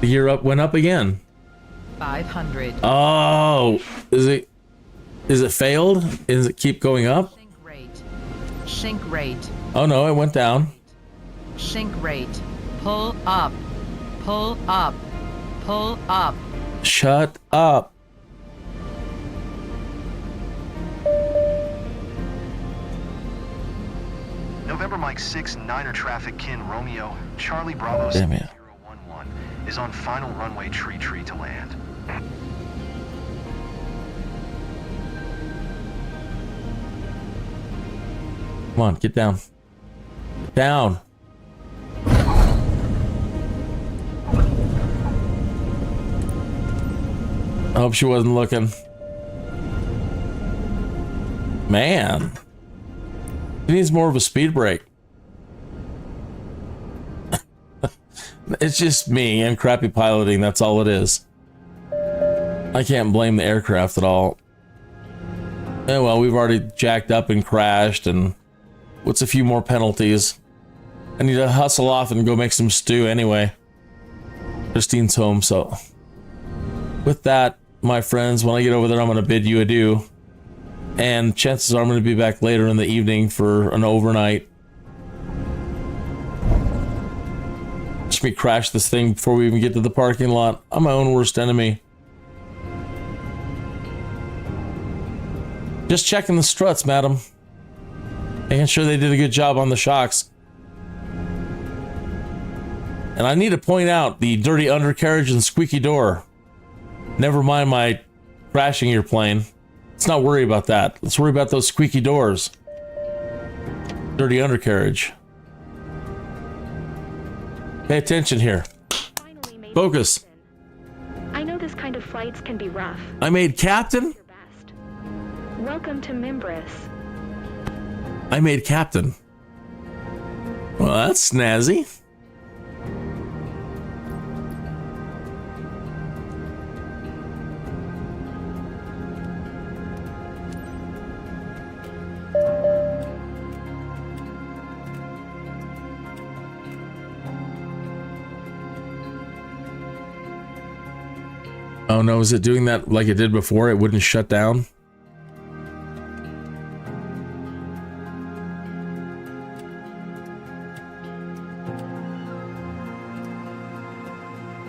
A: The gear up went up again.
H: 500.
A: Oh, is it failed? Is it keep going up?
H: Sink rate. Sink rate.
A: Oh no, it went down.
H: Sink rate. Pull up. Pull up. Pull up.
A: Shut up.
C: November Mike 6 Niner traffic Kin Romeo, Charlie Bravo
A: Damn it.
C: 7011 is on final runway tree to land.
A: Come on, get down. Down. I hope she wasn't looking. Man. He needs more of a speed brake. It's just me and crappy piloting, that's all it is. I can't blame the aircraft at all. Yeah, well, we've already jacked up and crashed, and what's a few more penalties? I need to hustle off and go make some stew anyway. Christine's home, so with that, my friends, when I get over there, I'm going to bid you adieu. And chances are I'm going to be back later in the evening for an overnight. Watch me crash this thing before we even get to the parking lot. I'm my own worst enemy. Just checking the struts, madam. Making sure they did a good job on the shocks. And I need to point out the dirty undercarriage and squeaky door. Never mind my crashing your plane. Let's not worry about that. Let's worry about those squeaky doors. Dirty undercarriage. Pay attention here. Focus.
B: I know this kind of flights can be rough.
A: I made captain?
B: Your best. Welcome to Mimbris.
A: I made captain. Well, that's snazzy. Oh no, is it doing that like it did before? It wouldn't shut down?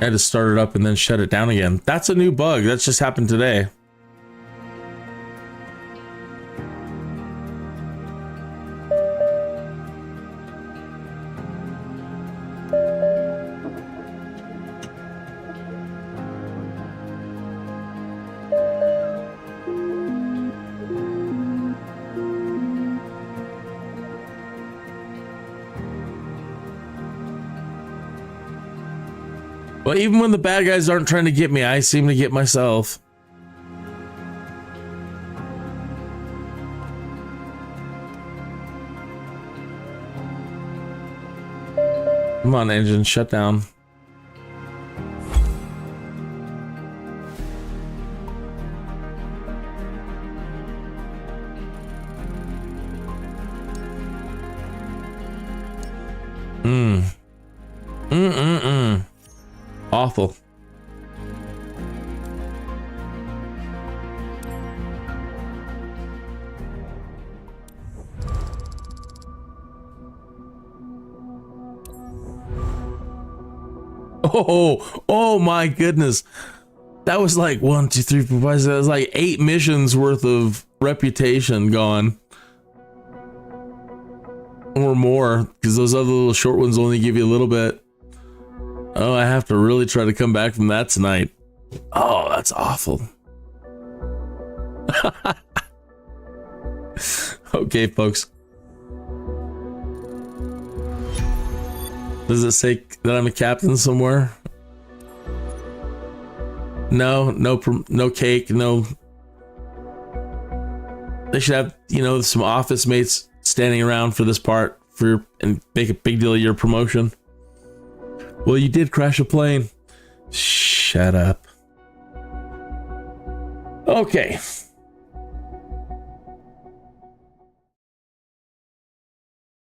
A: I had to start it up and then shut it down again. That's a new bug. That's just happened today. Well, even when the bad guys aren't trying to get me, I seem to get myself. Come on, engine, shut down. Awful. Oh my goodness. That was like 1, 2, 3, 4, 5, 6. That was like 8 missions worth of reputation gone. Or more, because those other little short ones only give you a little bit. Oh, I have to really try to come back from that tonight. Oh, that's awful. Okay, folks. Does it say that I'm a captain somewhere? No cake, no. They should have, you know, some office mates standing around for this part and make a big deal of your promotion. Well, you did crash a plane. Shut up. Okay.